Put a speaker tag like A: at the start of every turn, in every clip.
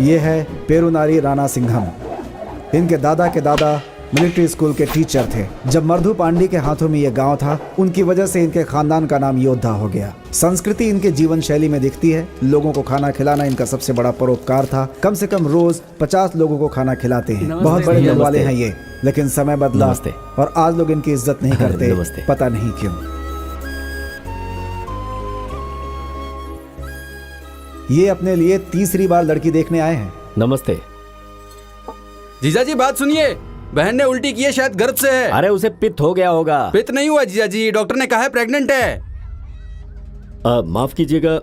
A: ये है पेरुनारी राणा सिंघम। इनके दादा के दादा मिलिट्री स्कूल के टीचर थे। जब मर्दू पांडी के हाथों में ये गांव था, उनकी वजह से इनके खानदान का नाम योद्धा हो गया। संस्कृति इनके जीवन शैली में दिखती है। लोगों को खाना खिलाना इनका सबसे बड़ा परोपकार था। कम से कम रोज 50 लोगों को खाना खिलाते हैं। बहुत बड़े दिल वाले हैं ये, लेकिन समय बदला और आज लोग इनकी इज्जत नहीं करते, पता नहीं क्यों। ये अपने लिए तीसरी बार लड़की देखने आए हैं।
B: नमस्ते
C: जीजाजी, बात सुनिए। बहन ने उल्टी की है, शायद गर्भ से है।
B: अरे उसे पित्त हो गया होगा।
C: पित्त नहीं हुआ जीजाजी, डॉक्टर ने कहा है प्रेग्नेंट है।
B: माफ कीजिएगा,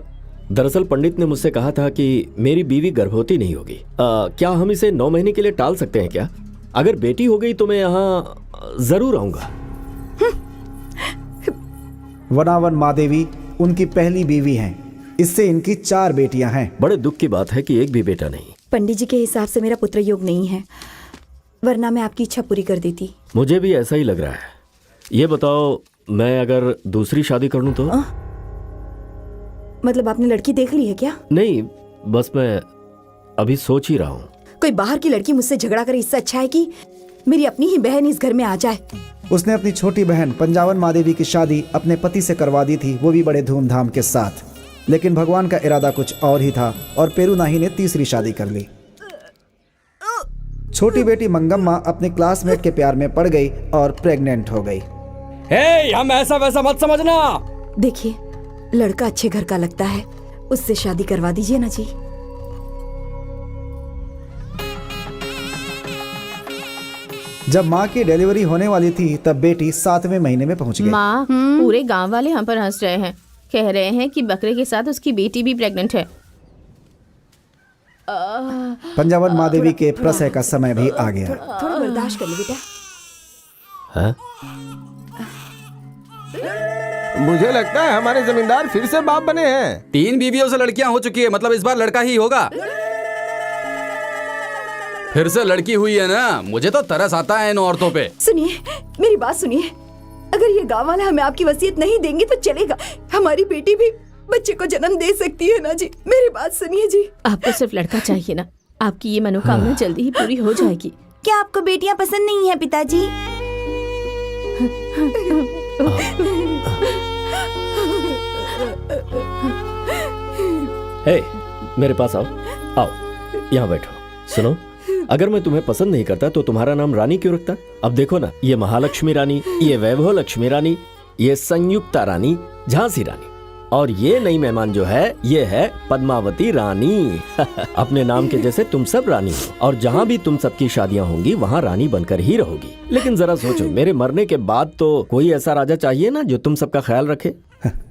B: दरअसल पंडित ने मुझसे कहा था कि मेरी बीवी गर्भवती नहीं होगी। क्या हम इसे 9 महीने के लिए टाल सकते हैं क्या? अगर बेटी हो गई तो मैं यहाँ जरूर आऊंगा।
A: वनावन मादेवी उनकी पहली बीवी हैं। इससे इनकी 4 बेटियां हैं।
B: बड़े दुख की बात है कि एक भी बेटा नहीं।
D: पंडित जी के हिसाब से मेरा पुत्र योग नहीं है, वरना मैं आपकी इच्छा पूरी कर देती।
B: मुझे भी ऐसा ही लग रहा है। ये बताओ, मैं अगर दूसरी शादी कर लूं तो?
D: मतलब आपने लड़की देख ली है क्या?
B: नहीं, बस मैं अभी सोच ही रहा हूँ।
D: कोई बाहर की लड़की मुझसे झगड़ा करे, इससे अच्छा है कि मेरी अपनी ही बहन इस घर में आ जाए।
A: उसने अपनी छोटी बहन पंजावन मादेवी की शादी अपने पति से करवा दी थी, वो भी बड़े धूमधाम के साथ। लेकिन भगवान का इरादा कुछ और ही था और पेरुनाही ने तीसरी शादी कर ली। छोटी बेटी मंगम्मा अपने क्लासमेट के प्यार में पड़ गई और प्रेग्नेंट हो गई।
C: हे, हम ऐसा वैसा मत समझना।
D: देखिए, लड़का अच्छे घर का लगता है, उससे शादी करवा दीजिए ना जी।
A: जब माँ की डिलीवरी होने वाली थी तब बेटी 7वें महीने में पहुंच गई।
E: माँ, पूरे गांव वाले हम पर हंस रहे हैं, कह रहे हैं कि बकरे के साथ उसकी बेटी भी प्रेग्नेंट है।
A: पंजावन मादेवी के प्रसव का समय भी आ गया।
D: थोड़ा बर्दाश्त कर लो बेटा।
B: हाँ?
F: मुझे लगता है हमारे जमींदार फिर से बाप बने हैं।
C: 3 बीवियों से लड़कियां हो चुकी है, मतलब इस बार लड़का ही होगा। फिर से लड़की हुई है ना। मुझे तो तरस आता है इन औरतों पे।
D: सुनिए, मेरी बात सुनिए। अगर ये गांव वाले हमें आपकी वसीयत नहीं देंगे तो चलेगा। हमारी बेटी भी बच्चे को जन्म दे सकती है ना जी। मेरी बात सुनिए जी।
E: आपको सिर्फ लड़का चाहिए ना? आपकी ये मनोकामना जल्दी ही पूरी हो जाएगी।
D: क्या आपको बेटियां पसंद नहीं है पिताजी?
B: हे, मेरे पास आओ। आओ, यहाँ बैठो। सुनो, अगर मैं तुम्हें पसंद नहीं करता तो तुम्हारा नाम रानी क्यों रखता? अब देखो ना, ये महालक्ष्मी रानी, ये वैभव लक्ष्मी रानी, ये संयुक्ता रानी, झांसी रानी, और ये नई मेहमान जो है ये है पद्मावती रानी। अपने नाम के जैसे तुम सब रानी हो, और जहाँ भी तुम सबकी शादियाँ होंगी वहाँ रानी बनकर ही रहोगी। लेकिन जरा सोचो, मेरे मरने के बाद तो कोई ऐसा राजा चाहिए ना जो तुम सबका ख्याल रखे।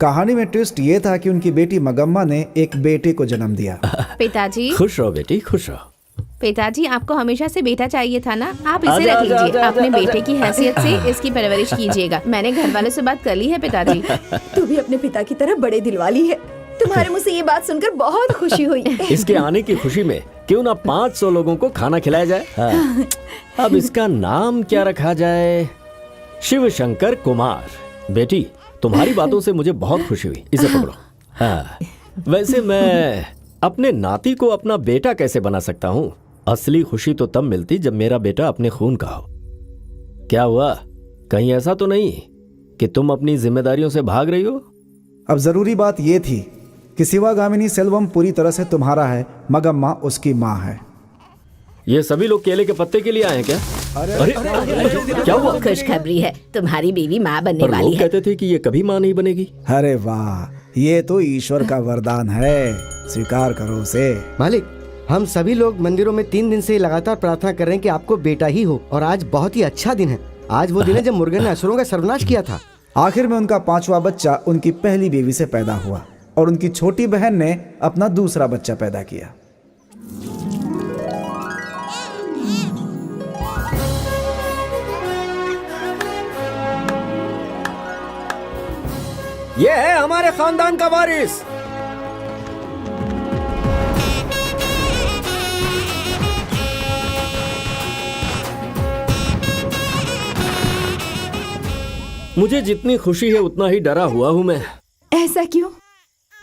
A: कहानी में ट्विस्ट ये था कि उनकी बेटी मगम्मा ने एक बेटे को जन्म दिया।
E: पिताजी,
B: खुश रहो बेटी, खुश रहो।
E: पिताजी, आपको हमेशा से बेटा चाहिए था ना? आप इसे रख लीजिए। अपने बेटे की हैसियत से इसकी परवरिश कीजिएगा। मैंने घर वालों से बात कर ली है पिताजी।
D: तू भी अपने पिता की तरह बड़े दिल वाली है। तुम्हारे मुंह से ये बात सुनकर बहुत खुशी हुई।
B: इसके आने की खुशी में क्यों ना 500 लोगों को खाना खिलाया जाए। हाँ। अब इसका नाम क्या रखा जाए? शिव शंकर कुमार। बेटी, तुम्हारी बातों से मुझे बहुत खुशी हुई। इसे पकड़ो। हाँ। वैसे मैं अपने नाती को अपना बेटा कैसे बना सकता हूँ? असली खुशी तो तब मिलती जब मेरा बेटा अपने खून का हो। क्या हुआ, कहीं ऐसा तो नहीं कि तुम अपनी जिम्मेदारियों से भाग रही हो?
A: अब जरूरी बात ये थी कि शिवागामिनी सेल्वम पूरी तरह से तुम्हारा है, मगम्मा उसकी माँ है।
B: ये सभी लोग केले के पत्ते के लिए आए हैं क्या? अरे क्या हुआ?
G: खुशखबरी है, तुम्हारी बीवी माँ बनने
B: पर
G: वाली
B: लोग
G: है।
B: कहते थे कि ये कभी माँ नहीं बनेगी।
A: अरे वाह, ये तो ईश्वर का वरदान है, स्वीकार करो उसे।
H: मालिक, हम सभी लोग मंदिरों में 3 दिन से लगातार प्रार्थना कर रहे हैं कि आपको बेटा ही हो, और आज बहुत ही अच्छा दिन है। आज वो दिन है जब मुर्गन ने असुरों का सर्वनाश किया था।
A: आखिर में उनका 5वां बच्चा उनकी पहली बीवी से पैदा हुआ और उनकी छोटी बहन ने अपना दूसरा बच्चा पैदा किया।
B: ये है हमारे खानदान का वारिस। मुझे जितनी खुशी है उतना ही डरा हुआ हूँ मैं।
D: ऐसा क्यों?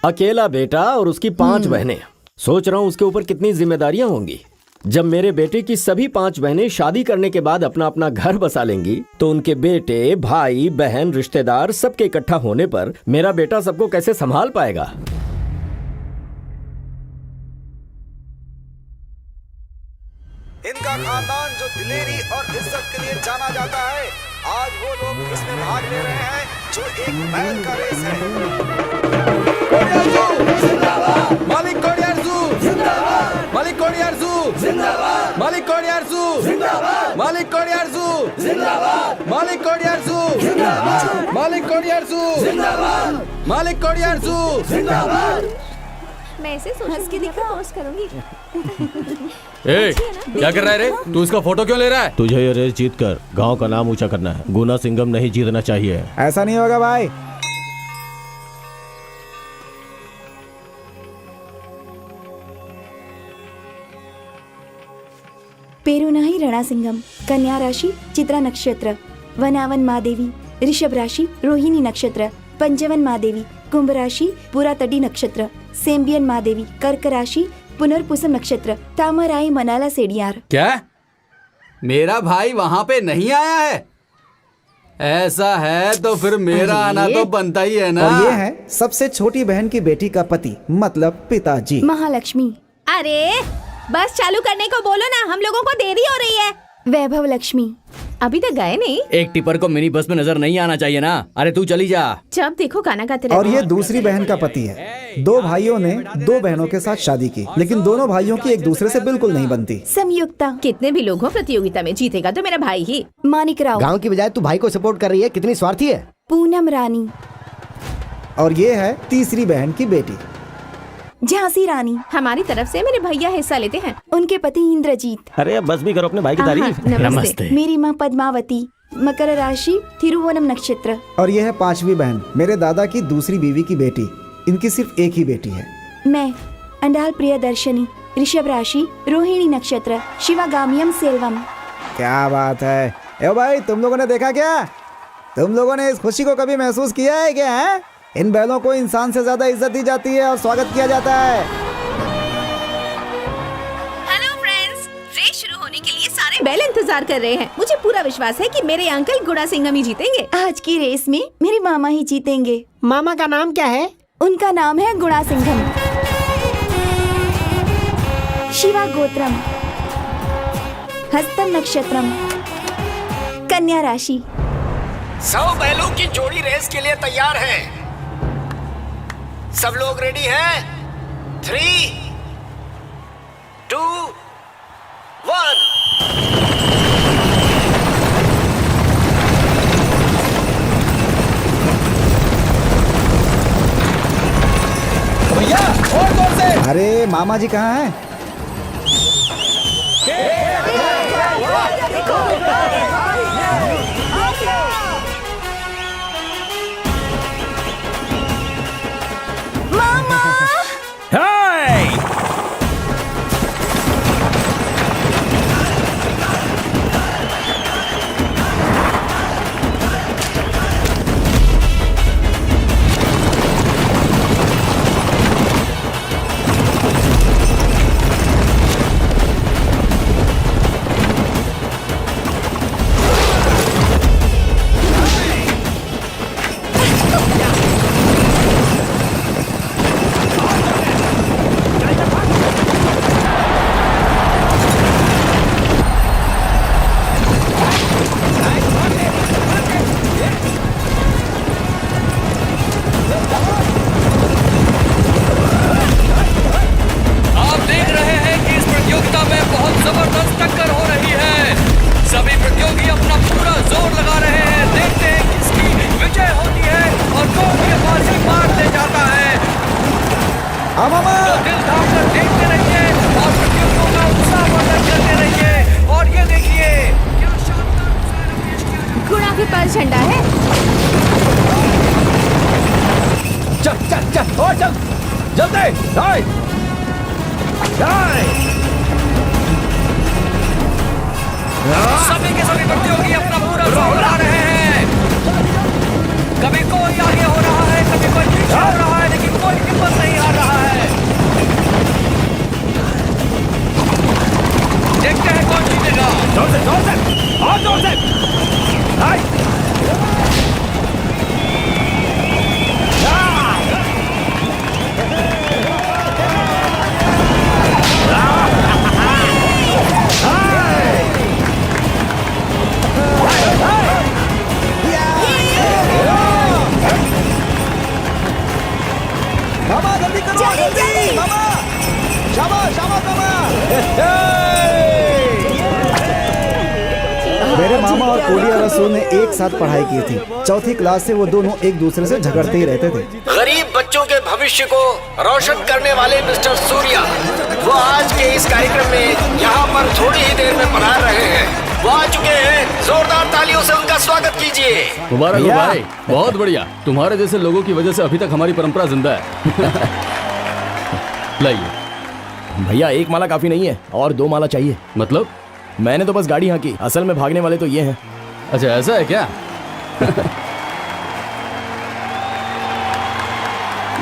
B: अकेला बेटा और उसकी 5 बहनें, सोच रहा हूँ उसके ऊपर कितनी जिम्मेदारियां होंगी। जब मेरे बेटे की सभी 5 बहनें शादी करने के बाद अपना अपना घर बसा लेंगी तो उनके बेटे, भाई, बहन, रिश्तेदार सबके इकट्ठा होने पर मेरा बेटा सबको कैसे संभाल पाएगा।
A: इनका खानदान जो दिलेरी और इज्जत के लिए जाना जाता है, आज वो लोग इसमें भाग ले रहे हैं जो एक बैल का रेस है।
C: मालिक कोडियारजू जिंदाबाद, मालिक कोडियारजू जिंदाबाद, मालिक कोडियारजू जिंदाबाद, मालिक कोडियारजू जिंदाबाद, मालिक कोडियारजू जिंदाबाद, मालिक कोडियारजू जिंदाबाद, मालिक कोडियारजू जिंदाबाद।
E: मैं इसे सोच के देखा पोस्ट करूंगी।
C: ए, क्या कर रहा है रे? तू इसका फोटो क्यों ले रहा है?
F: तुझे ये रेस जीत कर गाँव का नाम ऊंचा करना है। गुना सिंघम नहीं जीतना चाहिए।
A: ऐसा नहीं होगा भाई।
D: पेरुनाही रणा-सिंघम, कन्या राशि चित्रा नक्षत्र, वनावन महादेवी, ऋषभ राशि रोहिणी नक्षत्र, पंचवन महादेवी, कुंभ राशि पुरातडी नक्षत्र, सेम्बियन महादेवी, कर्क राशि पुनर्पुसम नक्षत्र, तामराई मनाला सेडियार।
C: क्या मेरा भाई वहां पे नहीं आया है? ऐसा है तो फिर मेरा आना तो बनता ही है ना।
A: और ये है सबसे छोटी बहन की बेटी का पति, मतलब पिताजी।
D: महालक्ष्मी,
E: अरे बस चालू करने को बोलो ना, हम लोगों को देरी हो रही है।
D: वैभव लक्ष्मी,
E: अभी तक गए नहीं?
C: एक टिपर को मिनी बस में नजर नहीं आना चाहिए ना। अरे तू चली जा।
E: जब देखो खाना खाते
A: और
E: रहते
A: ये
E: हो।
A: दूसरी बहन का पति है। 2 भाइयों ने 2 बहनों के साथ शादी की, लेकिन दोनों भाइयों की एक दूसरे से बिल्कुल नहीं बनती।
D: संयुक्ता,
E: कितने भी लोग हो प्रतियोगिता में जीतेगा तो मेरा भाई ही।
D: मानिक राव,
H: गांव की बजाय तू भाई को सपोर्ट कर रही है, कितनी स्वार्थी है।
D: पूनम रानी,
A: और ये है तीसरी बहन की बेटी।
D: झांसी रानी,
E: हमारी तरफ से मेरे भैया हिस्सा लेते हैं।
D: उनके पति इंद्रजीत।
F: अरे अब बस भी करो अपने भाई की
E: हाँ,
F: तारीफ।
E: हाँ, नमस्ते।
D: मेरी माँ पद्मावती, मकर राशि थिरुवनम नक्षत्र।
A: और ये है 5वीं बहन, मेरे दादा की दूसरी बीवी की बेटी। इनकी सिर्फ एक ही बेटी है।
D: मैं अंडाल प्रियदर्शनी, ऋषभ राशि रोहिणी नक्षत्र, शिवागामियम सेल्वम।
A: क्या बात है। ए भाई, तुम लोगों ने देखा क्या? तुम लोगों ने इस खुशी को कभी महसूस किया है क्या? है? इन बैलों को इंसान से ज्यादा इज्जत दी जाती है और स्वागत किया जाता है।
E: हेलो फ्रेंड्स, रेस शुरू होने के लिए सारे बैल इंतजार कर रहे हैं। मुझे पूरा विश्वास है कि मेरे अंकल गुड़ा सिंघम ही जीतेंगे।
D: आज की रेस में मेरे मामा ही जीतेंगे।
G: मामा का नाम क्या है?
D: उनका नाम है गुणा सिंघम। शिवा गोत्रम, हस्तम नक्षत्रम, कन्या राशि।
I: 100 बैलों की जोड़ी रेस के लिए तैयार है। सब लोग रेडी हैं? 3, 2, 1।
C: भैया और जोर से।
A: अरे मामा जी कहाँ हैं?
E: के पास झंडा है।
F: चल चल चल और चल जल्दी दाई दाई।
I: सभी के सभी प्रतियोगी अपना पूरा जोर लगा रहे हैं। कभी कोई आगे हो रहा है, कभी कोई पीछे हो रहा है, लेकिन कोई हिम्मत नहीं हार रहा है। से जोर से और जोर से। हाय।
F: मामा जल्दी करो, जल्दी मामा, शाबाश शाबाश मामा।
A: मेरे मामा और कोलिया रसूल ने एक साथ पढ़ाई की थी। चौथी क्लास से वो दोनों एक दूसरे से झगड़ते ही रहते थे।
B: गरीब बच्चों के भविष्य को रोशन करने वाले मिस्टर सूर्या, वो आज के इस कार्यक्रम में यहाँ पर थोड़ी ही देर में पधार रहे हैं। वो आ चुके हैं, जोरदार तालियों से उनका स्वागत कीजिए।
C: मुबारक हो भाई, बहुत बढ़िया। तुम्हारे जैसे लोगों की वजह से अभी तक हमारी परंपरा जिंदा है। लाइए।
J: भैया एक माला काफी नहीं है और 2 माला चाहिए।
C: मतलब?
J: मैंने तो बस गाड़ी हाँकी, असल में भागने वाले तो ये हैं।
C: अच्छा ऐसा है क्या?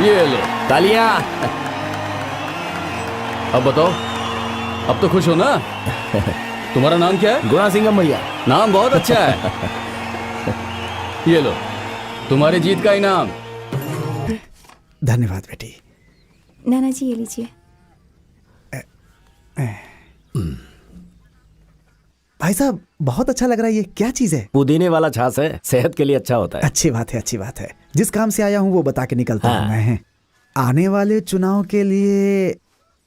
C: ये लो
J: तालियां।
C: अब बताओ, अब तो खुश हो ना? तुम्हारा नाम क्या है?
J: गुणा सिंघम भैया।
C: नाम बहुत अच्छा है। ये लो तुम्हारी जीत का इनाम।
A: धन्यवाद बेटी।
D: नाना जी ये लीजिए।
A: भाई साहब बहुत अच्छा लग रहा है। ये क्या चीज है?
B: पुदीने वाला छाछ है, सेहत के लिए अच्छा होता है।
A: अच्छी बात है, अच्छी बात है। जिस काम से आया हूँ वो बता के निकलता हूँ मैं। आने वाले चुनाव के लिए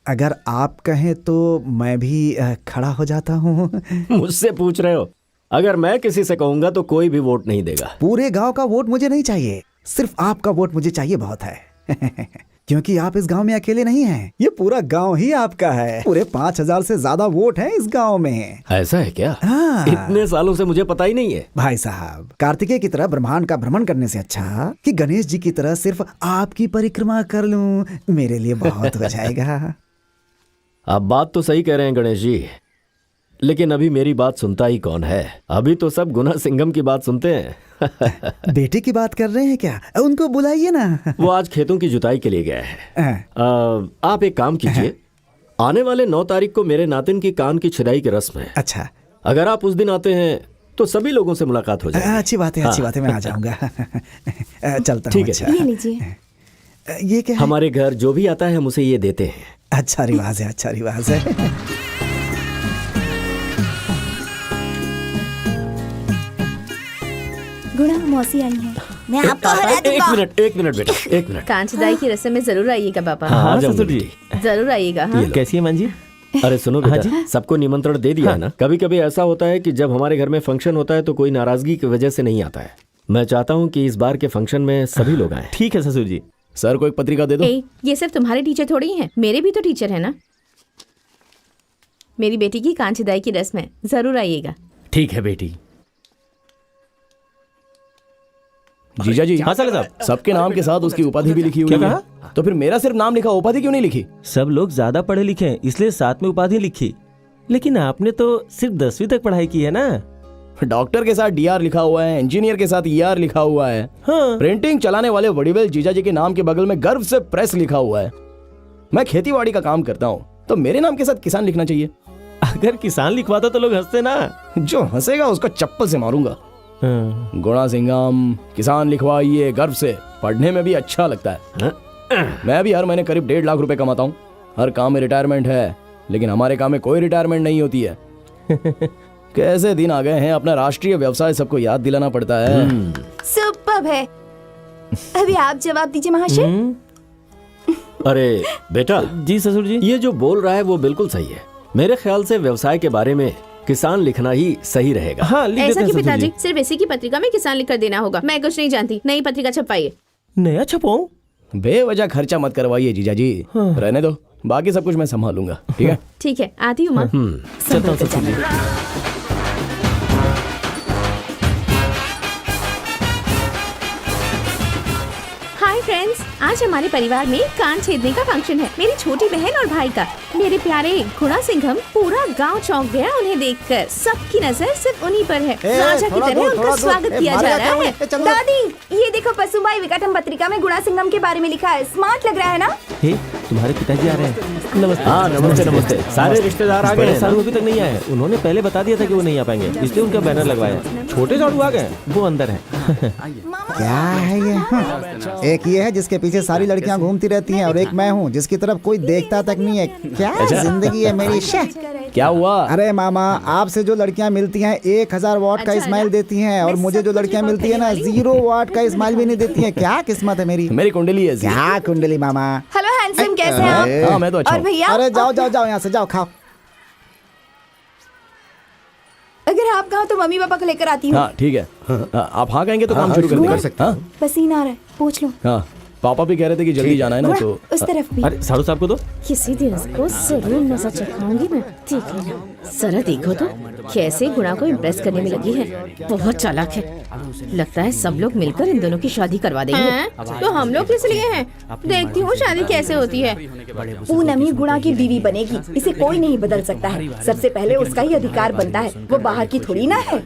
A: अगर आप कहें तो मैं भी खड़ा हो जाता हूँ।
B: मुझसे पूछ रहे हो? अगर मैं किसी से कहूंगा तो कोई भी वोट नहीं देगा।
A: पूरे गांव का वोट मुझे नहीं चाहिए, सिर्फ आपका वोट मुझे चाहिए बहुत है। क्योंकि आप इस गांव में अकेले नहीं हैं, ये पूरा गांव ही आपका है। पूरे 5000 से ज्यादा वोट हैं इस गांव में।
B: ऐसा है क्या?
A: हाँ।
B: इतने सालों से मुझे पता ही नहीं है।
A: भाई साहब, कार्तिकेय की तरह ब्रह्मांड का भ्रमण करने से अच्छा कि गणेश जी की तरह सिर्फ आपकी परिक्रमा कर लूं, मेरे लिए बहुत हो जाएगा।
B: आप बात तो सही कह रहे हैं गणेश जी, लेकिन अभी मेरी बात सुनता ही कौन है? अभी तो सब गुना सिंघम की बात सुनते हैं।
A: बेटे की बात कर रहे हैं क्या? उनको बुलाइए ना।
B: वो आज खेतों की जुताई के लिए गया है। आप एक काम कीजिए, आने वाले 9 तारीख को मेरे नातिन की कान की छिदाई की रस्म है।
A: अच्छा,
B: अगर आप उस दिन आते हैं तो सभी लोगों से मुलाकात हो जाएगी।
A: अच्छी बात है, अच्छी बात है, मैं आ जाऊंगा। चलता हूँ।
B: ठीक है।
A: अच्छा।
D: ये लीजिए।
A: ये क्या है?
B: हमारे घर जो भी आता है हम उसे ये देते हैं।
A: अच्छा रिवाज है, अच्छा रिवाज है।
D: गुणा मौसी आई है। मैं आपको हरा
B: एक
D: दूंगा।
B: मिनट बेटा, एक मिनट।
E: कांचदाई की रस्म में जरूर आइएगा पापा।
B: हाँ,
J: ससुर जी।
E: जरूर आइएगा। हाँ
J: कैसी है मां जी?
B: अरे सुनो बेटा, सबको निमंत्रण दे दिया है ना? कभी कभी ऐसा होता है कि जब हमारे घर में फंक्शन होता है तो कोई नाराजगी की वजह से नहीं आता है। मैं चाहता हूँ कि इस बार के फंक्शन में सभी लोग आए।
J: ठीक है ससुर जी। सर को एक पत्रिका दे दो।
E: ये सिर्फ तुम्हारे टीचर थोड़ी हैं, मेरे भी तो टीचर है ना। मेरी बेटी की कांचदाई की रस्म है, जरूर आइएगा।
J: ठीक है बेटी। जीजा जी। हाँ साहब, सबके नाम के साथ उसकी उपाधि भी लिखी हुई है। तो फिर मेरा सिर्फ नाम लिखा, उपाधि क्यों नहीं लिखी?
F: सब लोग ज्यादा पढ़े लिखे हैं इसलिए साथ में उपाधि लिखी, लेकिन आपने तो सिर्फ 10वीं तक पढ़ाई की है ना।
J: डॉक्टर के साथ डीआर लिखा हुआ है, इंजीनियर के साथ ईआर लिखा हुआ है।
F: हाँ।
J: प्रिंटिंग चलाने वाले वडीवेल जीजा जी के नाम के बगल में गर्व से प्रेस लिखा हुआ है। मैं खेतीबाड़ी का काम करता हूँ तो मेरे नाम के साथ किसान लिखना चाहिए।
F: अगर किसान लिखवाता तो लोग हंसते ना।
J: जो हंसेगा उसको चप्पल से मारूंगा।
F: हाँ।
J: गुणा सिंघम किसान लिखवाइए गर्व से, पढ़ने में भी अच्छा लगता है। मैं भी हर महीने करीब 1.5 लाख रुपए कमाता हूँ। हर काम में रिटायरमेंट है, लेकिन हमारे काम में कोई रिटायरमेंट नहीं होती है। कैसे दिन आ गए हैं, अपना राष्ट्रीय व्यवसाय सबको याद दिलाना पड़ता है।
D: सुपर्ब है। अभी आप जवाब दीजिए महाशय।
B: अरे बेटा।
F: जी ससुर जी।
B: ये जो बोल रहा है वो बिल्कुल सही है। मेरे ख्याल से व्यवसाय के बारे में किसान लिखना ही सही रहेगा।
F: हाँ, लिख
E: ऐसा
F: देते हैं
E: कि
F: ससुर
E: पिताजी,
F: जी।
E: सिर्फ इसी की पत्रिका में किसान लिखकर देना होगा। मैं कुछ नहीं जानती, नई पत्रिका छपाइए।
F: नया छपाऊं?
J: बेवजह खर्चा मत करवाइए जीजा जी। रहने दो, बाकी सब कुछ मैं संभालूंगा। ठीक है?
E: ठीक है, आती हूँ माँ।
F: चलता हूँ ससुर जी।
E: हाय फ्रेंड्स, आज हमारे परिवार में कान छेदने का फंक्शन है। मेरी छोटी बहन और भाई का। मेरे प्यारे गुणा सिंघम, पूरा गांव चौंक गया उन्हें देखकर। सबकी नजर सिर्फ उन्हीं पर है। राजा की तरह उनका स्वागत किया जा रहा है।
D: दादी, ये देखो पशुभाई विकटम पत्रिका में गुणा सिंघम के बारे में लिखा है। स्मार्ट लग रहा है ना?
F: हे, तुम्हारे पिताजी आ रहे हैं। नमस्ते।
B: हाँ नमस्ते नमस्ते। सारे रिश्तेदार आ गए
F: बड़े
B: हैं
F: साड़ू
B: ना?
F: अभी तक नहीं आए। उन्होंने पहले बता दिया था कि वो नहीं आ पाएंगे, इसलिए उनका बैनर लगवाया। छोटे साड़ू आ गए, वो अंदर है।
A: क्या है ये? एक ये है जिसके पीछे सारी लड़कियां घूमती रहती हैं और एक मैं हूँ जिसकी तरफ कोई देखता तक नहीं है। क्या जिंदगी है मेरी।
J: क्या हुआ?
A: अरे मामा, आपसे जो लड़कियां मिलती हैं 1000 वाट का स्माइल देती हैं और मुझे जो लड़कियां मिलती है ना 0 वाट का स्माइल भी नहीं देती हैं। क्या किस्मत है मेरी।
J: मेरी कुंडली है।
A: क्या कुंडली मामा।
D: हेलो हैंडसम, कैसे हैं आप?
J: हाँ मैं तो अच्छा
D: और
J: हूँ।
D: भैया,
A: अरे जाओ जाओ जाओ यहाँ से, जाओ खाओ।
D: अगर आप कहो तो मम्मी पापा को लेकर आती हूँ।
J: हाँ ठीक है। हाँ, आप हाँ कहेंगे तो काम शुरू कर
H: कर
J: देंगे।
H: सकते हैं।
J: हाँ
D: पसीना आ रहा है, पूछ लो।
J: हाँ पापा भी कह रहे थे कि जल्दी जाना है ना तो
D: उस तरफ भी।
F: अरे साड़ू साहब को दो।
E: किसी दिन इसको जरूर मजा चखाऊंगी मैं, ठीक है ना? जरा देखो तो कैसे गुणा को इम्प्रेस करने में लगी है। बहुत चालाक है। लगता है सब लोग मिलकर इन दोनों की शादी करवा देंगे। तो हम लोग किस लिए हैं? देखती हूँ शादी कैसे होती है।
D: पूनम ही गुणा की बीवी बनेगी, इसे कोई नहीं बदल सकता है। सबसे पहले उसका ही अधिकार बनता है, वो बाहर की थोड़ी ना है।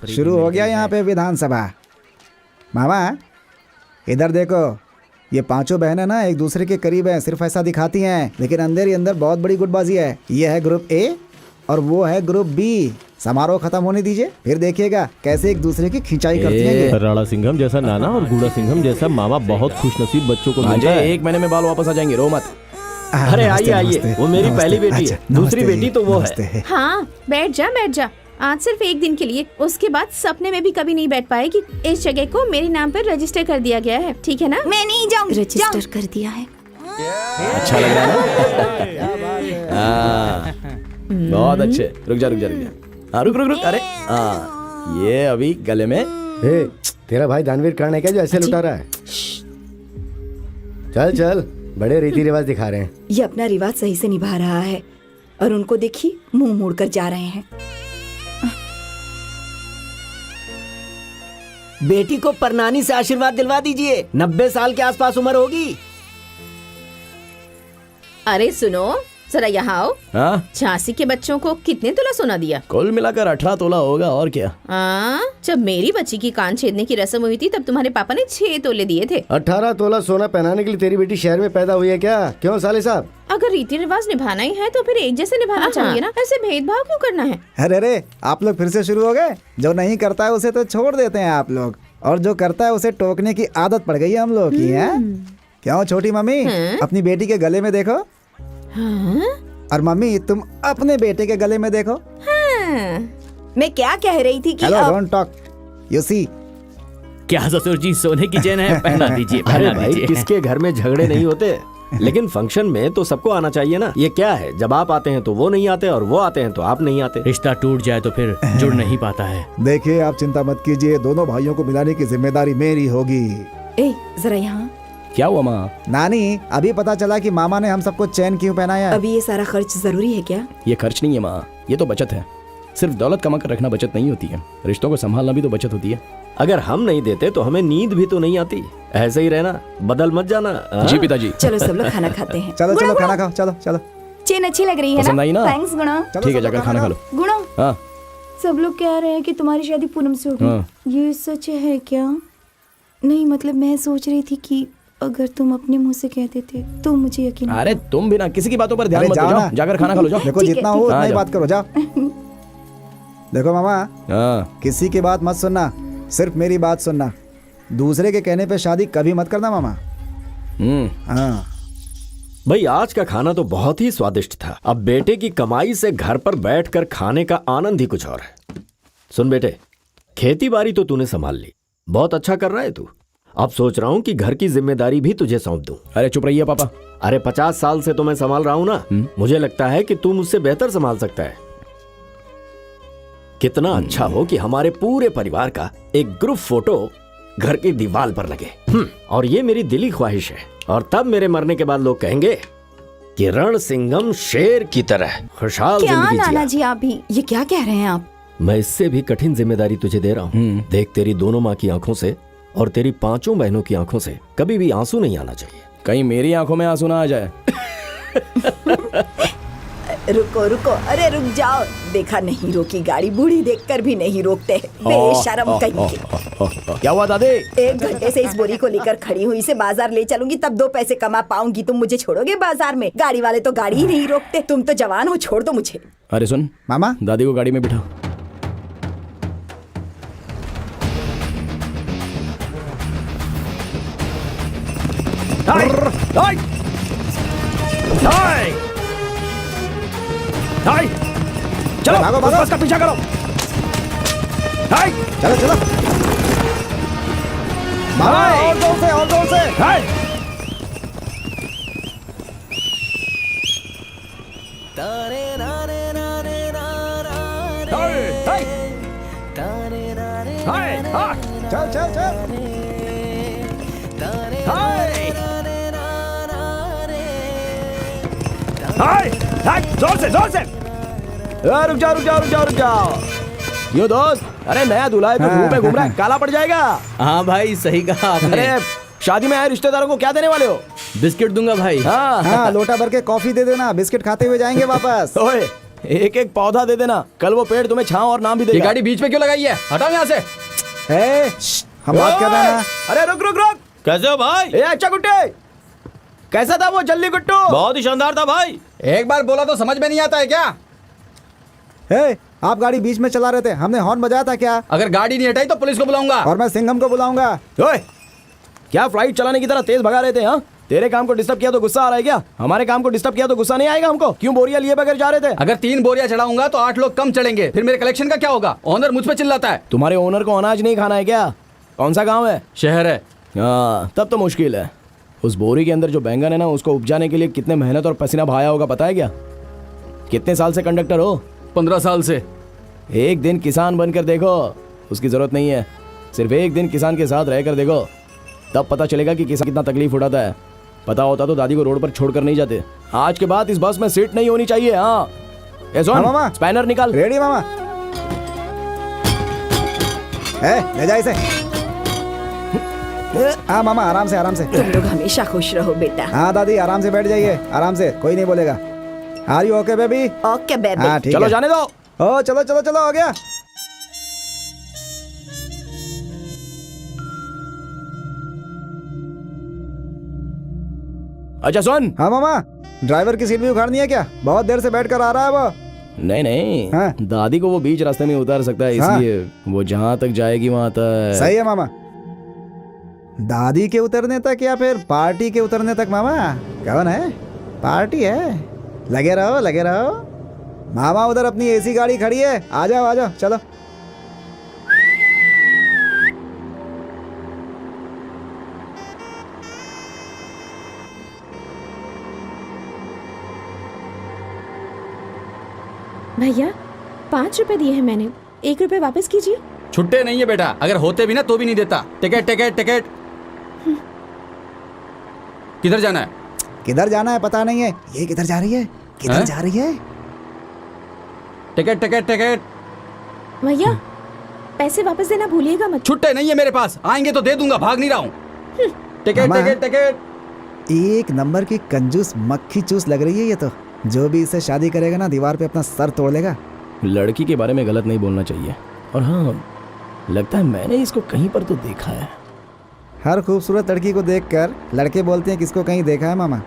A: शुरू हो गया यहाँ पे विधानसभा। मामा इधर देखो, ये पांचों बहनें ना एक दूसरे के करीब हैं, सिर्फ ऐसा दिखाती हैं, लेकिन अंदर ही अंदर बहुत बड़ी गुटबाजी है। ये है ग्रुप ए और वो है ग्रुप बी। समारोह खत्म होने दीजिए, फिर देखिएगा कैसे एक दूसरे की खिंचाई करती हैं ये।
F: राणा सिंघम जैसा नाना और गुड़ा सिंघम जैसा मामा बहुत खुशनसीब बच्चों को मिलता है।
J: 1 महीने में बाल वापस आ जाएंगे, रो मत।
B: अरे आइए आइए,
A: नमस्ते,
B: वो मेरी
A: नमस्ते,
B: पहली बेटी
A: अच्छा,
B: है, दूसरी
A: नमस्ते,
B: बेटी तो वो
A: नमस्ते।
B: है।
E: हाँ बैठ जा बैठ जा। आज सिर्फ एक दिन के लिए, उसके बाद सपने में भी कभी नहीं बैठ पाएगी। इस जगह को मेरे नाम पर रजिस्टर कर दिया गया है, ठीक है ना?
D: मैं नहीं जाऊंगी। रजिस्टर कर दिया है।
J: अच्छा लग रहा है ना? हाँ, बहुत अच्छे। रुक जा रुक जा रुक जा। हाँ रुक रुक रुक। अरे हाँ ये अभी गले में।
H: ए, तेरा भाई दानवीर कर्ण है क्या जो ऐसे लुटा रहा है? चल चल, बड़े रीति रिवाज दिखा रहे हैं।
D: ये अपना रिवाज सही से निभा रहा है और उनको देखिए मुंह मोड़कर जा रहे हैं।
K: बेटी को परनानी से आशीर्वाद दिलवा दीजिए। 90 साल के आसपास उम्र होगी।
E: अरे सुनो जरा यहाँ आओ।
J: हाँ
E: झांसी के बच्चों को कितने तोला सोना दिया?
J: कुल मिलाकर 18 तोला होगा और क्या।
E: जब मेरी बच्ची की कान छेदने की रस्म हुई थी तब तुम्हारे पापा ने 6 तोले दिए थे।
H: 18 तोला सोना पहनाने के लिए तेरी बेटी शहर में पैदा हुई है क्या? क्यों साले साहब?
E: अगर रीति रिवाज निभाना ही है तो फिर एक जैसे निभाना चाहिए ना, ऐसे भेदभाव क्यों करना है?
A: अरे अरे, आप लोग फिर से शुरू हो गए। जो नहीं करता है उसे तो छोड़ देते हैं आप लोग, और जो करता है उसे टोकने की आदत पड़ गई है हम लोग की। है क्यों छोटी मम्मी? अपनी बेटी के गले में देखो। और मम्मी तुम अपने बेटे के गले में देखो।
D: मैं क्या कह रही थी कि
A: हेलो,
D: अब
A: डोंट टॉक, यू सी।
I: क्या ससुर जी, सोने की चेन है, पहना दीजिए
B: अरे
I: पहना
B: भाई
I: दीजिए।
B: किसके घर में झगड़े नहीं होते, लेकिन फंक्शन में तो सबको आना चाहिए ना। ये क्या है, जब आप आते हैं तो वो नहीं आते और वो आते हैं तो आप नहीं आते।
I: रिश्ता टूट जाए तो फिर जुड़ नहीं पाता है।
A: देखिए आप चिंता मत कीजिए, दोनों भाइयों को मिलाने की जिम्मेदारी मेरी होगी।
D: ए जरा यहाँ।
J: क्या हुआ माँ?
A: नानी, अभी पता चला कि मामा ने हम सबको चैन क्यों पहनाया है।
D: अभी ये सारा खर्च जरूरी है क्या?
J: ये खर्च नहीं है माँ, ये तो बचत है। सिर्फ दौलत कमा कर रखना बचत नहीं होती है, रिश्तों को संभालना भी तो बचत होती है।
B: अगर हम नहीं देते तो हमें नींद भी तो नहीं आती। ऐसे ही रहना, बदल मत जाना। हाँ?
J: जी पिताजी।
D: चलो सब लोग खाना खाते हैं।
A: चलो
D: गुणा,
A: चलो
D: गुणा,
A: खाना खाओ, चलो चलो।
D: चेन अच्छी लग रही है
J: पसंद आई ना?
D: थैंक्स गुणा।
J: ठीक है जाकर खाना खा लो।
D: गुणा,
J: हाँ
D: सब लोग कह रहे हैं कि तुम्हारी शादी पूनम से होगी।
J: हाँ।
D: ये सच है क्या? नहीं मतलब मैं सोच रही थी कि अगर तुम अपने मुंह से कह देते तो मुझे यकीन।
J: अरे तुम भी ना किसी की बातों पर ध्यान
A: अरे
J: मत दो,
A: जाओ
J: जाओ
A: ना।
J: जाकर खाना खा लो जाओ।
A: देखो
D: ठीक है,
A: जितना
D: ठीक
A: हो
J: है।
A: उतना ही
J: हाँ,
A: बात करो, जाओ। देखो मामा,
J: हाँ
A: किसी की बात मत सुनना, सिर्फ मेरी बात सुनना। दूसरे के कहने पे शादी कभी मत करना मामा। हाँ
B: भाई आज का खाना तो बहुत ही स्वादिष्ट था। अब बेटे की कमाई से घर पर बैठकर खाने का आनंद ही कुछ और है। सुन बेटे, खेती बाड़ी तो तूने संभाल ली, बहुत अच्छा कर रहा है तू। अब सोच रहा हूँ कि घर की जिम्मेदारी भी तुझे सौंप दूं।
J: अरे चुप रहिए पापा।
B: अरे 50 साल से तो मैं संभाल रहा हूं ना, मुझे लगता है कि तू मुझसे बेहतर संभाल सकता है। कितना अच्छा हो कि हमारे पूरे परिवार का एक ग्रुप फोटो घर की दीवार पर लगे। और ये मेरी दिली ख्वाहिश है। और तब मेरे मरने के बाद लोग कहेंगे कि रण सिंघम शेर की तरह खुशहाल
D: क्या
B: जिंदगी
D: नाना
B: जिया।
D: जी आप भी ये क्या कह रहे हैं आप?
B: मैं इससे भी कठिन जिम्मेदारी तुझे दे रहा हूँ। देख, तेरी दोनों माँ की आंखों से और तेरी 5 बहनों की आंखों से कभी भी आंसू नहीं आना चाहिए।
J: कहीं मेरी आंखों में आंसू ना आ जाए।
G: रुको रुको, अरे रुक जाओ। देखा नहीं रोकी गाड़ी, बूढ़ी देखकर भी नहीं रोकते, बेशरम कहीं के।
J: क्या हुआ दादी?
G: 1 घंटे से इस बोरी को लेकर खड़ी हुई, इसे बाजार ले चलूंगी तब 2 पैसे कमा पाऊंगी। तुम मुझे छोड़ोगे बाजार में? गाड़ी वाले तो गाड़ी ही नहीं रोकते। तुम तो जवान हो, छोड़ दो मुझे।
J: अरे सुन
A: मामा,
J: दादी को गाड़ी में बिठा। हाय हाय हाय हाय, चलो
A: भागो,
J: उस
A: भागो।
J: बस का पीछा करो। हाय
A: चलो चलो मामा, और जोर से, और जोर से।
J: हाय हाय हाय हाय
A: चल चल चल।
J: हाय हाय हाय, जोर से जोर से। रुक जाओ रुक जाओ रुक जाओ रुक जाओ। यो दोस्त, अरे नया दूल्हा है तो धूप में घूम रहा है, काला पड़ जाएगा।
C: हाँ भाई, सही कहा आपने।
J: अरे शादी में आए रिश्तेदारों को क्या देने वाले हो?
C: बिस्किट दूंगा भाई।
A: हाँ, लोटा भर के कॉफी दे देना, बिस्किट खाते हुए जाएंगे वापस।
J: ओए, एक एक पौधा दे देना, कल वो पेड़ तुम्हें छांव और नाम भी
C: ये
J: देगा।
C: गाड़ी बीच में क्यों लगाई है? हटाओ यहाँ से।
A: हम बात कर रहे हैं ना।
J: अरे रुक रुक रुक।
F: कैसे हो भाई?
J: ए अच्छा गुट्टे, कैसा था वो जल्दी गुट्टू?
F: बहुत ही शानदार था भाई।
C: एक बार बोला तो समझ में नहीं आता है क्या?
A: हे, आप गाड़ी बीच में चला रहे थे, हमने हॉर्न बजाया था क्या?
C: अगर गाड़ी नहीं हटाई तो पुलिस को बुलाऊंगा।
A: और मैं सिंघम को बुलाऊंगा।
J: ओए, क्या फ्लाइट चलाने की तरह तेज भगा रहे थे? हाँ, तेरे काम को डिस्टर्ब किया तो गुस्सा आ रहा है क्या? हमारे काम को डिस्टर्ब किया तो गुस्सा नहीं आएगा हमको? क्यों बोरियां लिए बगैर जा रहे थे?
C: अगर 3 बोरियां चढ़ाऊंगा तो 8 लोग कम चढ़ेंगे, फिर मेरे कलेक्शन का क्या होगा? ओनर मुझ पे चिल्लाता है।
J: तुम्हारे ओनर को अनाज नहीं खाना है क्या? कौन सा गाँव है?
C: शहर है।
J: हाँ, तब तो मुश्किल है। उस बोरी के अंदर जो बैंगन है ना, उसको उपजाने के लिए कितने मेहनत और पसीना बहाया होगा पता है क्या? कितने साल से कंडक्टर हो?
C: 15 साल से।
J: एक दिन किसान बनकर देखो, उसकी जरूरत नहीं है। सिर्फ एक दिन किसान के साथ रहकर देखो, तब पता चलेगा कि किसान कितना तकलीफ उठाता है। पता होता तो दादी को रोड पर छोड़कर नहीं जाते। आज के बाद इस बस में सीट नहीं होनी चाहिए। हाँ, ए सुन,
A: मामा,
J: स्पैनर निकाल।
A: रेडी मामा? ले जा इसे। हाँ मामा, आराम से आराम से।
G: तुम लोग हमेशा खुश रहो बेटा।
A: हाँ दादी, आराम से बैठ जाइए, आराम से, कोई नहीं बोलेगा। Are you okay baby?
G: Okay baby.
A: हाँ ठीक
J: चलो
A: है।
J: जाने दो।
A: ओ चलो चलो चलो, हो गया।
J: अच्छा सुन।
A: हाँ मामा, ड्राइवर की सीट भी उखाड़नी है क्या? बहुत देर से बैठ कर आ रहा है वो।
J: नहीं नहीं,
A: हाँ।
J: दादी को वो बीच रास्ते में उतार सकता है,
A: हाँ।
J: इसलिए वो जहाँ तक जाएगी वहाँ तक।
A: सही है मामा। दादी के उतरने तक या फिर पार्टी के उतरने तक मामा? कौन है? पार्टी है। लगे रहो लगे रहो। मामा उधर अपनी एसी गाड़ी खड़ी है, आ जाओ चलो।
E: भैया 5 रुपए दिए हैं मैंने, 1 रुपए वापस कीजिए।
C: छुट्टे नहीं है बेटा, अगर होते भी ना तो भी नहीं देता। Ticket ticket ticket. किधर जाना है?
A: किधर जाना है पता नहीं है। ये किधर जा रही है? किधर
C: हैं?
A: जा रही है?
C: Ticket ticket ticket.
E: भैया पैसे वापस देना भूलिएगा मत।
C: छुट्टे नहीं है मेरे पास, आएंगे तो दे दूंगा, भाग नहीं रहा हूँ। टिकट
A: मामा।
C: Ticket ticket.
A: एक नंबर की कंजूस मक्खी चूस लग रही है ये तो। जो भी इससे शादी करेगा ना, दीवार पे अपना सर तोड़ लेगा।
J: लड़की के बारे में गलत नहीं बोलना चाहिए। और हाँ, लगता है मैंने इसको कहीं पर तो देखा है।
A: हर खूबसूरत लड़की को देखकर लड़के बोलते हैं किसको कहीं देखा है मामा।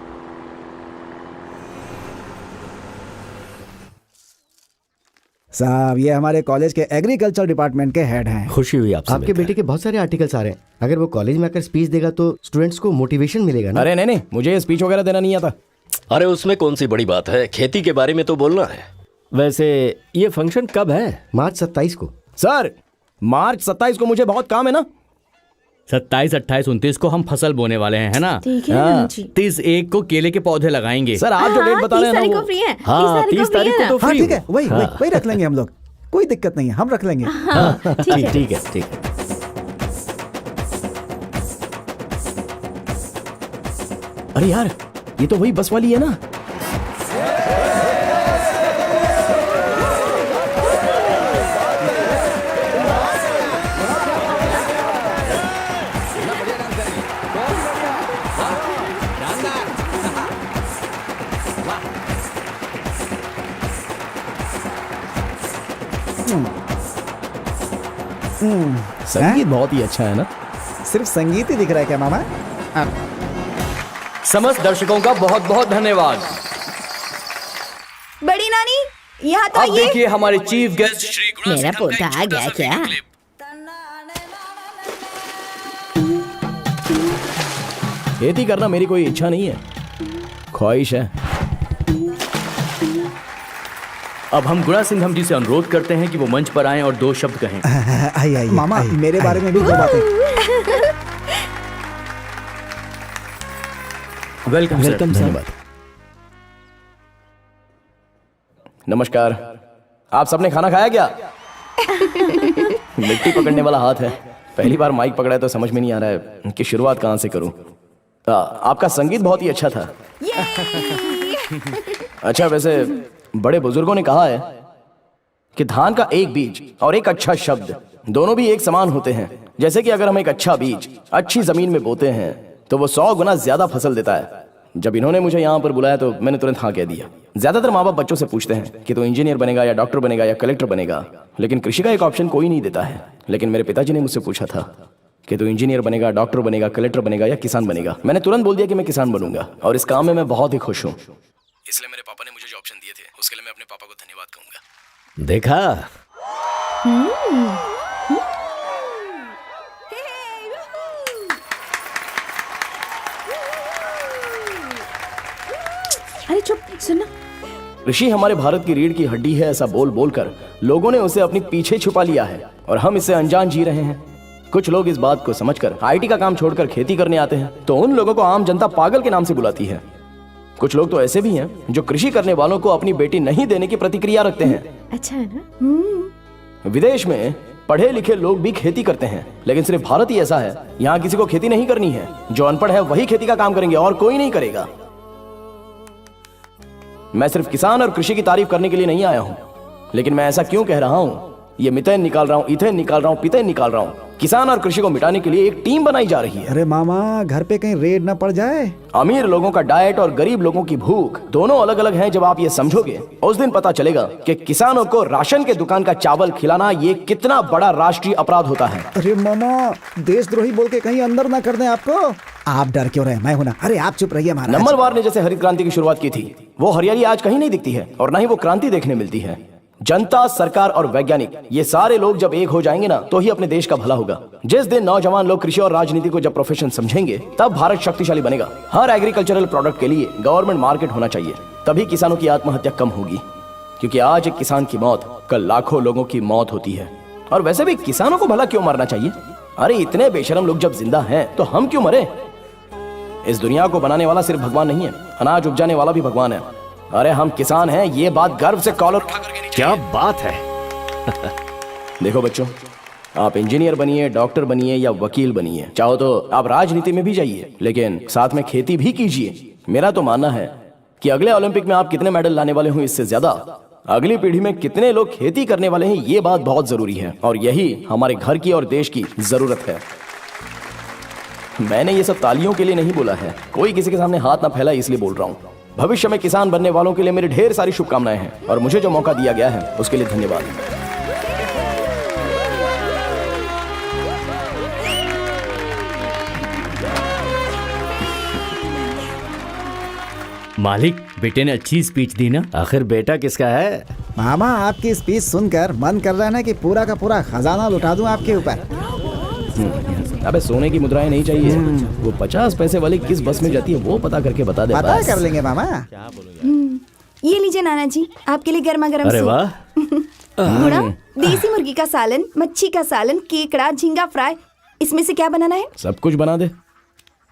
A: साहब, ये हमारे कॉलेज के एग्रीकल्चर डिपार्टमेंट के हेड हैं।
B: खुशी हुई आपसे
H: आपके
B: मिलकर।
H: बेटे के बहुत सारे आर्टिकल्स आ रहे हैं। अगर वो कॉलेज में आकर स्पीच देगा तो स्टूडेंट्स को मोटिवेशन मिलेगा ना।
J: अरे नहीं नहीं, मुझे ये स्पीच वगैरह देना नहीं आता।
B: अरे उसमें कौन सी बड़ी बात है, खेती के बारे में तो बोलना है। वैसे ये फंक्शन कब है?
H: मार्च 27 को।
J: सर, मार्च 27 को मुझे बहुत काम है ना।
L: 27, 28, 29 को हम फसल बोने वाले हैं, है ना?
E: ठीक है नानी जी।
L: 30 एक को केले के पौधे लगाएंगे।
J: सर आप जो डेट बता रहे हैं ना
E: 30 तारीख
J: वो-
E: को फ्री है।
B: हाँ, 30 तारीख को तो
A: हाँ
B: फ्री
A: ठीक है,
B: हूँ।
A: वही रख लेंगे हम लोग। कोई दिक्कत नहीं है, हम रख लेंगे।
B: ठीक ठीक है ठीक है।
J: अरे यार, ये तो वही बस वाली है ना। संगीत बहुत ही अच्छा है ना।
A: सिर्फ संगीत ही दिख रहा है क्या मामा?
I: समस्त दर्शकों का बहुत बहुत धन्यवाद।
G: बड़ी नानी यहाँ तो
I: अब
G: आइए।
I: देखिए हमारे चीफ गेस्ट श्री गुणा
E: मेरा
I: सिंघम का
E: पोता आ
I: एक
E: गया
I: छोटा सा
E: क्या?
I: Video clip.
J: खेती करना मेरी कोई इच्छा नहीं है, ख्वाहिश है।
L: अब हम गुणा सिंघम जी से अनुरोध करते हैं कि वो मंच पर आएं और 2 शब्द कहें।
A: आइए आइए मामा, मेरे बारे में भी 2 बातें।
L: Welcome sir.
J: धन्यवाद। नमस्कार। आप सबने खाना खाया क्या? मिट्टी पकड़ने वाला हाथ है। पहली बार माइक पकड़ा है तो समझ में नहीं आ रहा है कि शुरुआत कहां से करूं। आपका संगीत बहुत ही अच्छा था। अच्छा, वैसे बड़े बुजुर्गों ने कहा है कि धान का एक बीज और एक अच्छा शब्द दोनों भी एक समान होते हैं। जैसे कि अगर हम एक अच्छा बीज अच्छी जमीन में बोते हैं तो वो 100 गुना ज्यादा फसल देता है। जब इन्होंने मुझे यहाँ पर बुलाया तो मैंने तुरंत हाँ कह दिया। ज्यादातर माँ बाप बच्चों से पूछते हैं कि तू इंजीनियर बनेगा या डॉक्टर बनेगा या कलेक्टर बनेगा, लेकिन कृषि का एक ऑप्शन कोई नहीं देता है। लेकिन मेरे पिताजी ने मुझसे पूछा था कि तू इंजीनियर बनेगा, डॉक्टर बनेगा, कलेक्टर बनेगा या किसान बनेगा। मैंने तुरंत बोल दिया कि मैं किसान बनूंगा और इस काम में मैं बहुत ही खुश हूँ। इसलिए मेरे पापा ने मुझे जो ऑप्शन दिए थे उसके लिए मैं अपने पापा को धन्यवाद कहूंगा।
B: देखा?
E: अरे चुप, सुनो।
J: ऋषि हमारे भारत की रीढ़ की हड्डी है, ऐसा बोल बोलकर लोगों ने उसे अपने पीछे छुपा लिया है और हम इससे अनजान जी रहे हैं। कुछ लोग इस बात को समझकर आईटी का काम छोड़कर खेती करने आते हैं तो उन लोगों को आम जनता पागल के नाम से बुलाती है। कुछ लोग तो ऐसे भी हैं जो कृषि करने वालों को अपनी बेटी नहीं देने की प्रतिक्रिया रखते हैं।
E: अच्छा है ना?
J: विदेश में पढ़े लिखे लोग भी खेती करते हैं, लेकिन सिर्फ भारत ही ऐसा है, यहाँ किसी को खेती नहीं करनी है। जो अनपढ़ है वही खेती का काम करेंगे और कोई नहीं करेगा। मैं सिर्फ किसान और कृषि की तारीफ करने के लिए नहीं आया हूँ, लेकिन मैं ऐसा क्यों कह रहा हूँ? ये मिथेन निकाल रहा हूँ, इथेन निकाल रहा हूँ, पिथेन निकाल रहा हूँ। किसान और कृषि को मिटाने के लिए एक टीम बनाई जा रही है।
A: अरे मामा, घर पे कहीं रेड ना पड़ जाए।
J: अमीर लोगों का डाइट और गरीब लोगों की भूख दोनों अलग अलग हैं। जब आप ये समझोगे उस दिन पता चलेगा कि किसानों को राशन के दुकान का चावल खिलाना ये कितना बड़ा राष्ट्रीय अपराध होता है।
A: अरे मामा, देशद्रोही बोल के कहीं अंदर ना कर दें आपको। आप डर क्यों रहे? मैं हूं ना। अरे आप चुप रहिए महाराज।
J: नंबरवार ने जैसे हरित क्रांति की शुरुआत की थी, वो हरियाली आज कहीं नहीं दिखती है और न ही वो क्रांति देखने मिलती है। जनता, सरकार और वैज्ञानिक ये सारे लोग जब एक हो जाएंगे ना तो ही अपने देश का भला होगा। जिस दिन नौजवान लोग कृषि और राजनीति को जब प्रोफेशन समझेंगे तब भारत शक्तिशाली बनेगा। हर एग्रीकल्चरल प्रोडक्ट के लिए गवर्नमेंट मार्केट होना चाहिए, तभी किसानों की आत्महत्या कम होगी। क्योंकि आज एक किसान की मौत कल लाखों लोगों की मौत होती है। और वैसे भी किसानों को भला क्यों मारना चाहिए? अरे इतने बेशरम लोग जब जिंदा हैं तो हम क्यों मरे? इस दुनिया को बनाने वाला सिर्फ भगवान नहीं है, अनाज उपजाने वाला भी भगवान है। अरे हम किसान हैं, ये बात गर्व से कॉलर उठा करके नहीं।
B: क्या बात है।
J: देखो बच्चों, आप इंजीनियर बनिए, डॉक्टर बनिए या वकील बनिए, चाहो तो आप राजनीति में भी जाइए, लेकिन साथ में खेती भी कीजिए। मेरा तो मानना है कि अगले ओलंपिक में आप कितने मेडल लाने वाले हो, इससे ज्यादा अगली पीढ़ी में कितने लोग खेती करने वाले हैं, ये बात बहुत जरूरी है। और यही हमारे घर की और देश की जरूरत है। मैंने ये सब तालियों के लिए नहीं बोला है, कोई किसी के सामने हाथ ना फैला इसलिए बोल रहा हूँ। भविष्य में किसान बनने वालों के लिए मेरी ढेर सारी शुभकामनाएं हैं और मुझे जो मौका दिया गया है उसके लिए धन्यवाद।
L: मालिक, बेटे ने अच्छी स्पीच दी ना।
B: आखिर बेटा किसका है?
A: मामा, आपकी स्पीच सुनकर मन कर रहा है ना कि पूरा का पूरा खजाना लुटा दूं आपके ऊपर।
J: अबे सोने की मुद्राएं नहीं चाहिए, वो 50 पैसे वाली किस बस में जाती है वो पता करके बता दे।
A: पता कर लेंगे मामा।
D: ये लीजिए नाना जी, आपके लिए गर्मा गर्म
B: अरे
D: सूप।
B: वाह।
D: गुड़ा, देसी मुर्गी का सालन, मच्छी का सालन, केकड़ा, झींगा फ्राई, इसमें से क्या बनाना है?
J: सब कुछ बना दे।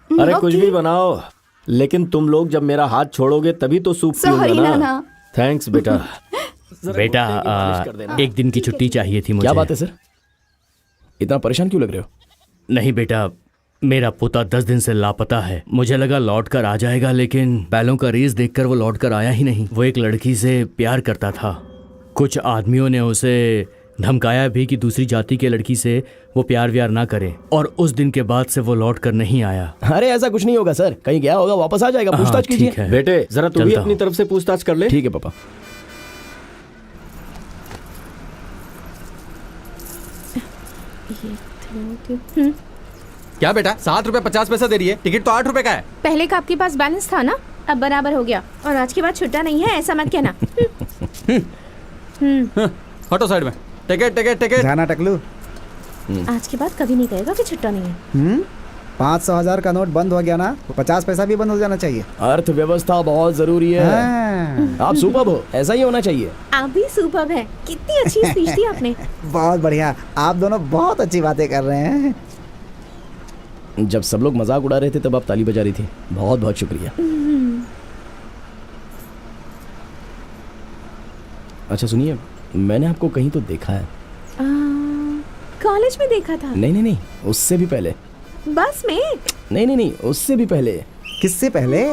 B: अरे कुछ भी बनाओ, लेकिन तुम लोग जब मेरा हाथ छोड़ोगे तभी तो सूप
D: सॉरी
B: पीऊंगा ना।
D: नाना।
B: थैंक्स बेटा।
L: बेटा, एक दिन की छुट्टी चाहिए थी मुझे।
J: क्या बात है सर, इतना परेशान क्यों लग रहे हो?
L: नहीं बेटा, मेरा पोता 10 दिन से लापता है। मुझे लगा लौट कर आ जाएगा, लेकिन बैलों का रेस देखकर वो लौट कर आया ही नहीं। वो एक लड़की से प्यार करता था। कुछ आदमियों ने उसे धमकाया भी कि दूसरी जाति के लड़की से वो प्यार व्यार ना करे, और उस दिन के बाद से वो लौट कर नहीं आया।
J: अरे ऐसा कुछ नहीं होगा सर, कहीं गया होगा, वापस आ जाएगा। पूछताछ
L: ठीक
J: कीजिए।
L: है।
B: बेटे जरा तू भी
L: चलता
B: अपनी
L: हूँ।
B: तरफ से पूछताछ कर ले।
J: ठीक है पापा।
C: क्या बेटा, 7 रुपए 50 पैसा दे रही है, टिकट तो 8 रुपए का है।
E: पहले का आपके पास बैलेंस था ना, अब बराबर हो गया। और आज के बाद छुट्टा नहीं है, ऐसा मत कहना।
C: हटो साइड में। Ticket ticket ticket.
A: जाना टकलू।
E: आज के बाद कभी नहीं कहेगा कि छुट्टा नहीं है।
A: 500,000 का नोट बंद हो गया ना, 50 पैसा भी बंद हो जाना चाहिए।
J: अर्थव्यवस्था बहुत जरूरी है। आप सुपर्ब हो, ऐसा ही होना चाहिए।
E: आप भी सुपर्ब है। कितनी अच्छी स्पीच दी आपने।
A: बहुत बढ़िया, आप दोनों बहुत अच्छी बातें कर रहे हैं।
J: जब सब लोग मजाक उड़ा रहे थे तब आप ताली बजा रही थी। बहुत बहुत शुक्रिया। अच्छा सुनिए, मैंने आपको कहीं तो देखा है।
E: कॉलेज में देखा था।
J: नहीं, उससे भी पहले।
E: बस में?
J: नहीं, उससे भी पहले।
A: किससे पहले?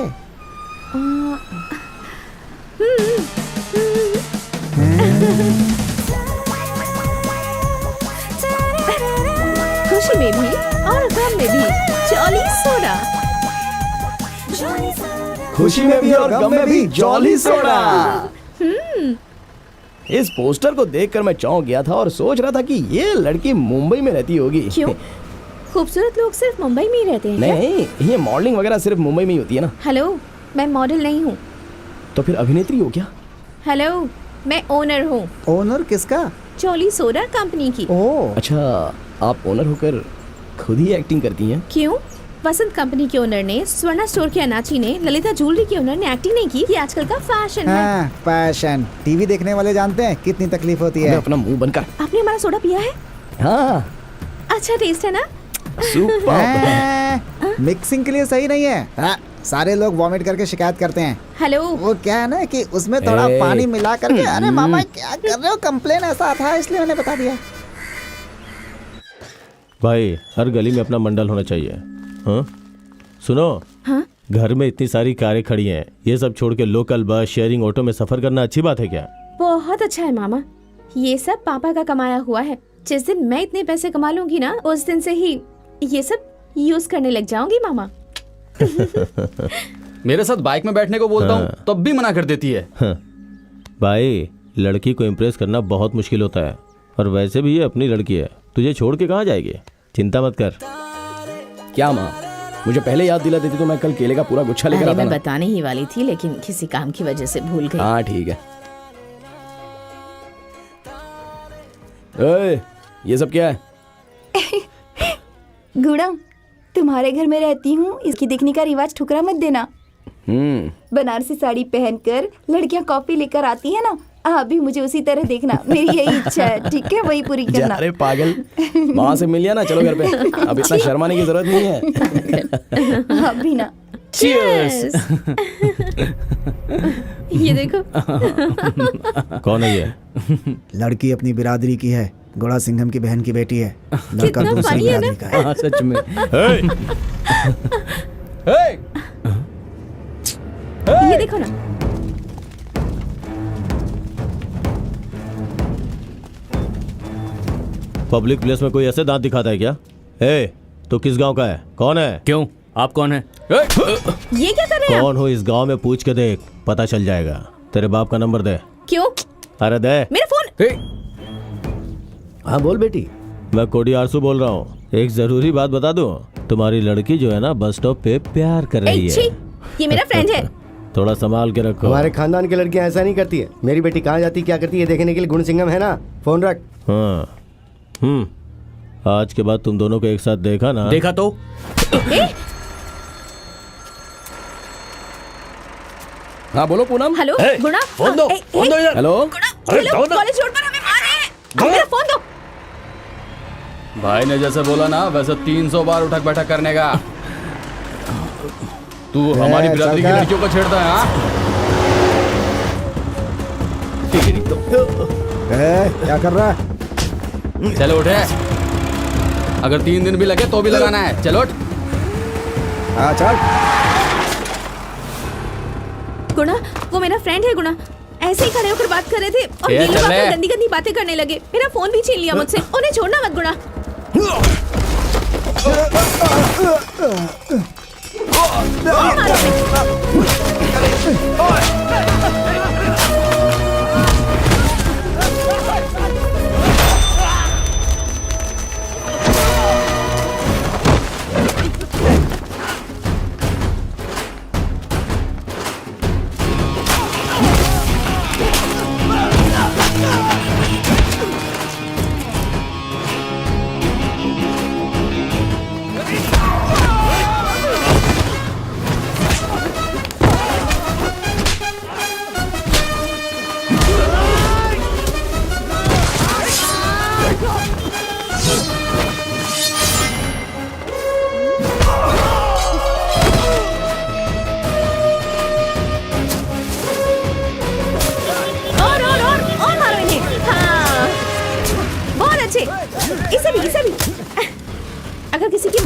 E: खुशी में भी और गम में भी जॉली सोडा।
J: खुशी में भी और गम में भी जॉली सोडा। इस पोस्टर को देखकर मैं चौंक गया था और सोच रहा था कि ये लड़की मुंबई में रहती होगी।
E: क्यों? खूबसूरत लोग सिर्फ मुंबई में ही रहते हैं?
J: नहीं, ये मॉडलिंग वगैरह सिर्फ मुंबई में ही होती है ना।
E: हेलो, मैं मॉडल नहीं हूँ।
J: तो फिर अभिनेत्री हो क्या?
E: हेलो, मैं ओनर हूँ।
A: ओनर किसका?
E: जॉली सोडा कंपनी की।
A: ओह
J: अच्छा, आप ओनर होकर खुद ही एक्टिंग करती हैं?
E: क्यों? वसंत कंपनी के ओनर ने, स्वर्णा स्टोर के अनाची ने, ललिता ज्वेलरी के ओनर ने एक्टिंग नहीं की। ये आजकल का फैशन है।
A: फैशन। टीवी देखने वाले जानते हैं कितनी तकलीफ होती है।
J: अपना मुंह बंद कर।
E: आपने हमारा सोडा पिया है?
J: हाँ।
E: अच्छा टेस्ट है ना?
J: सुपर।
A: मिक्सिंग के लिए सही नहीं है। सारे लोग वॉमिट करके शिकायत करते हैं।
E: हेलो,
A: वो क्या है ना कि उसमें थोड़ा पानी मिला करके। अरे मामा क्या कर रहे हो? कंप्लेन ऐसा था इसलिए मैंने बता दिया।
F: भाई, हर गली में अपना मंडल होना चाहिए। हाँ सुनो।
E: हाँ?
F: घर में इतनी सारी कारें खड़ी हैं, ये सब छोड़ के लोकल बस, शेयरिंग ऑटो में सफर करना अच्छी बात है क्या?
E: बहुत अच्छा है मामा। ये सब पापा का कमाया हुआ है। जिस दिन मैं इतने पैसे कमा लूंगी ना, उस दिन से ही ये सब यूज करने लग जाऊंगी मामा।
C: मेरे साथ बाइक में बैठने को बोलता हूँ तब भी मना कर देती है।
F: भाई, लड़की को इम्प्रेस करना बहुत मुश्किल होता है, और वैसे भी ये अपनी लड़की है, तुझे छोड़ के कहाँ जाएगी? चिंता मत कर।
J: क्या माँ, मुझे पहले याद दिला देती तो मैं कल केले का पूरा गुच्छा लेकर आता।
E: मैं बताने ही वाली थी, लेकिन किसी काम की वजह से भूल गई।
J: हाँ ठीक है। ए, ये सब क्या है?
D: गुड़ा, तुम्हारे घर में रहती हूँ, इसकी देखने का रिवाज ठुकरा मत देना। बनारसी साड़ी पहनकर लड़कियाँ कॉफी लेकर आती है ना, आप भी मुझे उसी तरह देखना। मेरी यही इच्छा है, ठीक है? वही पूरी करना।
J: अरे पागल, वहाँ से मिल लिया ना, चलो घर पे। अब इतना शर्माने की जरूरत नहीं है।
D: आप भी ना।
J: Cheers!
E: ये देखो।
F: कौन है ये?
A: लड़की अपनी बिरादरी की है, गुड़ा सिंघम की बहन की बेटी है। लड़का दूसरी बिरादरी का है।
J: सच में।
E: ये देखो ना।
F: पब्लिक प्लेस में कोई ऐसे दांत दिखाता है क्या? तो किस गांव का है? कौन है?
L: क्यों, आप कौन है?
E: ये क्या कर रहे हैं?
F: कौन हो इस गांव में पूछ के देख, पता चल जाएगा। तेरे बाप का नंबर दे।
E: क्यों?
F: अरे दे
E: मेरा फोन।
K: हाँ बोल बेटी।
F: मैं कोडी आरसू बोल रहा हूँ। एक जरूरी बात बता दूं, तुम्हारी लड़की जो है ना, बस स्टॉप पे प्यार कर रही है।
E: ये मेरा फ्रेंड है।
F: थोड़ा संभाल के रखो।
H: हमारे खानदान की लड़कियां ऐसा नहीं करती है। मेरी बेटी कहाँ जाती क्या करती है देखने के लिए गुण सिंघम है ना। फोन रख।
F: हाँ आज के बाद तुम दोनों को एक साथ देखा ना।
L: देखा तो?
J: हाँ बोलो पूनम।
E: हेलो गुणा,
J: फोन दो। फोन दो इधर। हेलो
E: कॉलेज रोड पर हमें मार रहे हैं। मेरा फोन दो।
C: भाई ने जैसे बोला ना, वैसे 300 बार उठक बैठक करने का। तू हमारी बिरादरी की लड़कियों को छेड़ता है? हाँ
A: क्या कर रहा है?
C: चलो उठे। अगर 3 दिन भी लगे तो भी लगाना है। चलो उठ।
A: चल।
E: गुणा, वो मेरा फ्रेंड है। गुणा ऐसे ही खड़े होकर बात कर रहे थे और ये लोग आकर गंदी गंदी बातें करने लगे। मेरा फोन भी छीन लिया मुझसे। उन्हें छोड़ना मत गुणा।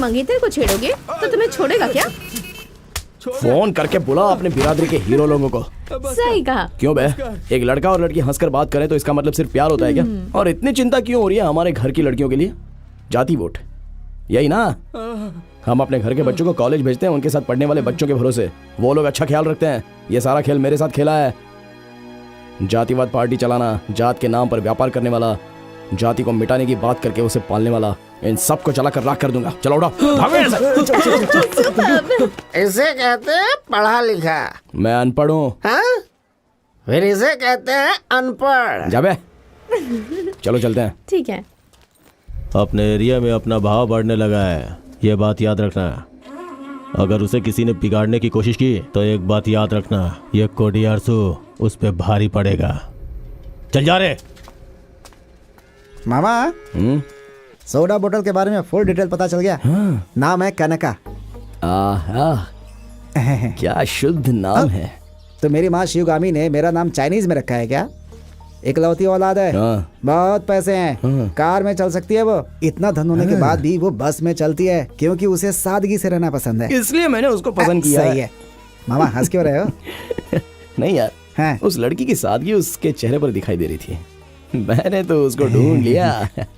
E: मंगेतर को छेड़ोगे तो तुम्हें छोड़ेगा क्या?
J: फोन करके बुला अपने बिरादरी के हीरो लोगों को।
E: सही कहा।
J: क्यों बे, एक लड़का और लड़की हंसकर बात करें तो इसका मतलब सिर्फ प्यार होता है क्या? और इतनी चिंता क्यों हो रही है हमारे घर की लड़कियों के लिए? जाति वोट, यही ना? हम अपने घर के बच्चों को कॉलेज भेजते हैं उनके साथ पढ़ने वाले बच्चों के भरोसे। वो लोग अच्छा ख्याल रखते हैं। ये सारा खेल मेरे साथ खेला है। जातिवाद पार्टी चलाना, जात के नाम पर व्यापार करने वाला, जाति को मिटाने की बात करके उसे पालने वाला, इन सबको चला कर राख कर दूंगा। चलो उड़ो, भागो यहाँ से।
K: इसे कहते हैं पढ़ा लिखा।
J: मैं अनपढ़ हूँ।
K: हाँ? फिर इसे कहते हैं अनपढ़।
J: जा बे। चलो चलते हैं।
E: ठीक है।
F: अपने एरिया में अपना भाव बढ़ने लगा है, ये बात याद रखना। अगर उसे किसी ने बिगाड़ने की कोशिश की तो एक बात याद रखना, ये कोडियारसू उस पे भारी पड़ेगा। चल जा रे।
A: मामा, सोडा बोतल के बारे में फुल डिटेल पता चल गया। नाम है कनका।
J: आहा, क्या शुद्ध नाम है।
A: तो मेरी माँ शिवगामी ने मेरा नाम चाइनीज में रखा है क्या? इकलौती औलाद है, बहुत पैसे हैं, कार में चल सकती है वो। इतना धन होने के बाद भी वो बस में चलती है क्योंकि उसे सादगी से रहना पसंद है।
J: इसलिए मैंने उसको पसंद किया
A: है। मामा हंस क्यों रहे हो?
J: नहीं यार, उस लड़की की सादगी उसके चेहरे पर दिखाई दे रही थी। मैंने तो उसको ढूंढ लिया।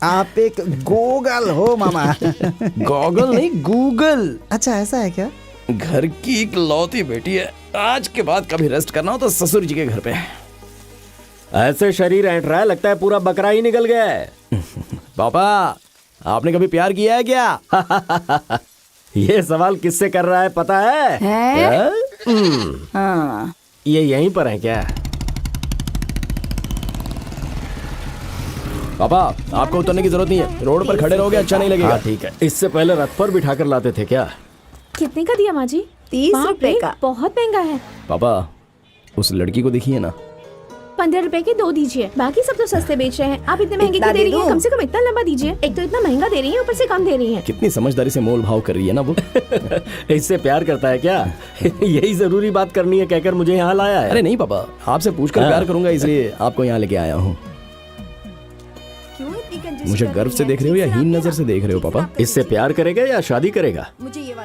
A: आप एक गूगल हो मामा।
J: गॉगल नहीं, गूगल।
A: अच्छा ऐसा है क्या?
J: घर की इकलौती बेटी है। आज के बाद कभी रेस्ट करना हो तो ससुर जी के घर पे।
B: ऐसे शरीर ऐंठ रहा है, लगता है पूरा बकरा ही निकल गया है।
J: पापा, आपने कभी प्यार किया है क्या?
B: ये सवाल किससे कर रहा है पता है?
G: हाँ।
B: ये यहीं पर है क्या?
J: पापा, आपको उतरने की जरूरत नहीं है, रोड पर खड़े रहोगे अच्छा नहीं लगेगा।
B: ठीक है। इससे पहले रथ पर बिठा कर लाते थे क्या?
E: कितने का दिया माँ जी?
G: 30 रुपए का।
E: बहुत महंगा है।
J: पापा, उस लड़की को देखिए ना।
E: 15 रुपए के 2 दीजिए, बाकी सब तो सस्ते बेच रहे हैं। आप इतने महंगे क्यों दे रही हैं? कम से कम इतना लंबा दीजिए। एक तो इतना महंगा दे रही है, ऊपर से कम दे रही है।
J: कितनी समझदारी से मोल भाव कर रही है ना वो।
B: इससे प्यार करता है क्या? यही जरूरी बात करनी है कहकर मुझे यहाँ लाया है।
J: अरे नहीं पापा, आपसे पूछकर प्यार करूंगा इसलिए आपको यहाँ लेके आया हूँ। मुझे गर्व से देख रहे हो या हीन नजर से देख रहे हो पापा?
B: इससे प्यार करेगा या शादी करेगा?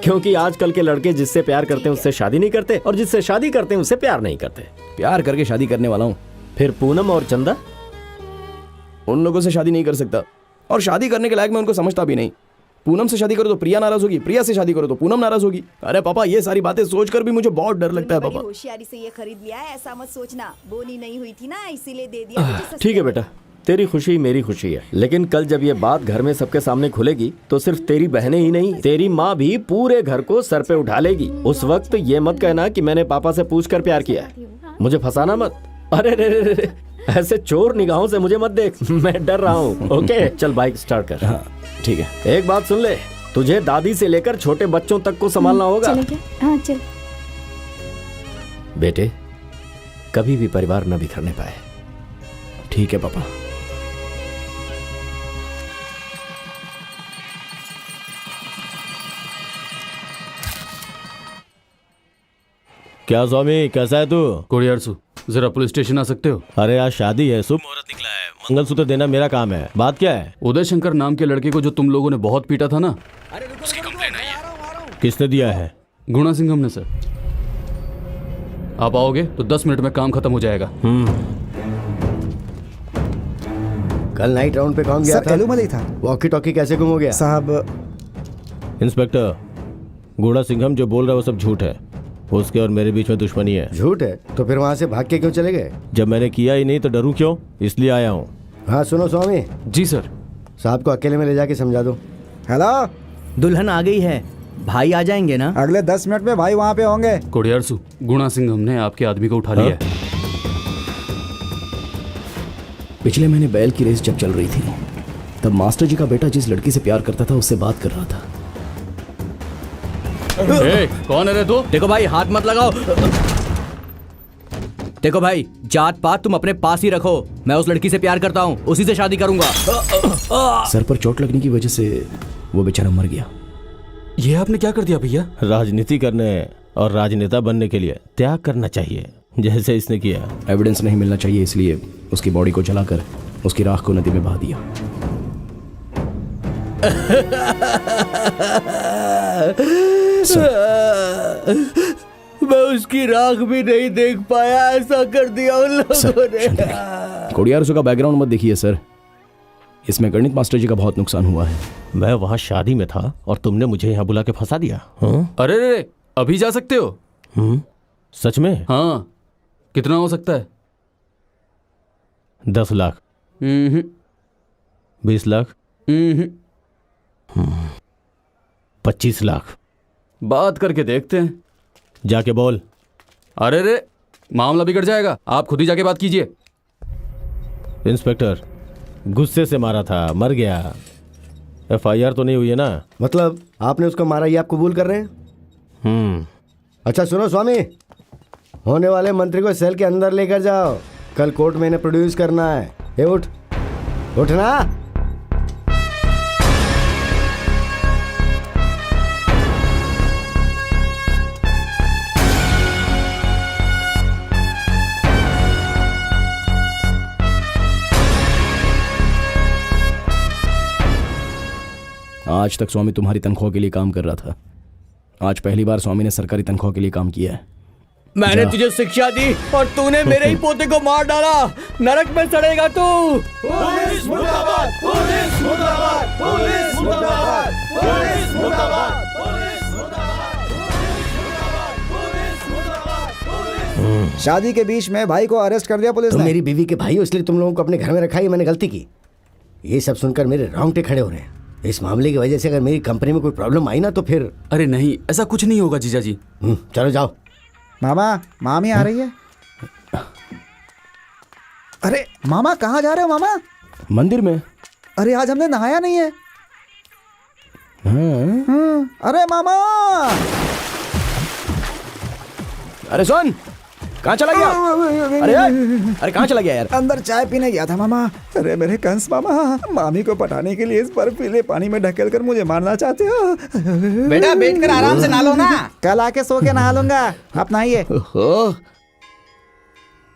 B: क्योंकि आजकल के लड़के जिससे प्यार करते हैं उससे शादी नहीं करते, और जिससे शादी करते हैं उससे प्यार नहीं करते।
J: प्यार करके शादी करने वाला हूँ।
B: फिर पूनम और चंदा?
J: उन लोगों से शादी नहीं कर सकता, और शादी करने के लायक मैं उनको समझता भी नहीं। पूनम से शादी करो तो प्रिया नाराज होगी, प्रिया से शादी करो तो पूनम नाराज होगी। अरे पापा, ये सारी बातें सोचकर भी मुझे बहुत डर लगता है पापा।
G: होशियारी से ये खरीद लिया है, ऐसा मत सोचना। बोनी नहीं हुई थी ना, इसीलिए दे दिया।
B: ठीक है बेटा, तेरी खुशी मेरी खुशी है, लेकिन कल जब ये बात घर में सबके सामने खुलेगी तो सिर्फ तेरी बहनें ही नहीं, तेरी माँ भी पूरे घर को सर पे उठा लेगी। उस वक्त ये मत कहना कि मैंने पापा से पूछकर प्यार किया है। मुझे फंसाना मत। अरे रे, ऐसे चोर निगाहों से मुझे मत देख, मैं डर रहा हूँ। ओके, चल बाइक स्टार्ट कर।
J: हाँ ठीक है।
B: एक बात सुन ले, तुझे दादी से लेकर छोटे बच्चों तक को संभालना होगा।
D: हाँ चल।
B: बेटे, कभी भी परिवार न बिखरने पाए।
J: ठीक है पापा।
F: क्या स्वामी, कैसा है तू?
C: कोडियारसू, जरा पुलिस स्टेशन आ सकते हो?
F: अरे आज शादी है, शुभ मुहूर्त निकला है, मंगलसूत्र देना मेरा काम है। बात क्या है?
C: उदय शंकर नाम के लड़के को जो तुम लोगों ने बहुत पीटा था ना, उसकी कंप्लेन आई है।
F: किसने दिया है?
C: गुणा सिंघम ने सर। आप आओगे तो 10 मिनट में काम खत्म हो जाएगा।
H: कल नाइट राउंड पे कौन गया था?
A: एलूमली था।
H: वॉकी टॉकी कैसे गुम हो गया?
A: साहब,
F: इंस्पेक्टर, गुणा सिंघम जो बोल रहा है वो सब झूठ है। उसके और मेरे बीच में दुश्मनी है।
H: झूठ है? तो फिर वहाँ से भाग के क्यों चले गए?
F: जब मैंने किया ही नहीं तो डरूं क्यों, इसलिए आया हूँ।
H: हाँ सुनो स्वामी।
C: जी सर।
H: साहब को अकेले में ले जाके समझा दो।
A: हेलो,
K: दुल्हन आ गई है, भाई आ जाएंगे ना?
A: अगले 10 मिनट में भाई वहाँ पे होंगे।
C: कोडियारसू, गुणा सिंघम ने आपके आदमी को उठा लिया है।
J: पिछले महीने बैल की रेस जब चल रही थी तब मास्टर जी का बेटा जिस लड़की से प्यार करता था उससे बात कर रहा था।
C: कौन है रे तू?
K: देखो भाई, हाथ मत लगाओ। देखो भाई, जात पात तुम अपने पास ही रखो। मैं उस लड़की से प्यार करता हूँ, उसी से शादी करूंगा।
J: सर पर चोट लगने की वजह से वो बेचारा मर गया।
C: ये आपने क्या कर दिया भैया?
F: राजनीति करने और राजनेता बनने के लिए त्याग करना चाहिए, जैसे इसने किया।
J: एविडेंस नहीं मिलना चाहिए, इसलिए उसकी बॉडी को जलाकर उसकी राख को नदी में बहा दिया।
L: मैं उसकी राख भी नहीं देख पाया, ऐसा कर दिया उन लोगों ने।
J: कोडियारसू का बैकग्राउंड मत देखिए सर, इसमें गणित मास्टर जी का बहुत नुकसान हुआ है।
F: मैं वहाँ शादी में था और तुमने मुझे यहाँ बुला के फंसा दिया। हाँ?
C: अरे रे, अभी जा सकते हो?
F: सच में?
C: हाँ। कितना हो सकता है?
F: 10 लाख। 20 लाख। 25 लाख।
C: बात करके देखते हैं।
F: जाके बोल।
C: अरे रे, मामला बिगड़ जाएगा, आप खुद ही जाके बात कीजिए।
F: इंस्पेक्टर, गुस्से से मारा था, मर गया। FIR तो नहीं हुई है ना?
H: मतलब आपने उसको मारा, ये आप कबूल कर रहे हैं? अच्छा सुनो स्वामी, होने वाले मंत्री को सेल के अंदर लेकर जाओ, कल कोर्ट में इन्हें प्रोड्यूस करना है। ये उठना।
J: आज तक स्वामी तुम्हारी तनख्वाह के लिए काम कर रहा था, आज पहली बार स्वामी ने सरकारी तनख्वाह के लिए काम किया है।
L: मैंने तुझे शिक्षा दी और तूने मेरे ही पोते को मार डाला, नरक में सड़ेगा तू।
A: पुलिस मुर्दाबाद, पुलिस मुर्दाबाद, पुलिस मुर्दाबाद, पुलिस मुर्दाबाद, पुलिस मुर्दाबाद। शादी के बीच में भाई को अरेस्ट कर दिया पुलिस
H: तुम
A: ने।
H: मेरी बीवी के भाई हो, इसलिए तुम लोगों को अपने घर में रखा, ये मैंने गलती की। ये सब सुनकर मेरे रोंगटे खड़े हो रहे हैं। इस मामले की वजह से अगर मेरी कंपनी में कोई प्रॉब्लम आई ना तो फिर।
C: अरे नहीं, ऐसा कुछ नहीं होगा जीजा जी।
H: चलो जाओ।
A: मामा, मामी आ रही है। अरे मामा, कहाँ जा रहे हो मामा?
J: मंदिर में।
A: अरे आज हमने नहाया नहीं है। अरे मामा,
J: अरे सुन, कहाँ चला गया? अरे कहाँ चला गया यार?
A: अंदर चाय पीने गया था मामा। अरे मेरे कंस मामा, मामी को पटाने के लिए इस बर्फीले पानी में ढकेल कर मुझे मारना चाहते हो?
C: बेटा बैठकर आराम से नहा लो ना।
A: कल आके सो के नहा लूंगा, आप नहाइए।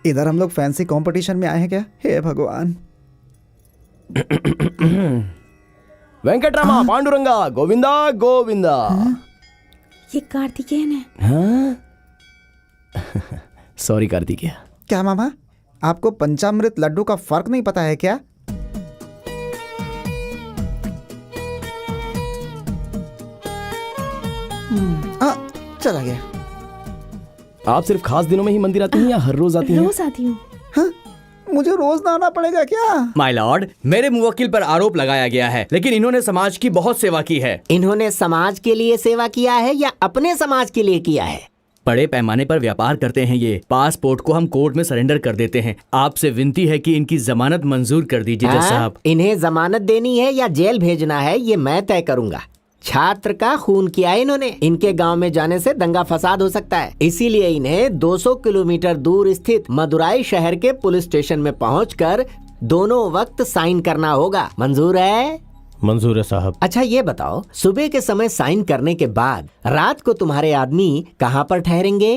A: इधर हम लोग फैंसी कंपटीशन में आए हैं क्या? हे भगवान।
J: वेंकटरामा, पांडुरंगा, गोविंदा गोविंदा।
E: ये कार्तिकेयन है।
J: सॉरी कार्तिकेय।
A: क्या मामा, आपको पंचामृत लड्डू का फर्क नहीं पता है क्या? चला गया।
J: आप सिर्फ खास दिनों में ही मंदिर आती हैं या हर रोज आती हैं?
E: रोज आती हूँ।
A: मुझे रोज नहाना पड़ेगा क्या?
L: माय लॉर्ड, मेरे मुवक्किल पर आरोप लगाया गया है, लेकिन इन्होंने समाज की बहुत सेवा की है।
K: इन्होंने समाज के लिए सेवा किया है या अपने समाज के लिए किया है?
L: बड़े पैमाने पर व्यापार करते हैं ये। पासपोर्ट को हम कोर्ट में सरेंडर कर देते हैं। आपसे विनती है कि इनकी जमानत मंजूर कर दीजिए जज साहब।
K: इन्हें जमानत देनी है या जेल भेजना है, ये मैं तय करूंगा। छात्र का खून किया है इन्होंने। इनके गांव में जाने से दंगा फसाद हो सकता है, इसीलिए इन्हें 200 किलोमीटर दूर स्थित मदुराई शहर के पुलिस स्टेशन में पहुंचकर दोनों वक्त साइन करना होगा। मंजूर है?
F: मंजूर है साहब।
K: अच्छा ये बताओ, सुबह के समय साइन करने के बाद रात को तुम्हारे आदमी कहाँ पर ठहरेंगे?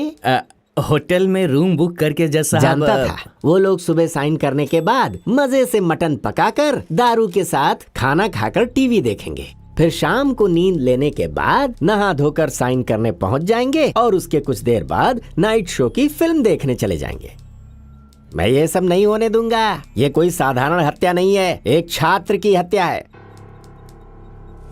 L: होटल में रूम बुक करके जज साहब।
K: जानता था। वो लोग सुबह साइन करने के बाद मजे से मटन पकाकर दारू के साथ खाना खाकर टीवी देखेंगे, फिर शाम को नींद लेने के बाद नहा धोकर साइन करने पहुंच जाएंगे और उसके कुछ देर बाद नाइट शो की फिल्म देखने चले जाएंगे। मैं ये सब नहीं होने दूंगा। ये कोई साधारण हत्या नहीं है, एक छात्र की हत्या है।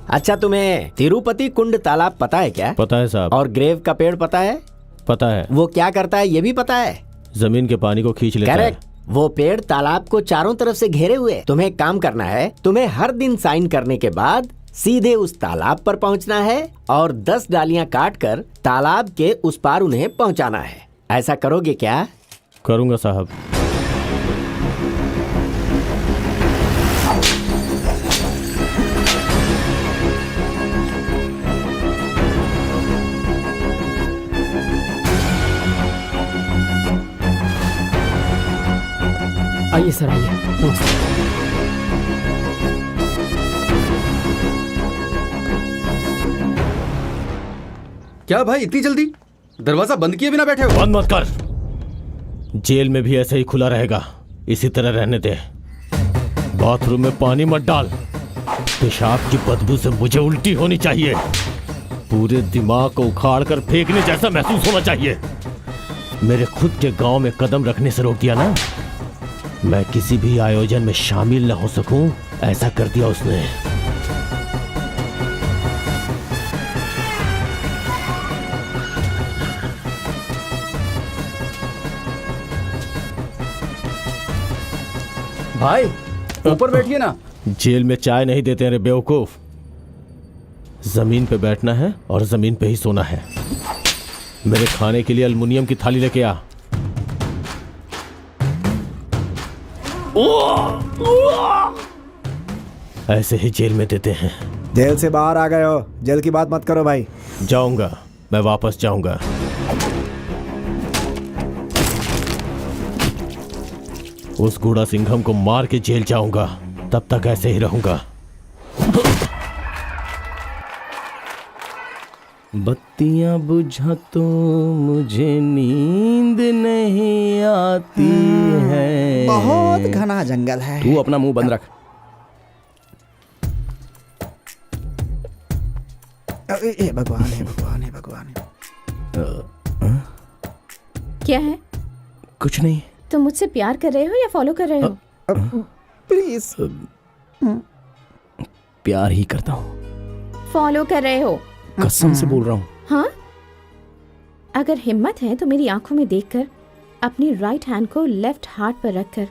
K: अच्छा, तुम्हें तिरुपति कुंड तालाब पता है क्या?
F: पता है साहब।
K: और ग्रेव का पेड़ पता है?
F: पता है।
K: वो क्या करता है ये भी पता है?
F: जमीन के पानी को खींच लेता है।
K: करेक्ट। वो पेड़ तालाब को चारों तरफ से घेरे हुए। तुम्हें एक काम करना है, तुम्हें हर दिन साइन करने के बाद सीधे उस तालाब पर पहुंचना है और 10 डालियां काटकर तालाब के उस पार उन्हें पहुंचाना है। ऐसा करोगे क्या?
F: करूंगा साहब।
K: आइए सर, आइए।
C: क्या भाई इतनी जल्दी? दरवाजा बंद किए बिना बैठे हो?
F: बंद मत कर, जेल में भी ऐसे ही खुला रहेगा, इसी तरह रहने दे। बाथरूम में पानी मत डाल। पेशाब की बदबू से मुझे उल्टी होनी चाहिए। पूरे दिमाग को उखाड़ कर फेंकने जैसा महसूस होना चाहिए। मेरे खुद के गांव में कदम रखने से रोक दिया ना। मैं किसी भी आयोजन में शामिल न हो सकूं, ऐसा कर दिया उसने।
C: भाई ऊपर बैठिए ना।
F: जेल में चाय नहीं देते रे बेवकूफ। जमीन पे बैठना है और जमीन पे ही सोना है। मेरे खाने के लिए अल्युमिनियम की थाली लेके आ। ऐसे ही जेल में देते हैं।
A: जेल से बाहर आ गए हो, जेल की बात मत करो भाई।
F: जाऊंगा, मैं वापस जाऊंगा। उस गूढ़ा सिंघम को मार के जेल जाऊंगा, तब तक ऐसे ही रहूंगा।
J: बत्तियां बुझा तो मुझे नींद नहीं आती है।
A: बहुत घना जंगल है।
J: तू अपना मुंह बंद रख।
A: हे भगवान, हे भगवान, हे भगवान।
E: क्या है?
J: कुछ नहीं।
E: तुम मुझसे प्यार कर रहे हो या फॉलो कर रहे हो?
A: प्लीज।
J: प्यार ही करता हूँ।
E: फॉलो कर रहे हो?
J: कसम से बोल रहा हूँ।
E: हाँ, अगर हिम्मत है तो मेरी आंखों में देखकर अपनी राइट हैंड को लेफ्ट हार्ट पर रखकर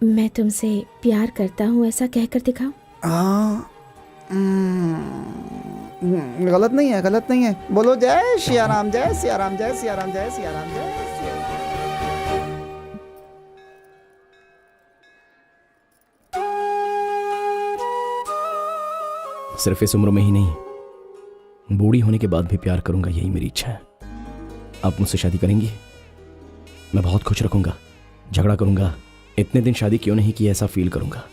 E: मैं तुमसे प्यार करता हूँ ऐसा कहकर दिखाओ।
A: गलत नहीं है, गलत नहीं है। बोलो जय सिया राम, जय सिया राम, जय सिया राम, जय सिया राम, जय सिया राम।
J: सिर्फ इस उम्र में ही नहीं, बूढ़ी होने के बाद भी प्यार करूंगा, यही मेरी इच्छा है। आप मुझसे शादी करेंगी? मैं बहुत खुश रखूंगा, झगड़ा करूंगा, इतने दिन शादी क्यों नहीं की ऐसा फील करूंगा।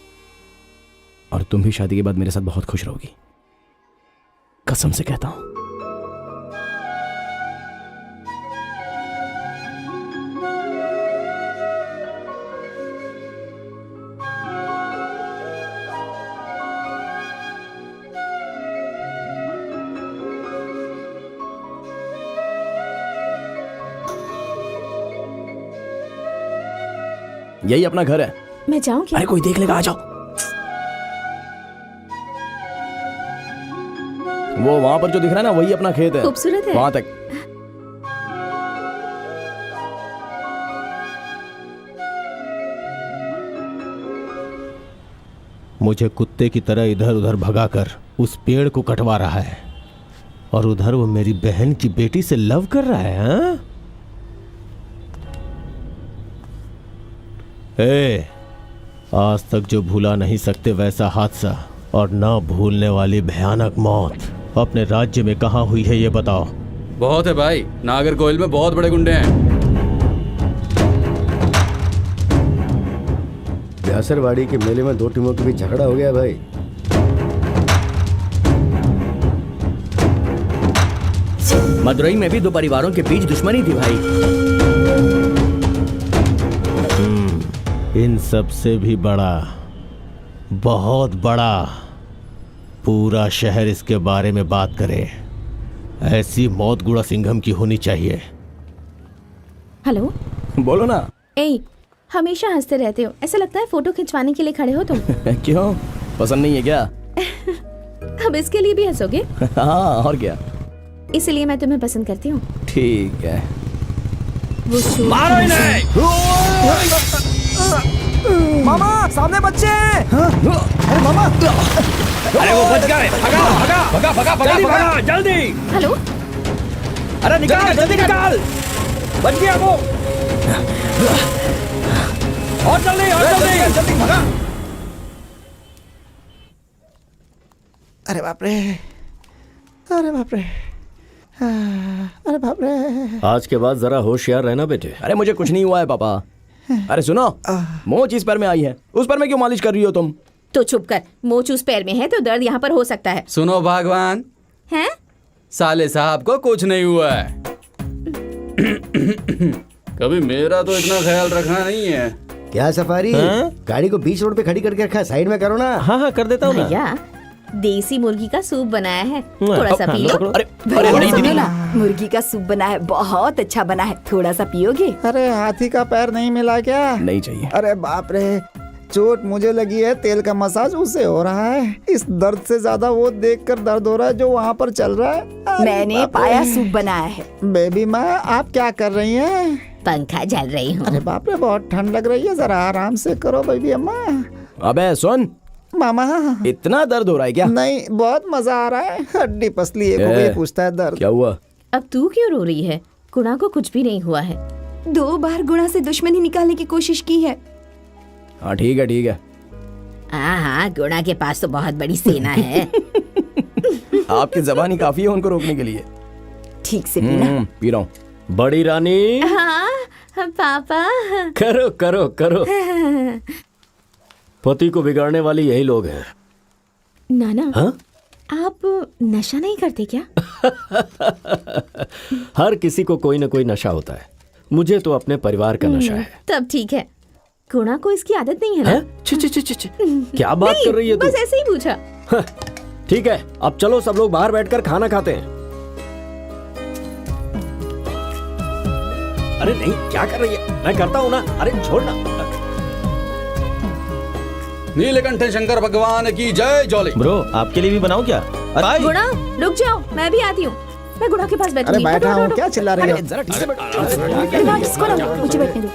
J: और तुम भी शादी के बाद मेरे साथ बहुत खुश रहोगी, कसम से कहता हूं। यही अपना घर है।
E: मैं जाऊं क्या?
J: अरे कोई देख लेगा, आ जाओ। वो वहां पर जो दिख रहा है ना, वही अपना खेत है।
E: खूबसूरत है।
J: वहां तक।
F: मुझे कुत्ते की तरह इधर उधर भगाकर उस पेड़ को कटवा रहा है, और उधर वो मेरी बहन की बेटी से लव कर रहा है। हाँ? आज तक जो भूला नहीं सकते वैसा हादसा और ना भूलने वाली भयानक मौत अपने राज्य में कहाँ हुई है, ये बताओ।
C: बहुत है भाई, नागरकोइल में बहुत बड़े गुंडे हैं।
H: व्यासरवाड़ी के मेले में दो टीमों के बीच झगड़ा हो गया भाई।
L: मदुरई में भी दो परिवारों के बीच दुश्मनी थी भाई।
F: इन सब से भी बड़ा, बहुत बड़ा, पूरा शहर इसके बारे में बात करे। ऐसी मौत गुड़ा सिंघम की होनी चाहिए।
E: हेलो,
J: बोलो ना।
E: ए, हमेशा हंसते रहते हो, ऐसा लगता है फोटो खिंचवाने के लिए खड़े हो तुम।
J: क्यों, पसंद नहीं है क्या?
E: अब इसके लिए भी हंसोगे?
J: हाँ, और क्या।
E: इसलिए मैं तुम्हें पसंद करती हूँ।
J: ठीक है।
I: मारो इन्हें!
A: मामा, सामने बच्चे हैं। हाँ? अरे मामा,
I: अरे वो बच गए। भगा भगा भगा भगा भगा भगा जल्दी।
E: हेलो,
I: अरे निकाल, जल्दी निकाल। बच गया वो। और जल्दी, और जल्दी जल्दी भगा।
A: अरे बाप रे, अरे बाप रे, अरे बाप रे।
B: आज के बाद जरा होशियार रहना बेटे।
J: अरे मुझे कुछ नहीं हुआ है पापा। अरे सुनो, मोच इस पैर में आई है, उस पैर में क्यों मालिश कर रही हो तुम?
E: तो चुप कर। मोच उस पैर में है तो दर्द यहाँ पर हो सकता है।
C: सुनो भगवान,
E: हैं?
C: साले साहब को कुछ नहीं हुआ है। कभी मेरा तो इतना ख्याल रखना नहीं है।
H: क्या सफारी, गाड़ी को बीच रोड पे खड़ी करके रखा है, साइड में करो ना।
F: हाँ हाँ कर देता हूँ ना।
E: भैया, देसी मुर्गी का सूप बनाया है, थोड़ा सा पी लो।
G: भैया सुनो ना, मुर्गी का सूप बना है, बहुत अच्छा बना है, थोड़ा सा पियोगे?
A: अरे हाथी का पैर नहीं मिला क्या?
J: नहीं चाहिए।
A: अरे बाप रे, चोट मुझे लगी है, तेल का मसाज उसे हो रहा है। इस दर्द से ज्यादा वो देखकर दर्द हो रहा है जो वहाँ पर चल रहा है। अरे
G: मैंने
A: बाप रे।
G: पाया सूप बनाया है।
A: बेबी माँ, आप क्या कर रही हैं?
E: पंखा झल रही हूँ।
A: अरे बाप रे, बहुत ठंड लग रही है, जरा आराम से करो बेबी अम्मा।
J: अबे सुन,
A: मामा,
J: इतना दर्द हो रहा है क्या?
A: नहीं, बहुत मजा आ रहा है। हड्डी पसली एक हो गई, पूछता है दर्द।
J: क्या हुआ?
E: अब तू क्यों रो रही है? गुणा को कुछ भी नहीं हुआ है।
D: 2 बार गुणा से दुश्मनी निकालने की कोशिश की है।
J: हाँ ठीक है ठीक है।
E: हाँ, गुणा के पास तो बहुत बड़ी सेना है।
J: आपकी जबानी काफी है उनको रोकने के लिए।
G: ठीक से पीना।
J: पी रहा हूँ।
B: बड़ी रानी,
E: हाँ पापा।
B: करो करो करो। पति को बिगाड़ने वाली यही लोग हैं।
E: नाना,
B: हाँ?
E: आप नशा नहीं करते क्या?
B: हर किसी को कोई ना कोई नशा होता है। मुझे तो अपने परिवार का नशा है।
E: तब ठीक है। गुणा को इसकी आदत नहीं है ना?
B: छी छी छी छी छी। क्या बात कर रही है तू?
E: बस ऐसे ही पूछा।
B: ठीक है, अब चलो सब लोग बाहर बैठकर खाना खाते हैं। अरे नहीं, क्या कर रही है? मैं करता हूँ ना। अरे छोड़ना।
C: नीलकंठ शंकर भगवान की जय। जॉली
F: ब्रो, आपके लिए भी बनाऊं क्या? अरे
E: गुणा रुक जाओ, मैं भी आती हूँ। मैं गुणा के पास बैठी
A: अरे
E: हूँ।
A: बैठा हूँ, क्या चिल्ला रही हो?
D: इसको ना मुझे बैठने दो।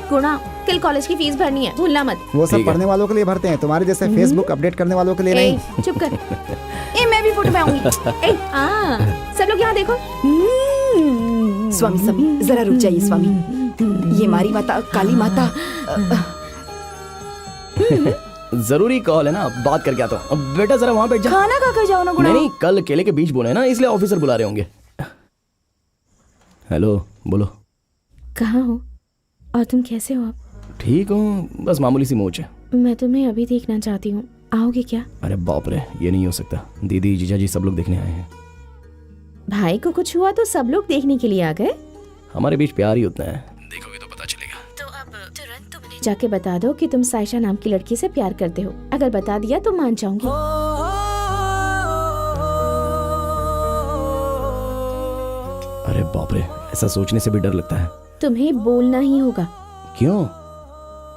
E: गुणा, कल कॉलेज की फीस भरनी है, भूलना मत।
A: वो सब पढ़ने वालों के लिए भरते हैं, तुम्हारे जैसे फेसबुक अपडेट करने वालों के लिए नहीं।
E: चुप कर।
D: मैं भी फोटो में आऊंगी।
E: सब लोग यहाँ देखो।
G: स्वामी सभी जरा रुक जाइए स्वामी। ये मारी माता, काली माता।
J: जरूरी कॉल है ना, बात करके आता हूँ। अब बेटा जरा वहाँ बैठ जा।
D: खाना खा कर जाओ ना गुणा।
J: नहीं, कल केले के बीज बोने हैं ना, इसलिए ऑफिसर बुला रहे होंगे। हेलो, बोलो।
E: कहाँ हो और तुम कैसे हो? आप?
J: ठीक हूँ, बस मामूली सी मोच है।
E: मैं तुम्हें अभी देखना चाहती हूँ, आओगे क्या?
J: अरे बाप रे, ये नहीं हो सकता। दीदी, जीजा जी सब लोग देखने आए हैं।
E: भाई को कुछ हुआ तो सब लोग देखने के लिए आ गए।
J: हमारे बीच प्यार ही उतना है, देखोगे तो पता चलेगा।
E: तो अब तुरंत तुम उन्हें जाके बता दो कि तुम साइशा नाम की लड़की से प्यार करते हो। अगर बता दिया तो मान जाऊंगी।
J: अरे बाप रे, ऐसा सोचने से भी डर लगता है।
E: तुम्हें बोलना ही होगा।
J: क्यों?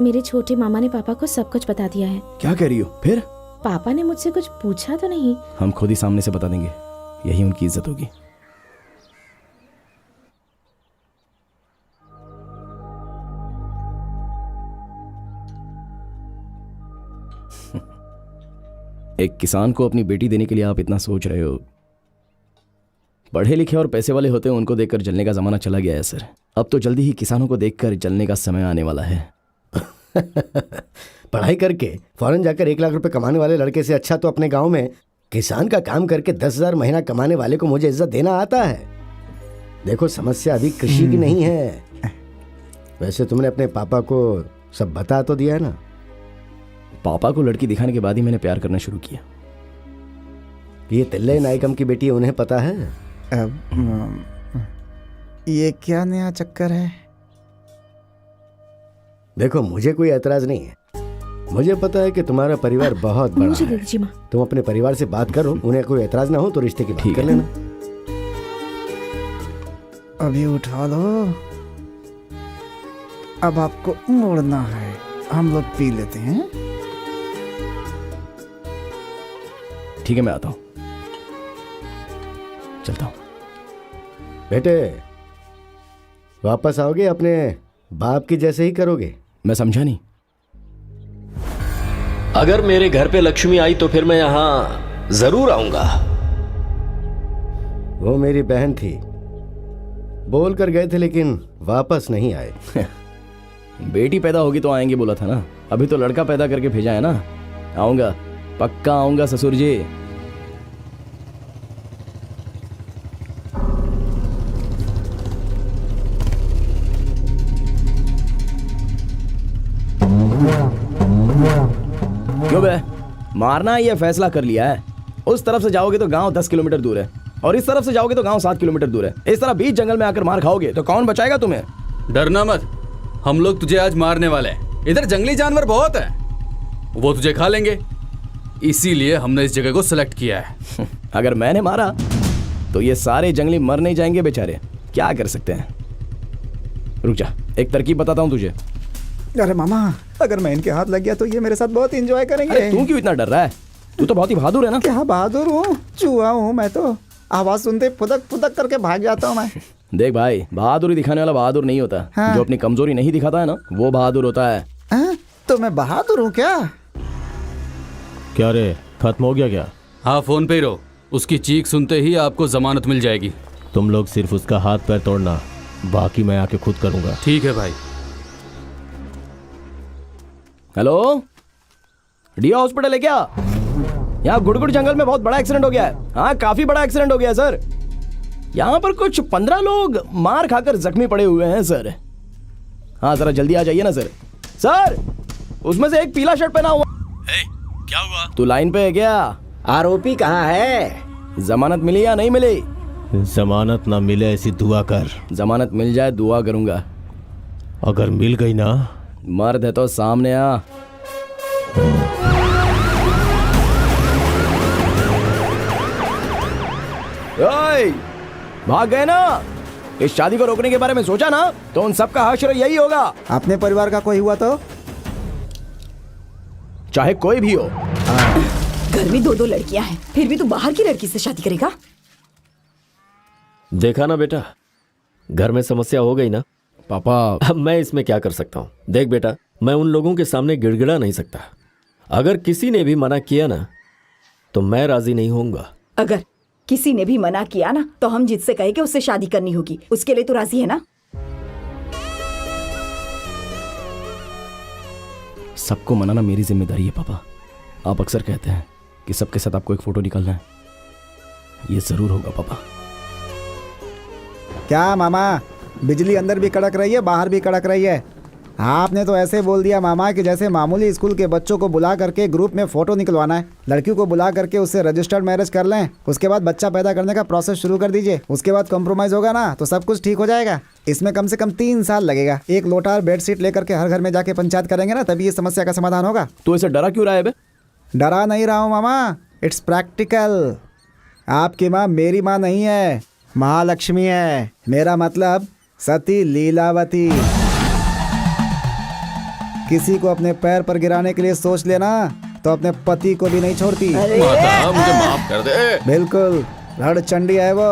E: मेरे छोटे मामा ने पापा को सब कुछ बता दिया है।
J: क्या कह रही हो? फिर
E: पापा ने मुझसे कुछ पूछा तो नहीं?
J: हम खुद ही सामने से बता देंगे, यही उनकी इज्जत होगी। एक किसान को अपनी बेटी देने के लिए आप इतना सोच रहे हो। पढ़े लिखे और पैसे वाले होते हैं, उनको देखकर जलने का जमाना चला गया है सर। अब तो जल्दी ही किसानों को देखकर जलने का समय आने वाला है।
H: पढ़ाई करके फौरन जाकर 1 लाख रुपए कमाने वाले लड़के से अच्छा तो अपने गांव में किसान का काम करके 10,000 महीना कमाने वाले को मुझे इज्जत देना आता है। देखो, समस्या अभी कृषि की नहीं है। वैसे तुमने अपने पापा को सब बता तो दिया है ना?
J: पापा को लड़की दिखाने के बाद ही मैंने प्यार करना शुरू किया।
H: ये तिल्ले नायकम की बेटी है, उन्हें पता है?
A: ये क्या नया चक्कर है?
H: देखो, मुझे कोई ऐतराज नहीं है। मुझे पता है कि तुम्हारा परिवार बहुत बड़ा
E: मुझे दे
H: है।
E: दीजिए माँ।
H: तुम अपने परिवार से बात करो, उन्हें कोई ऐतराज ना हो तो रिश्ते की बात कर लेना।
A: अभी उठा लो, अब आपको मुड़ना है। हम लोग पी लेते हैं।
J: ठीक है, मैं आता हूं, चलता हूं।
H: बेटे, वापस आओगे? अपने बाप की जैसे ही करोगे?
J: मैं समझा नहीं।
B: अगर मेरे घर पे लक्ष्मी आई तो फिर मैं यहाँ जरूर आऊंगा।
H: वो मेरी बहन थी, बोल कर गए थे लेकिन वापस नहीं आए।
J: बेटी पैदा होगी तो आएंगे बोला था ना, अभी तो लड़का पैदा करके भेजा है ना। आऊंगा, पक्का आऊंगा ससुर जी। क्यों बे, मारना है ये फैसला कर लिया है। उस तरफ से जाओगे तो गांव 10 किलोमीटर दूर है और इस तरफ से जाओगे तो गांव 7 किलोमीटर दूर है। इस तरह बीच जंगल में आकर मार खाओगे तो कौन बचाएगा तुम्हें?
C: डरना मत, हम लोग तुझे आज मारने वाले हैं। इधर जंगली जानवर बहुत है, वो तुझे खा लेंगे। इसीलिए हमने इस जगह को सिलेक्ट किया है।
J: अगर मैंने मारा तो ये सारे जंगली मर नहीं जाएंगे बेचारे, क्या कर सकते हैं। रुक जा, एक तरकीब बताता हूँ तुझे।
A: अरे मामा, अगर मैं इनके हाथ लग गया तो ये मेरे साथ बहुत एंजॉय करेंगे।
J: अरे तू क्यों इतना डर रहा है? तू तो बहुत ही बहादुर है ना।
A: क्या बहादुर हूँ, चूहा हूँ मैं तो। आवाज सुनते फुदक फुदक करके भाग जाता हूँ मैं।
J: देख भाई, बहादुरी दिखाने वाला बहादुर नहीं होता।
A: हाँ।
J: जो अपनी कमजोरी नहीं दिखाता है ना, वो बहादुर होता है।
A: तो मैं बहादुर हूँ क्या?
F: क्या रे, खत्म हो गया क्या?
C: हाँ, फोन पे ही रहो। उसकी चीख सुनते ही आपको जमानत मिल जाएगी।
F: तुम लोग सिर्फ उसका हाथ पैर तोड़ना, बाकी मैं आके खुद करूंगा।
C: ठीक है भाई।
J: हेलो, डिया हॉस्पिटल है क्या? यहाँ गुड़गुड़ जंगल में बहुत बड़ा एक्सीडेंट हो गया है। हाँ, काफी बड़ा एक्सीडेंट हो गया है सर। यहाँ पर कुछ 15 लोग मार खाकर जख्मी पड़े हुए हैं सर। हाँ, जरा जल्दी आ जाइए ना सर। सर, उसमें से एक पीला शर्ट पहना हुआ।
L: क्या हुआ?
J: तू लाइन पे है क्या?
K: आरोपी कहाँ है?
J: जमानत मिली या नहीं मिली?
F: जमानत ना मिले ऐसी दुआ कर।
J: जमानत मिल जाए दुआ करूंगा।
F: अगर मिल गई ना,
J: मर्द है तो सामने आ। ओए, भाग गए ना? इस शादी को रोकने के बारे में सोचा ना तो उन सबका हश्र यही होगा।
A: अपने परिवार का कोई हुआ तो?
J: चाहे कोई भी हो।
G: घर में 2-2 लड़कियां हैं, फिर भी तू बाहर की लड़की से शादी करेगा?
B: देखा ना बेटा, घर में समस्या हो गई ना।
J: पापा,
B: अब मैं इसमें क्या कर सकता हूँ? देख बेटा, मैं उन लोगों के सामने गिड़गिड़ा नहीं सकता। अगर किसी ने भी मना किया ना तो मैं राजी नहीं होऊंगा।
G: अगर किसी ने भी मना किया ना तो हम जिससे कहे कि उससे शादी करनी होगी, उसके लिए तो राजी है ना?
J: सबको मनाना मेरी जिम्मेदारी है पापा। आप अक्सर कहते हैं कि सबके साथ आपको एक फोटो निकालना है। ये जरूर होगा पापा।
A: क्या मामा, बिजली अंदर भी कड़क रही है, बाहर भी कड़क रही है। आपने तो ऐसे बोल दिया मामा कि जैसे मामूली स्कूल के बच्चों को बुला करके ग्रुप में फोटो निकलवाना है। लड़कियों को बुला करके उससे रजिस्टर्ड मैरिज कर लें, उसके बाद बच्चा पैदा करने का प्रोसेस शुरू कर दीजिए। उसके बाद कॉम्प्रोमाइज होगा ना तो सब कुछ ठीक हो जाएगा। इसमें कम से कम 3 साल लगेगा। एक लोटा और बेडशीट लेकर के हर घर में जाके पंचायत करेंगे ना, तभी इस समस्या का समाधान होगा।
J: तो इसे डरा क्यों रहा है बे?
A: डरा नहीं रहा हूँ मामा, इट्स प्रैक्टिकल। आपकी माँ मेरी माँ नहीं है, महालक्ष्मी है। मेरा मतलब सती लीलावती। किसी को अपने पैर पर गिराने के लिए सोच लेना तो अपने पति को भी नहीं छोड़ती।
C: माता, मुझे माफ कर दे।
A: बिल्कुल, रण चंडी है वो।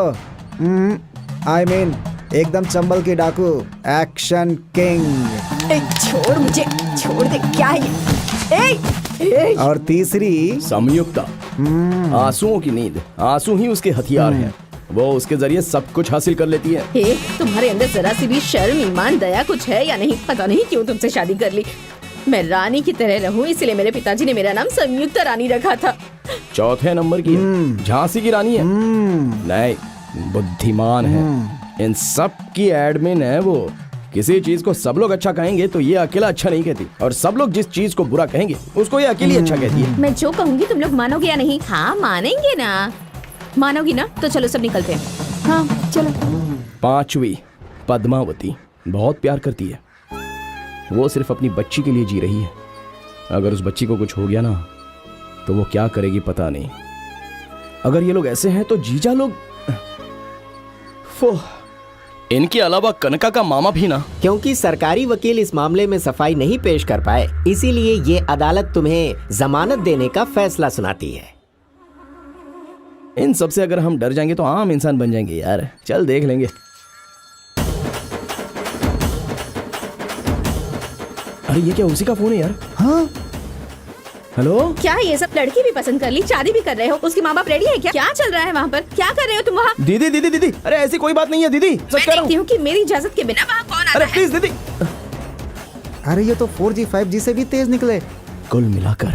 A: आई मीन एकदम चंबल की डाकू, एक्शन किंग।
G: छोड़ मुझे, छोड़ दे। क्या है ये?
A: और तीसरी
J: संयुक्ता, आंसुओं की नींद। आंसू ही उसके हथियार हैं। वो उसके जरिए सब कुछ हासिल कर लेती है।
E: तुम्हारे अंदर जरा सी भी शर्म, ईमान, दया कुछ है या नहीं? पता नहीं क्यों तुमसे शादी कर ली। मैं रानी की तरह रहूं, इसलिए मेरे पिताजी ने मेरा नाम संयुक्ता रानी रखा था।
J: चौथे नंबर की है, झांसी की रानी है। नहीं, बुद्धिमान है। इन सब की एडमिन है वो। किसी चीज को सब लोग अच्छा कहेंगे तो ये अकेला अच्छा नहीं कहती, और सब लोग जिस चीज को बुरा कहेंगे उसको ये अकेली अच्छा कहती है।
E: मैं जो कहूँगी तुम लोग मानोगे या नहीं? हाँ, मानेंगे ना। मानोगी ना? तो चलो सब निकलते हैं।
G: हाँ चलो।
J: 5वीं पद्मावती बहुत प्यार करती है। वो सिर्फ अपनी बच्ची के लिए जी रही है। अगर उस बच्ची को कुछ हो गया ना तो वो क्या करेगी पता नहीं। अगर ये लोग ऐसे हैं तो जीजा लोग, इनके अलावा कनका का मामा भी ना।
K: क्योंकि सरकारी वकील इस मामले में सफाई नहीं पेश कर पाए, इसीलिए ये अदालत तुम्हें जमानत देने का फैसला सुनाती है।
J: इन सबसे अगर हम डर जाएंगे तो आम इंसान बन जाएंगे यार। चल देख लेंगे। अरे ये क्या उसी का फोन है यार?
A: हाँ,
J: हेलो।
E: क्या ये सब लड़की भी पसंद कर ली, शादी भी कर रहे हो? उसके माँ बाप रेडी है क्या? क्या चल रहा है वहाँ पर? क्या कर रहे हो तुम वहाँ?
J: दीदी दीदी दीदी, अरे ऐसी कोई बात नहीं है दीदी।
E: मैं देखती हूँ कि मेरी इजाजत के बिना वहाँ कौन आता है।
J: प्लीज दीदी।
A: अरे ये तो 4G 5G से भी तेज निकले।
J: कुल मिलाकर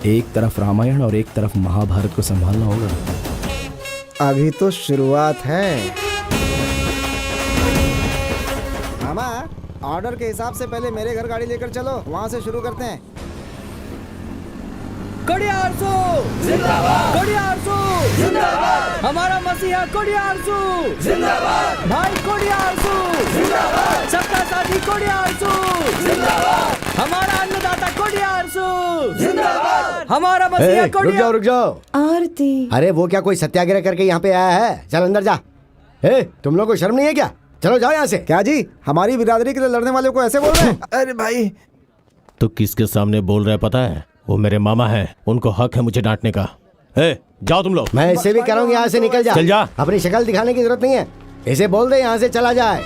J: एक तरफ रामायण और एक तरफ महाभारत को संभालना होगा।
A: अभी तो शुरुआत है। मामा, ऑर्डर के हिसाब से पहले मेरे घर गाड़ी लेकर चलो, वहाँ से शुरू करते हैं।
I: कोडियारसू जिंदाबाद, कोडियारसू जिंदाबाद, हमारा मसीहा कोडियारसू जिंदाबाद, भाई कोडियारसू जिंदाबाद, सबका साथी कोडियारसू जिंदाबाद,
J: हमारा अन्नदाता कोडियारसु जिंदाबाद, हमारा मसीहा
H: रुक जाओ रुक जाओ।
G: आरती।
H: अरे वो क्या कोई सत्याग्रह करके यहाँ पे आया है? चल अंदर जा। तुम लोग को शर्म नहीं है क्या? चलो जाओ यहाँ से।
A: क्या जी, हमारी बिरादरी के लिए लड़ने वाले को ऐसे बोल रहे हैं? अरे भाई,
F: तो किसके सामने बोल रहा है पता है? वो मेरे मामा हैं, उनको हक है मुझे डांटने का। जाओ तुम लोग।
H: मैं इसे भी करूँगी, यहाँ से निकल जा।
F: चल जा।
H: अपनी शक्ल दिखाने की जरूरत नहीं है, इसे बोल दे यहाँ से चला जाए।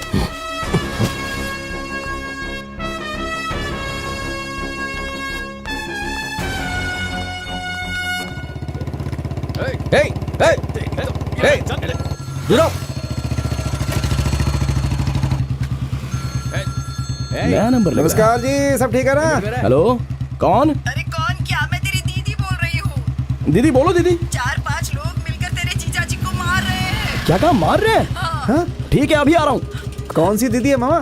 J: नया नंबर लग रहा
A: नमस्कार जी, सब ठीक है ना?
J: है। हेलो, कौन?
G: अरे कौन क्या? मैं तेरी दीदी बोल रही हूँ।
J: दीदी बोलो दीदी।
G: 4-5 लोग मिलकर तेरे जीजा जी को मार रहे हैं।
J: क्या कहा, मार रहे हैं?
A: हाँ?
J: ठीक है अभी आ रहा हूँ।
A: कौन सी दीदी है मामा?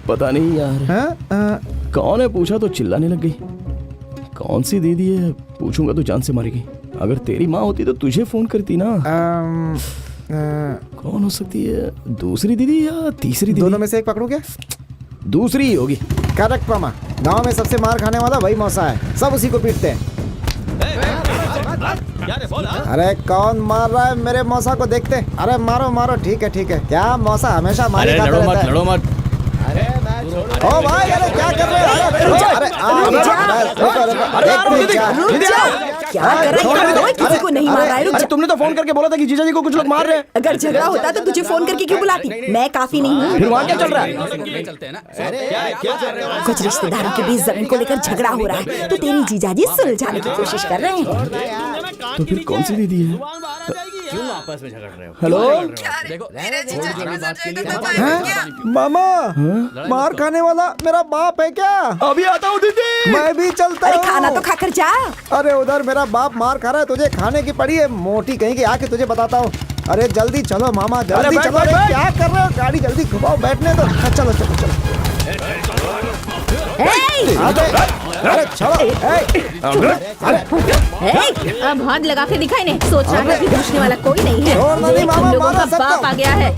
J: पता नहीं यार।
A: हाँ?
J: कौन है पूछा तो चिल्लाने लग गई। कौन सी दीदी है पूछूंगा तो जान से मारेगी। अगर तेरी माँ होती तो तुझे फोन करती ना। कौन हो सकती है? दूसरी दीदी या तीसरी दीदी?
A: दोनों में से एक पकड़ू क्या?
J: दूसरी ही होगी।
A: करेक्ट मामा, गांव में सबसे मार खाने वाला वही मौसा है, सब उसी को पीटते हैं। अरे कौन मार रहा है मेरे मौसा को? देखते। अरे मारो मारो, ठीक है ठीक है। क्या मौसा हमेशा मारे खाते रहता है?
J: लड़ो मत।
A: ओ भाई, अरे क्या कर रहे हो? अरे
G: क्या कर रहा है? किसी को नहीं मार रहा है। रुक
J: अरे
G: जा।
J: तुमने तो फोन करके बोला था कि जीजा जी को कुछ लोग मार रहे हैं।
G: अगर झगड़ा होता तो तुझे फोन करके क्यों बुलाती? मैं काफी नहीं हूँ।
J: फिर वहाँ क्या चल रहा है?
G: कुछ रिश्तेदारों के बीच जमीन को लेकर झगड़ा हो रहा है तो तेरी जीजाजी सुलझाने की कोशिश कर रहे हैं।
J: तो फिर कौन सी दीदी है?
L: क्यों आपस में झगड़ रहे हो?
J: हेलो,
A: मामा, मार खाने वाला मेरा बाप है क्या?
J: अभी आता हूँ दीदी।
A: मैं भी चलता
G: अरे
A: हूँ।
G: खाना तो खाकर जा।
A: अरे उधर मेरा बाप मार खा रहा है, तुझे खाने की पड़ी है मोटी कहीं की। आके तुझे बताता हूँ। अरे जल्दी चलो मामा, जल्दी
J: बैठ,
A: चलो।
J: बैठ,
A: अरे
J: बैठ।
A: क्या कर रहे हो? गाड़ी जल्दी घुमाओ, बैठने दो। चलो चलो चलो। अरे चलो।
E: अब हाथ लगा के दिखाई नहीं। सोच रहा है कि पूछने वाला कोई नहीं है।
A: और नहीं,
E: देख,
A: मामा,
E: तुम लोगों
A: मारा
E: का
A: सबको।
E: बाप आ गया है।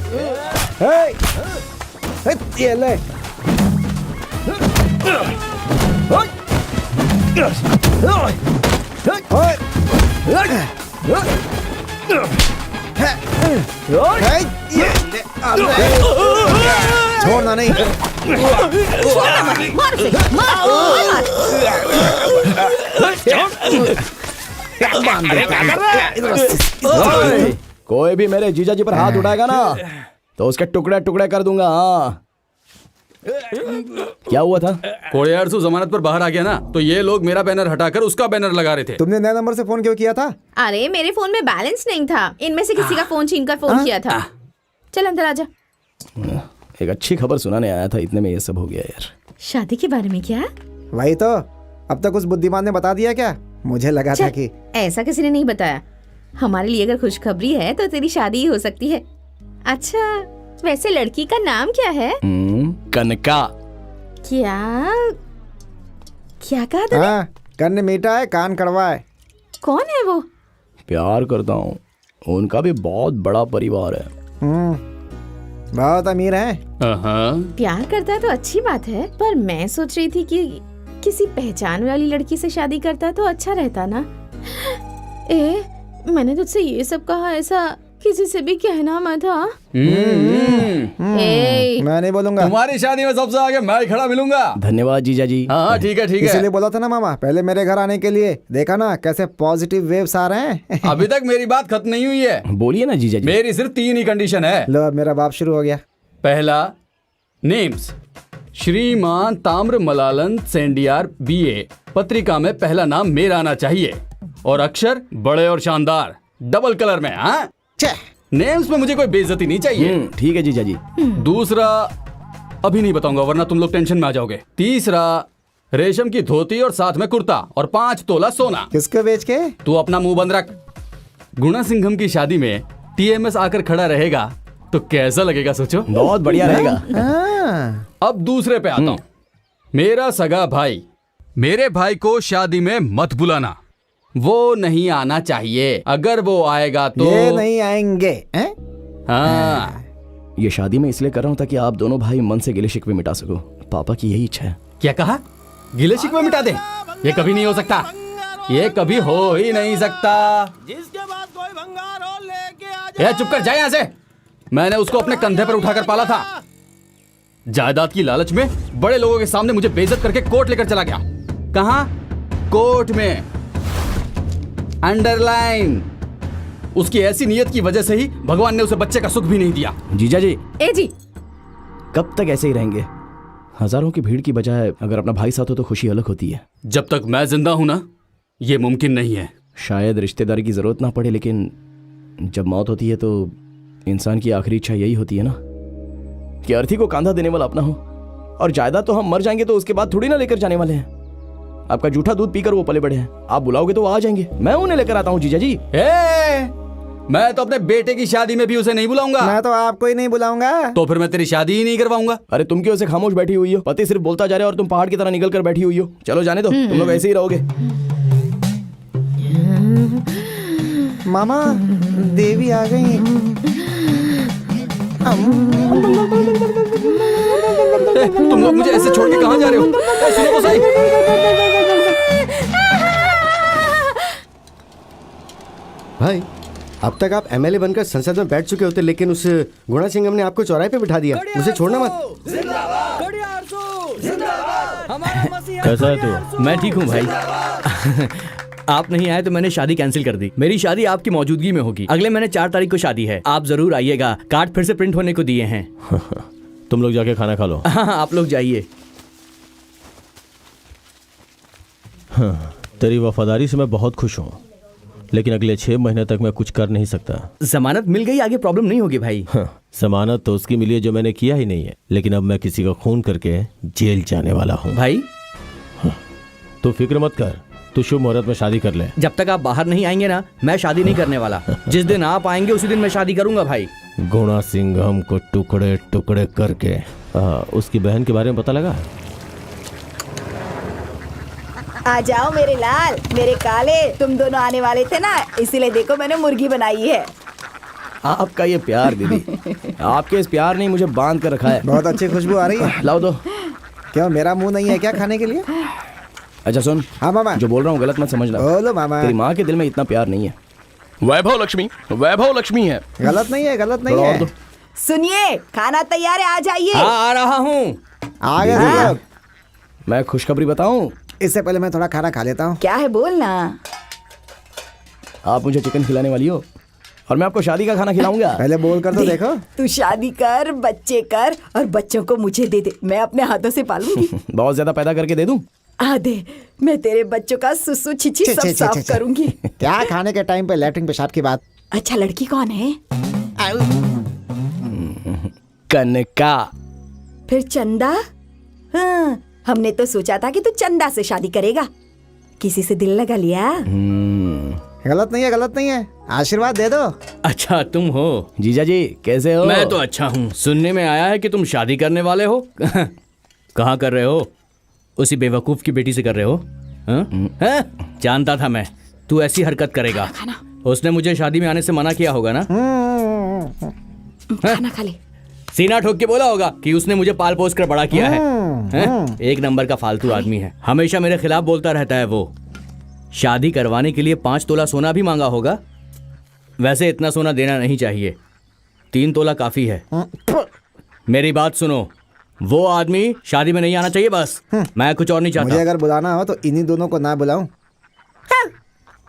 A: ये ले। छोड़ना नहीं।
E: मार उसे, मार।
J: कोई भी मेरे जीजा जी पर हाथ उठाएगा ना तो उसके टुकड़े टुकड़े कर दूंगा। हाँ, क्या हुआ था?
C: कोडियारसु जमानत पर बाहर आ गया ना, तो ये लोग मेरा बैनर हटाकर उसका बैनर लगा रहे थे।
A: तुमने नए नंबर से फोन क्यों किया था?
E: अरे मेरे फोन में बैलेंस नहीं था, इनमें से किसी का फोन छीनकर फोन किया था। चल अंदर आजा।
J: एक अच्छी खबर सुनाने आया था, इतने में ये सब हो गया यार।
E: शादी के बारे में क्या?
A: वही तो, अब तक उस बुद्धिमान ने बता दिया क्या? मुझे लगा था कि
E: ऐसा किसी ने नहीं बताया। हमारे लिए अगर खुशखबरी है तो तेरी शादी ही हो सकती है। अच्छा, वैसे लड़की का नाम क्या है?
J: कनका।
E: क्या क्या कहा तूने?
A: हाँ, कन्न मीठा है, कान कड़वा है।
E: कौन है वो?
J: प्यार करता हूँ, उनका भी बहुत बड़ा परिवार है।
A: बहुत अमीर है।
E: प्यार करता है तो अच्छी बात है, पर मैं सोच रही थी कि किसी पहचान वाली लड़की से शादी करता तो अच्छा रहता ना। मैंने तुझसे ये सब कहा, ऐसा किसी से भी कहना मत।
A: मैं नहीं बोलूंगा।
C: तुम्हारी शादी में सबसे आगे मैं ही खड़ा मिलूंगा।
J: धन्यवाद जीजा जी।
C: हाँ ठीक है ठीक है।
A: इसीलिए बोला था ना मामा, पहले मेरे घर आने के लिए। देखा ना कैसे पॉजिटिव वेव्स आ रहे हैं।
C: अभी तक मेरी बात खत्म नहीं हुई है।
J: बोलिए ना जीजा जी।
C: मेरी सिर्फ 3 ही कंडीशन है।
A: लो अब मेरा बाप शुरू हो गया।
C: पहला, नेम्स श्रीमान ताम्र मलालन सेंडियार BA, पत्रिका में पहला नाम मेरा आना चाहिए और अक्षर बड़े और शानदार डबल कलर में। हाँ, नेम्स में मुझे कोई बेइज्जती नहीं चाहिए।
J: ठीक है जीजा जी।
C: दूसरा, अभी नहीं बताऊंगा वरना तुम लोग टेंशन में आ जाओगे। तीसरा, रेशम की धोती और साथ में कुर्ता और 5 तोला सोना।
A: किसको बेच के?
C: तू अपना मुंह बंद रख। गुणा सिंघम की शादी में TMS आकर खड़ा रहेगा तो कैसा लगेगा सोचो।
J: बहुत बढ़िया रहेगा।
C: अब दूसरे पे आता हूं। मेरा सगा भाई, मेरे भाई को शादी में मत बुलाना, वो नहीं आना चाहिए। अगर वो आएगा तो
A: ये नहीं आएंगे।
C: हाँ,
J: ये शादी में इसलिए कर रहा हूँ ताकि आप दोनों भाई मन से गिले शिकवे मिटा सको। पापा की यही इच्छा है।
C: क्या कहा? गिले शिकवे मिटा दे? ये कभी नहीं हो सकता, ये कभी हो ही नहीं सकता।
J: जिसके बाद कोई भंगार हो लेके आ
C: ए, चुप कर, जा यहाँ से। मैंने उसको अपने कंधे पर उठाकर पाला था। जायदाद की लालच में बड़े लोगों के सामने मुझे बेइज्जत करके कोर्ट लेकर चला गया। कहां? कोर्ट में। अंडरलाइन। उसकी ऐसी नीयत की वजह से ही भगवान ने उसे बच्चे का सुख भी नहीं दिया।
J: जीजा जी,
E: ए जी,
J: कब तक ऐसे ही रहेंगे? हजारों की भीड़ की बजाय अगर अपना भाई साथ हो तो खुशी अलग होती है।
C: जब तक मैं जिंदा हूं ना, ये मुमकिन नहीं है।
J: शायद रिश्तेदारी की जरूरत ना पड़े, लेकिन जब मौत होती है तो इंसान की आखिरी इच्छा यही होती है ना कि अर्थी को कांधा देने वाला अपना हो। और जायदाद तो हम मर जाएंगे तो उसके बाद थोड़ी ना लेकर जाने वाले हैं। आपका जूठा दूध पीकर वो पले बड़े हैं, आप बुलाओगे तो वो आ जाएंगे। मैं उन्हें लेकर आता हूँ जीजा जी।
C: मैं तो अपने बेटे की शादी में भी उसे नहीं बुलाऊंगा।
A: मैं तो आपको ही नहीं बुलाऊंगा।
C: तो फिर मैं तेरी शादी ही नहीं करवाऊंगा।
J: अरे तुम क्यों ऐसे खामोश बैठी हुई हो? पति सिर्फ बोलता जा रहा है और तुम पहाड़ की तरह निकल कर बैठी हुई हो। चलो जाने दो, तुम लोग ऐसे ही रहोगे।
A: मामा, देवी आ गई।
C: तुम लोग मुझे ऐसे छोड़ के कहां जा रहे हो? सुनो तो सही।
H: भाई, अब तक आप एमएलए बनकर संसद में बैठ चुके होते, लेकिन उस गुणा सिंघम ने आपको चौराहे पे बिठा दिया। उसे छोड़ना मत।
F: कैसा है तू?
L: मैं ठीक हूँ भाई। आप नहीं आए तो मैंने शादी कैंसिल कर दी। मेरी शादी आपकी मौजूदगी में होगी। अगले महीने 4 तारीख को शादी है, आप जरूर आइएगा। कार्ड फिर से प्रिंट होने को दिए हैं।
F: तुम लोग जाके खाना खा लो।
L: हाँ, आप लोग जाइए।
F: हाँ, तेरी वफादारी से मैं बहुत खुश हूँ, लेकिन अगले 6 महीने तक मैं कुछ कर नहीं सकता।
L: जमानत मिल गई, आगे प्रॉब्लम नहीं होगी भाई।
F: हाँ, जमानत तो उसकी मिली है जो मैंने किया ही नहीं है, लेकिन अब मैं किसी का खून करके जेल जाने वाला हूँ।
L: भाई
F: तू फिक्र मत कर, तू शुभ मुहूर्त में शादी कर ले।
L: जब तक आप बाहर नहीं आएंगे ना, मैं शादी नहीं करने वाला। जिस दिन आप आएंगे उसी दिन मैं शादी करूंगा भाई।
F: गुणा सिंघम को टुकड़े टुकड़े करके उसकी बहन के बारे में पता लगा?
G: आ जाओ मेरे लाल, मेरे काले। तुम दोनों आने वाले थे ना, इसीलिए देखो मैंने मुर्गी बनाई है।
J: आपका ये प्यार दीदी, आपके इस प्यार ने मुझे बांध कर रखा है।
A: बहुत अच्छी खुशबू आ रही है।
J: लाओ दो।
A: क्यों, मेरा मुंह नहीं है क्या खाने के लिए?
J: अच्छा सुन,
A: हाँ मामा,
J: जो बोल रहा हूँ गलत मत समझना।
A: बोलो मामा।
J: तेरी माँ के दिल में इतना प्यार नहीं है। वैभव लक्ष्मी है।
A: गलत नहीं है, गलत नहीं
J: थोड़ा और
A: है।
J: दो।
G: सुनिए, खाना तैयार है, आ जाइए।
L: हाँ, आ रहा हूँ।
A: आ गए तुम लोग।
J: मैं खुशखबरी बताऊं?
A: इससे पहले मैं थोड़ा खाना खा लेता हूँ।
G: क्या है बोलना।
J: आप मुझे चिकन खिलाने वाली हो और मैं आपको शादी का खाना खिलाऊंगा।
A: पहले बोल कर तो देखो।
G: तू शादी कर, बच्चे कर और बच्चों को मुझे दे दे, मैं अपने हाथों से पालूंगी।
J: बहुत ज्यादा पैदा करके दे दूं?
G: आधे। मैं तेरे बच्चों का सुसु छिछी सब साफ करूंगी।
A: क्या खाने के टाइम पे लैट्रिन पेशाब की बात।
G: अच्छा, लड़की कौन है?
J: कनका।
G: फिर चंदा? हाँ, हमने तो सोचा था कि तू चंदा से शादी करेगा। किसी से दिल लगा लिया?
A: गलत नहीं है, गलत नहीं है। आशीर्वाद दे दो।
L: अच्छा तुम हो?
J: जीजा जी कैसे हो?
L: मैं तो अच्छा हूँ। सुनने में आया है कि तुम शादी करने वाले हो। कहाँ कर रहे हो? उसी बेवकूफ की बेटी से कर रहे हो? हाँ? जानता था मैं तू ऐसी हरकत करेगा। उसने मुझे शादी में आने से मना किया होगा ना?
G: खाना खा ले।
L: सीना ठोक के बोला होगा कि उसने मुझे पाल पोस कर बड़ा किया है। एक नंबर का फालतू आदमी है, हमेशा मेरे खिलाफ बोलता रहता है। वो शादी करवाने के लिए 5 तोला सोना भी मांगा होगा। वैसे इतना सोना देना नहीं चाहिए, 3 तोला काफी है। मेरी बात सुनो, वो आदमी शादी में नहीं आना चाहिए बस। मैं कुछ और नहीं चाहता।
A: मुझे अगर बुलाना हो तो इन्हीं दोनों को ना बुलाऊं।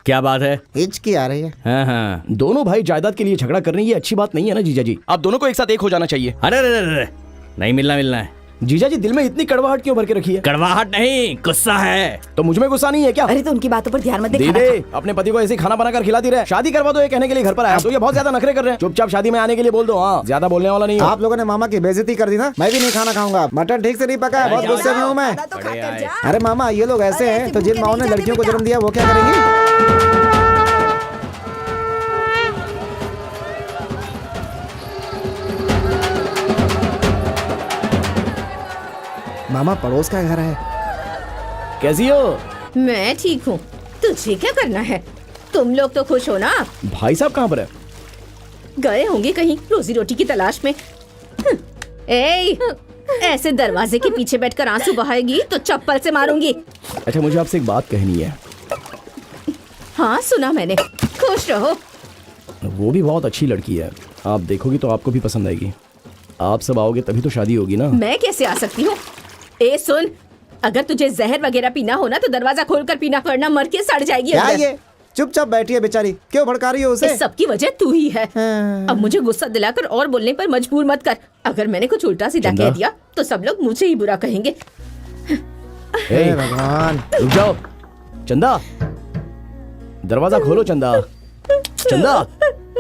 L: क्या बात है?
A: हिचकी आ रही है।
L: हाँ हाँ,
J: दोनों भाई जायदाद के लिए झगड़ा कर रहे हैं, ये अच्छी बात नहीं है ना जीजा जी। आप दोनों को एक साथ एक हो जाना चाहिए।
L: अरे अरे नहीं मिलना है।
J: जीजा जी दिल में इतनी कड़वाहट क्यों भर के रखी है?
L: कड़वाहट नहीं, गुस्सा है।
J: तो मुझ में गुस्सा नहीं है क्या?
G: अरे तो उनकी बातों पर ध्यान मत दे।
J: दीदी अपने पति को ऐसे खाना बनाकर खिलाती रहे। शादी करवा दो ये कहने के लिए घर पर आया तो ये बहुत ज्यादा नखरे कर रहे हैं। चुपचाप शादी में आने के लिए बोल दो। हाँ, ज्यादा बोलने वाला नहीं।
A: आप लोगों ने मामा की बेइज्जती कर दी ना। मैं भी नहीं खाना खाऊंगा, मटन ठीक से नहीं पका है। बहुत गुस्से में हूँ मैं। अरे मामा, ये लोग ऐसे हैं तो जिन माओ ने लड़कियों को जन्म दिया वो क्या करेंगी? मामा, पड़ोस का घर है।
J: कैसी हो?
E: मैं ठीक हूँ, तुझे क्या करना है? तुम लोग तो खुश हो ना?
J: भाई साहब कहाँ पर है?
E: गए होंगे कहीं रोजी रोटी की तलाश में। ए, ऐसे दरवाजे के पीछे बैठकर आंसू बहाएगी तो चप्पल से मारूंगी।
J: अच्छा मुझे आपसे एक बात कहनी है।
E: हाँ सुना मैंने, खुश रहो।
J: वो भी बहुत अच्छी लड़की है, आप देखोगी तो आपको भी पसंद आएगी। आप सब आओगे तभी तो शादी होगी ना।
E: मैं कैसे आ सकती हूँ? ए सुन, अगर तुझे जहर वगैरह पीना हो ना तो दरवाजा खोलकर पीना, वरना मर के सड़ जाएगी
A: क्या
E: अंदर।
A: ये चुपचाप बैठी है बेचारी, क्यों भड़का रही हो उसे?
E: इस सब की वजह तू ही है। अब मुझे गुस्सा दिलाकर और बोलने पर मजबूर मत कर। अगर मैंने कुछ उल्टा सीधा
J: चंदा।
E: कह दिया तो सब लोग मुझे ही बुरा कहेंगे।
J: हे
A: भगवान,
J: रुक जाओ। चंदा, दरवाजा खोलो। चंदा, चंदा।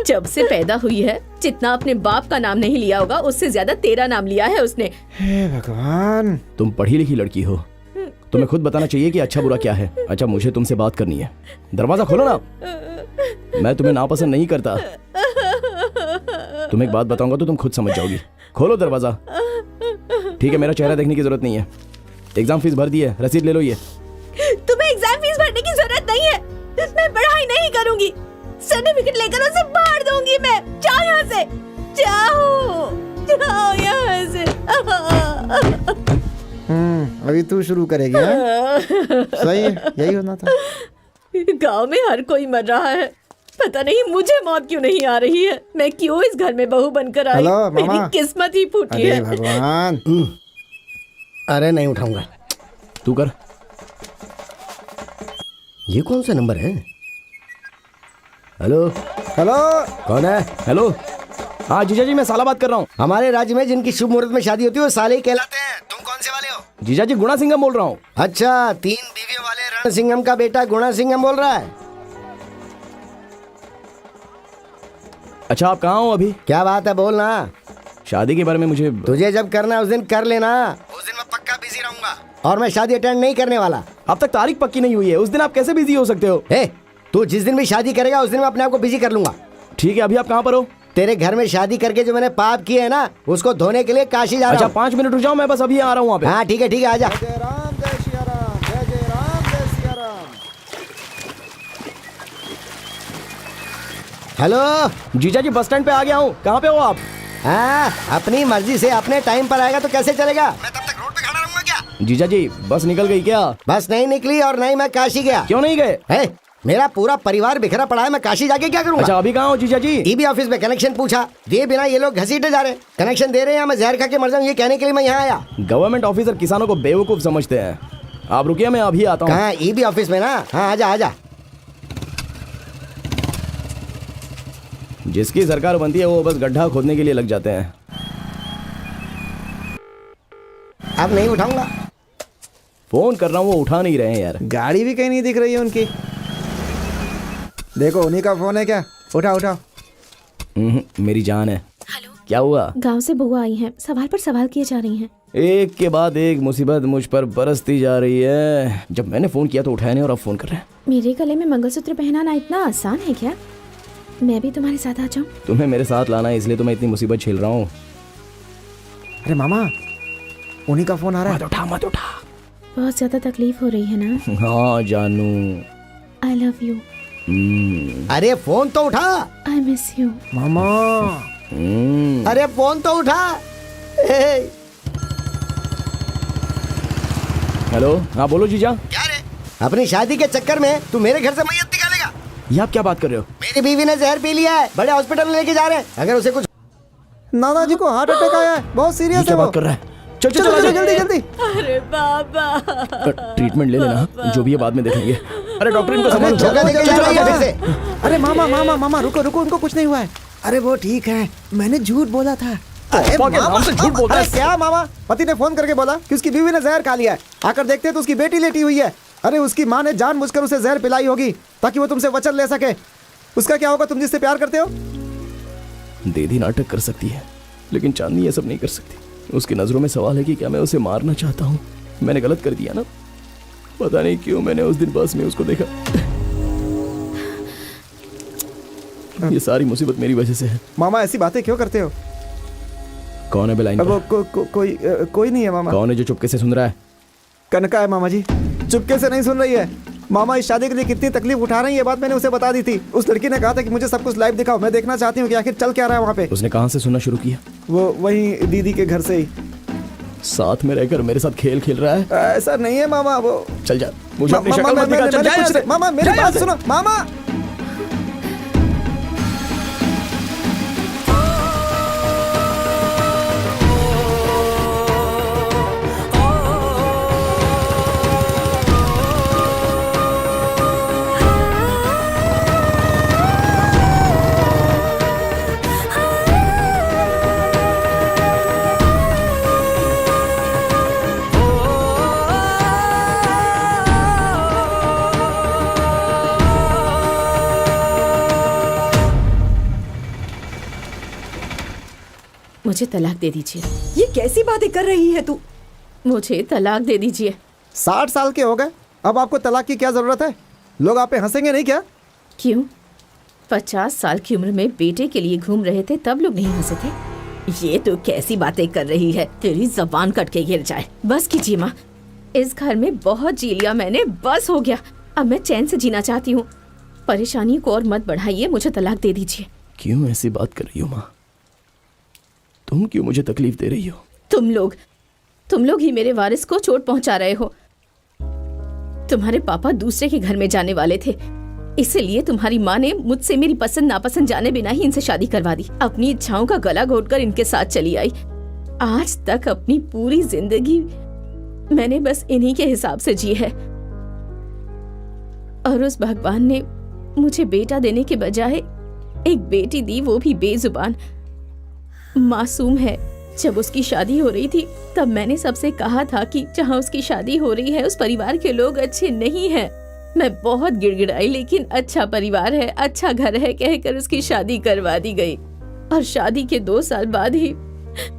E: जब से पैदा हुई है जितना अपने बाप का नाम नहीं लिया होगा उससे ज्यादा तेरा नाम लिया है उसने।
A: हे भगवान।
J: तुम पढ़ी लिखी लड़की हो, तुम्हें खुद बताना चाहिए कि अच्छा बुरा क्या है। अच्छा मुझे तुमसे बात करनी है, दरवाजा खोलो ना। मैं तुम्हें नापसंद नहीं करता, तुम्हें एक बात बताऊंगा तो तुम खुद समझ जाओगी। खोलो दरवाजा। ठीक है, मेरा चेहरा देखने की जरूरत नहीं है। एग्जाम फीस भर दी है, रसीद ले लो। ये
E: तुम्हें एग्जाम फीस भरने की जरूरत नहीं है, मैं पढ़ाई नहीं करूंगी। सर्टिफिकेट लेकर उसे फाड़ दूंगी मैं। जाओ यहाँ से, जाओ यहाँ से।
A: अभी तू शुरू करेगी हाँ? सही है, यही होना था।
E: गांव में हर कोई मर रहा है, पता नहीं मुझे मौत क्यों नहीं आ रही है। मैं क्यों इस घर में बहू बनकर आई?
A: हेलो, मामा।
E: मेरी किस्मत ही फूटी
A: अरे
E: है।
A: भगवान।
H: अरे नहीं उठाऊंगा।
J: तू कर।
H: ये कौन सा नंबर है? हेलो
A: हेलो,
H: कौन है?
J: हेलो, हाँ जीजा जी, मैं साला बात कर रहा हूँ।
H: हमारे राज्य में जिनकी शुभ मुहूर्त में शादी होती है वो साले ही कहलाते हैं। तुम कौन से वाले हो?
J: जीजा जी, गुणा सिंघम बोल रहा हूँ।
H: अच्छा, 3 बीवियों वाले रण सिंघम का बेटा गुणा सिंघम बोल रहा है।
J: अच्छा आप कहाँ हो अभी?
H: क्या बात है, बोलना।
J: शादी के बारे में मुझे
H: तुझे जब करना है उस दिन कर लेना। उस दिन मैं पक्का बिजी रहूंगा और मैं शादी अटेंड नहीं करने वाला।
J: अब तक तारीख पक्की नहीं हुई है, उस दिन आप कैसे बिजी हो सकते हो?
H: तू जिस दिन भी शादी करेगा उस दिन मैं अपने आप को बिजी कर लूंगा।
J: ठीक है, अभी आप कहाँ पर हो?
H: तेरे घर में शादी करके जो मैंने पाप किए है ना उसको धोने के लिए काशी जा रहा
J: अच्छा
H: हूँ।
J: 5 मिनट रुक जाओ, मैं बस अभी आ रहा हूँ वहाँ पे।
H: हाँ ठीक है, आजा।
A: जय राम जय सिया राम, जय जय राम जय सिया राम।
H: हेलो
J: जीजा जी, बस स्टैंड पे आ गया हूँ। कहाँ पे हो आप?
H: हाँ, अपनी मर्जी से अपने टाइम पर आएगा तो कैसे चलेगा? मैं तब तक रोड पे खड़ा रहूंगा क्या?
J: जीजा जी, बस निकल गई क्या?
H: बस नहीं निकली और नहीं मैं काशी गया।
J: क्यों नहीं गए?
H: मेरा पूरा परिवार बिखरा पड़ा है, मैं काशी जाके क्या करूंगा?
J: अच्छा अभी कहाँ हो जीजा जी?
H: ईबी ऑफिस में कनेक्शन पूछा, दिए बिना ये लोग घसीटे जा रहे। कनेक्शन दे रहे हैं, मैं जहर खा के मर जाऊं ये कहने के लिए मैं यहाँ आया।
J: गवर्नमेंट ऑफिसर किसानों को बेवकूफ समझते हैं। आप रुकिए, मैं अभी आता हूँ।
H: कहाँ? ईबी ऑफिस में ना? हाँ आजा आजा।
J: जिसकी सरकार बनती है वो बस गड्ढा खोदने के लिए लग जाते हैं।
H: अब नहीं उठाऊंगा।
J: फोन कर रहा हूँ, वो उठा नहीं रहे हैं यार।
A: गाड़ी भी कहीं नहीं दिख रही है उनकी। देखो उन्हीं का फोन है क्या? उठा उठा।
J: मेरी जान है।
E: हेलो,
J: क्या हुआ?
E: गांव से बहू आई हैं, सवाल पर सवाल किए जा रही हैं।
J: एक के बाद एक मुसीबत मुझ पर बरसती जा रही है। जब मैंने फोन किया तो उठाया नहीं और अब फोन कर रहे हैं।
E: मेरे गले में मंगलसूत्र पहनाना इतना आसान है क्या? मैं भी तुम्हारे साथ आ जाऊं?
J: तुम्हें मेरे साथ लाना है इसलिए तो मैं इतनी मुसीबत झेल रहा हूँ।
A: अरे मामा, उन्हीं का फोन आ रहा है।
J: मत उठा।
E: बहुत ज्यादा तकलीफ हो रही है ना?
J: हाँ जानू।
E: I love you.
H: अरे फोन तो उठा।
E: I miss you.
A: मामा,
H: अरे फोन तो उठा।
J: हेलो, हाँ बोलो जीजा।
H: क्या रे? अपनी शादी के चक्कर में तू मेरे घर से मैयत निकालेगा?
J: ये आप क्या बात कर रहे हो?
H: मेरी बीवी ने जहर पी लिया है, बड़े हॉस्पिटल में लेके जा रहे हैं। अगर उसे कुछ
A: नाना जी को हार्ट अटैक आया है, बहुत
J: ये
A: सीरियस
J: क्या
A: है वो।
J: बात कर रहा है? चल चल
A: चलो
J: चल
A: जल्दी जल्दी।
E: अरे बाबा,
J: ट्रीटमेंट ले लेना, जो भी है बाद में देखेंगे। अरे डॉक्टर इनको
H: अरे
J: संभालो।
H: जगह लेके जा रही है फिर से।
A: अरे मामा मामा मामा रुको रुको, उनको कुछ नहीं हुआ है। अरे वो ठीक है, मैंने झूठ बोला था। अरे
J: पापा के नाम से झूठ बोलता है।
A: अरे क्या मामा, पति ने फोन करके बोला कि उसकी बीवी ने जहर खा लिया है। आकर देखते हैं तो उसकी बेटी लेटी हुई है। अरे उसकी माँ ने जानबूझकर उसे जहर पिलाई होगी ताकि वो तुमसे वचन ले सके। उसका क्या होगा, तुम जिससे प्यार करते हो?
J: दीदी नाटक कर सकती है लेकिन चांदनी ये सब नहीं कर सकती। उसकी नजरों में सवाल है कि क्या मैं उसे मारना चाहता हूँ। मैंने गलत कर दिया ना, पता नहीं क्यों मैंने उस दिन बस में उसको देखा। ये सारी मुसीबत मेरी वजह से है।
A: मामा ऐसी बातें क्यों करते हो?
J: कौन है बेलाइन
A: अब
J: पर?
A: कोई नहीं है मामा।
J: कौन है जो चुपके से सुन रहा है?
A: कनका है मामा जी, चुपके से नहीं सुन रही है। मामा इस शादी के लिए कितनी तकलीफ उठा रही है, ये बात मैंने उसे बता दी थी। उस लड़की ने कहा था कि मुझे सब कुछ लाइव दिखाओ, मैं देखना चाहती हूँ कि आखिर चल क्या रहा है वहाँ पे।
J: उसने कहाँ से सुनना शुरू किया?
A: वो वही दीदी के घर से ही।
J: साथ में रहकर मेरे साथ खेल खेल रहा है।
A: ऐसा नहीं है मामा, वो
J: चल जा, मुझे अपनी शक्ल मत दिखा, चल जा यहाँ से।
A: मामा मेरी
J: जा यहाँ
A: बात
J: से।
A: सुनो मामा।
E: मुझे तलाक दे दीजिए।
G: ये कैसी बातें कर रही है तू?
E: मुझे तलाक दे दीजिए।
A: 60 साल के हो गए, अब आपको तलाक की क्या जरूरत है? लोग आप पे हंसेंगे नहीं क्या?
E: क्यों? 50 साल की उम्र में बेटे के लिए घूम रहे थे तब लोग नहीं हंसे थे? ये तो कैसी बातें कर रही है, तेरी जबान कट के गिर जाए। बस कीजिए माँ, इस घर में बहुत जी लिया मैंने, बस हो गया। अब मैं चैन से जीना चाहती हूँ। परेशानी को और मत बढ़ाइए, मुझे तलाक दे दीजिए।
J: क्यों ऐसी बात कर रही हो माँ? तुम क्यों मुझे तकलीफ दे रही हो?
E: तुम लोग ही मेरे वारिस को चोट पहुंचा रहे हो। तुम्हारे पापा दूसरे के घर में जाने वाले थे, इसलिए तुम्हारी माँ ने मुझसे मेरी पसंद नापसंद जाने बिना ही इनसे शादी करवा दी। अपनी इच्छाओं का गला घोटकर इनके साथ चली आई। आज तक अपनी पूरी जिंदगी मैंने बस इन्हीं के हिसाब से जी है, और उस भगवान ने मुझे बेटा देने के बजाय एक बेटी दी, वो भी बेजुबान, मासूम है। जब उसकी शादी हो रही थी तब मैंने सबसे कहा था कि जहाँ उसकी शादी हो रही है उस परिवार के लोग अच्छे नहीं हैं। मैं बहुत गिड़गिड़ाई, लेकिन अच्छा परिवार है, अच्छा घर है कहकर उसकी शादी करवा दी गई। और शादी के 2 साल बाद ही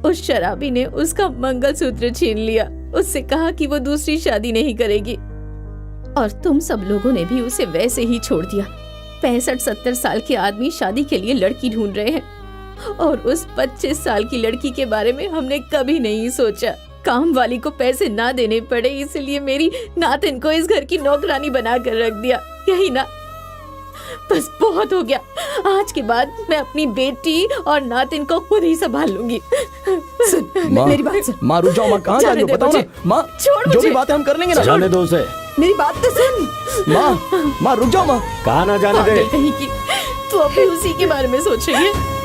E: उस शराबी ने उसका मंगलसूत्र छीन लिया। उससे कहा कि वो दूसरी शादी नहीं करेगी, और तुम सब लोगों ने भी उसे वैसे ही छोड़ दिया। 65-70 साल के आदमी शादी के लिए लड़की ढूंढ रहे हैं, और उस 25 साल की लड़की के बारे में हमने कभी नहीं सोचा। काम वाली को पैसे ना देने पड़े, इसलिए मेरी नातिन को इस घर की नौकरानी बना कर रख दिया। यही ना, बस बहुत हो गया। आज के बाद मैं अपनी बेटी और नातिन को खुद ही संभाल लूंगी।
J: माँ,
G: मेरी बात सुन।
J: माँ रुक जाओ माँ, कहाँ जा रही हो? बताओ ना माँ,
E: छोड़
J: जो भी बातें हम कर लेंगे ना।
B: जाने दो उसे।
G: मेरी बात तो सुन।
J: माँ रुक जाओ माँ।
B: कहा ना जाने दे।
E: पागल कहीं की, तू अभी उसी के बारे में सोच रही है।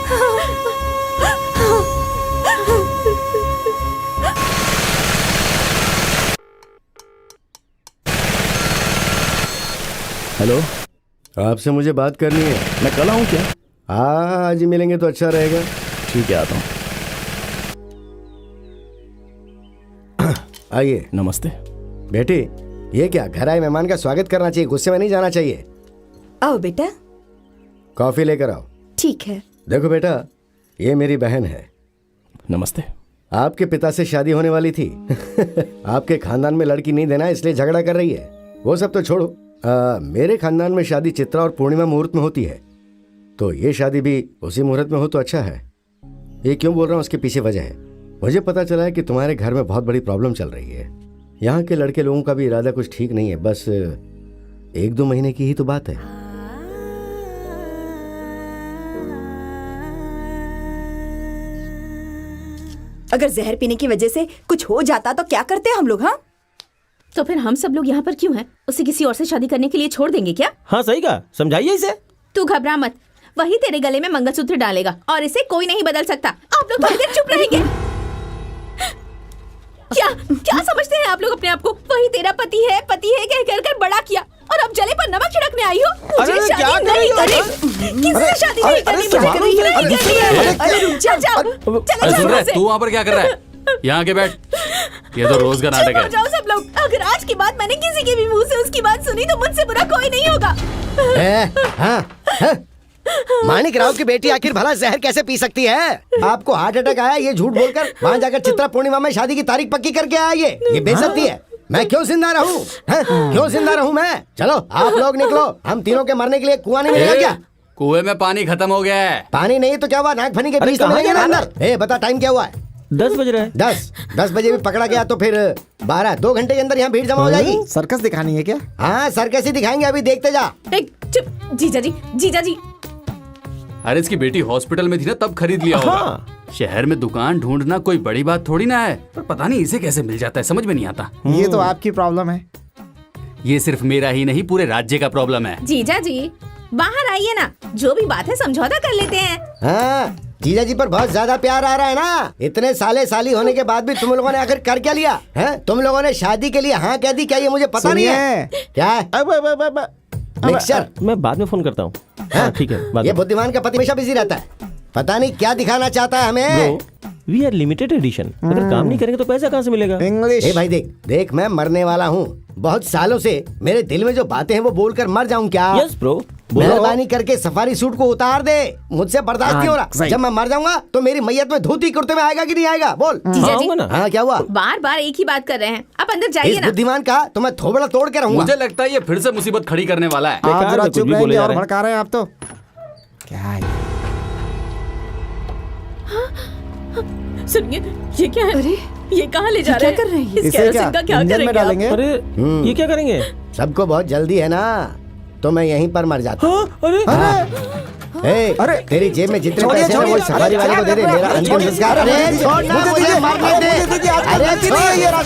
J: हेलो,
H: आपसे मुझे बात करनी है।
J: मैं कल आऊँ क्या?
H: आज ही मिलेंगे तो अच्छा रहेगा।
J: ठीक है, आता हूँ।
H: आइए।
J: नमस्ते।
H: बेटी, ये क्या, घर आए मेहमान का स्वागत करना चाहिए, गुस्से में नहीं जाना चाहिए।
G: आओ बेटा।
H: कॉफी लेकर आओ।
G: ठीक है।
H: देखो बेटा, ये मेरी बहन है।
J: नमस्ते।
H: आपके पिता से शादी होने वाली थी। आपके खानदान में लड़की नहीं देना इसलिए झगड़ा कर रही है। वो सब तो छोड़ो, मेरे खानदान में शादी चित्रा और पूर्णिमा मुहूर्त में होती है, तो ये शादी भी उसी मुहूर्त में हो तो अच्छा है। ये क्यों बोल रहा हूँ, उसके पीछे वजह है। मुझे पता चला है कि तुम्हारे घर में बहुत बड़ी प्रॉब्लम चल रही है। यहाँ के लड़के लोगों का भी इरादा कुछ ठीक नहीं है। बस 1-2 महीने की ही तो बात है।
G: अगर जहर पीने की वजह से कुछ हो जाता तो क्या करते हम लोग? हाँ,
E: तो फिर हम सब लोग यहाँ पर क्यों हैं? उसे किसी और से शादी करने के लिए छोड़ देंगे क्या?
F: हाँ सही कहा, समझाइए इसे।
E: तू घबरा मत, वही तेरे गले में मंगलसूत्र डालेगा और इसे कोई नहीं बदल सकता। आप लोग थोड़ी देर चुप रहेंगे। क्या क्या समझते हैं आप लोग अपने आप को? वही तेरा पति है कह कर बड़ा किया, और अब जले पर नमक छिड़कने आई हो। मुझे शादी नहीं करनी, किसी से शादी नहीं करनी, मुझे नहीं करनी है। अरे रुक जा, चलो
C: सुन रहे, तू वहाँ पर क्या कर रहा है? यहाँ के बैठ, ये तो रोज का नाटक है।
E: जाओ सब लोग। अगर आज के बाद मैंने किसी के भी मुंह से उसकी बात सुनी तो मुझसे बुरा कोई नहीं होगा।
H: माणिक राव की बेटी आखिर भला जहर कैसे पी सकती है? आपको हार्ट अटैक आया ये झूठ बोलकर? वहाँ जाकर चित्रा पूर्णिमा में शादी की तारीख पक्की करके आया। ये बेइज्जती है। मैं क्यों जिंदा रहूं? क्यों जिंदा रहूं मैं? चलो आप लोग निकलो, हम तीनों के मरने के लिए कुआं नहीं मिलेगा क्या?
C: कुएं में पानी खत्म हो गया है।
H: पानी नहीं तो क्या हुआ, नाक फनी के बीच तो मिलेंगे ना अंदर। बता टाइम क्या हुआ है?
F: 10 बज रहा है।
H: 10 बजे भी पकड़ा गया तो फिर 2 घंटे के अंदर यहाँ भीड़ जमा हो जाएगी।
A: सर्कस दिखानी है क्या?
H: हाँ सर्कस ही दिखाएंगे, अभी देखते जा।
E: चुप जीजा जी।
C: अरे इसकी बेटी हॉस्पिटल में थी ना, तब खरीद लिया होगा।
F: हाँ,
C: शहर में दुकान ढूंढना कोई बड़ी बात थोड़ी ना है, पर पता नहीं इसे कैसे मिल जाता है, समझ में नहीं आता।
A: ये तो आपकी प्रॉब्लम है।
C: ये सिर्फ मेरा ही नहीं, पूरे राज्य का प्रॉब्लम है।
E: जीजा जी बाहर आइए ना, जो भी बात है समझौता कर लेते हैं।
H: हाँ, जीजा जी पर बहुत ज्यादा प्यार आ रहा है ना। इतने साले साली होने के बाद भी तुम लोगों ने आखिर कर क्या लिया है? तुम लोगों ने शादी के लिए हाँ कह दी क्या? ये मुझे पता नहीं है। क्या है? मिक्सचर
F: मैं बाद में फोन करता हूँ। हाँ ठीक है, बाद
H: ये
F: में।
H: बुद्धिमान का पति हमेशा बिजी रहता है, पता नहीं क्या दिखाना चाहता है हमें।
F: वी आर लिमिटेड एडिशन, अगर काम नहीं करेंगे तो पैसा कहाँ से मिलेगा?
A: इंग्लिश।
H: ए भाई देख देख, मैं मरने वाला हूँ। बहुत सालों से मेरे दिल में जो बातें हैं वो बोलकर मर जाऊं क्या?
F: यस ब्रो,
H: मेहरबानी करके सफारी सूट को उतार दे, मुझसे बर्दाश्त नहीं हो रहा। जब मैं मर जाऊंगा तो मेरी मैयत में धोती कुर्ते में आएगा कि नहीं आएगा? बोल।
E: जीजा जी
H: हाँ क्या हुआ?
E: बार बार एक ही बात कर रहे हैं, आप अंदर जाइए
H: इस
E: ना।
H: बुद्धिमान का तो मैं थोबड़ा तोड़ के रहूंगा।
C: मुझे लगता है ये फिर से मुसीबत खड़ी करने वाला है।
A: आप जरा
F: कुछ
A: चुप
F: भी बोले
A: रहेंगे
F: जा
A: और
F: रहे हैं।
A: भड़का रहे हैं आप तो। क्या है?
E: सुनिए, ये क्या है? अरे ये कहाँ ले जा रहे हैं?
G: क्या कर रहे हैं?
E: इस
A: इसे
E: केरोसिन का
A: क्या
E: क्या
A: इंजन में
E: करेंगे आप?
A: डालेंगे?
F: अरे ये क्या करेंगे?
H: सबको बहुत जल्दी है ना, तो मैं यहीं पर मर जाता हूँ।
F: अरे
H: अरे तेरी जेब में जितने
A: छोड़िए,
H: पैसे हैं वो
A: छोड़िए।
H: सफारी वाले को दे दे, मेरा अंतिम संस्कार। अरे छोड़ना, मुझे मरने दे।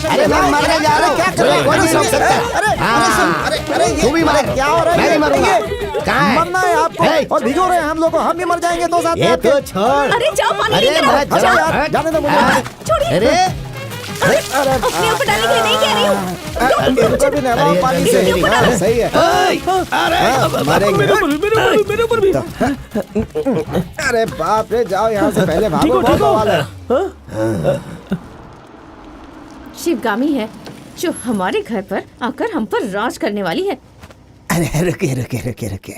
H: अरे मैं मरने जा रहा हूँ, कोई नहीं रोक सकता। हाँ, तू भी मर,
A: क्या हो रहा है?
H: मैं भी मरूंगा। कहाँ है?
A: मरना है आपको और भिगो रहे हैं हम लोग को, हम भी मर जाएंगे दो साथ में
H: ये
A: आपके।
H: तो छोड़।
E: अरे जाओ पानी
H: अरे
E: लेकर आओ।
H: मैं
A: अरे यार, जाने दो मुझे।
E: छोड़िए।
H: अरे
E: अपने ऊपर डालने के लिए नहीं कह रही हूँ।
A: इनको भी नहलाओ पानी से।
H: मेरे ऊपर
A: हाँ, सही है।
F: मेरे ऊपर भी।
A: अरे बाप रे, जाओ यहाँ से, पहले भागो, बहुत बवाल है।
E: शिवगामी है जो हमारे घर पर आकर हम पर राज करने वाली है।
A: अरे रुके रुके रुके रुके,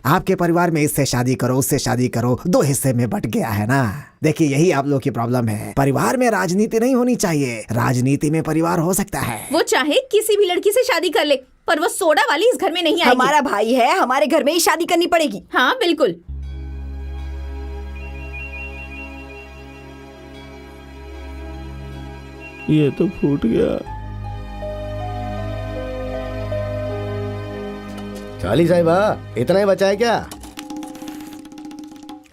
A: आपके परिवार में इससे शादी करो उससे शादी करो, दो हिस्से में बट गया है ना। देखिए यही आप लोग की प्रॉब्लम है। परिवार में राजनीति नहीं होनी चाहिए, राजनीति में परिवार हो सकता है।
E: वो चाहे किसी भी लड़की से शादी कर ले, पर वो सोडा वाली इस घर में नहीं आएगी।
G: हमारा भाई है, हमारे घर में ही शादी करनी पड़ेगी।
E: हाँ बिल्कुल।
F: ये तो फूट गया।
H: चाली साहिबा, इतना ही बचा है क्या?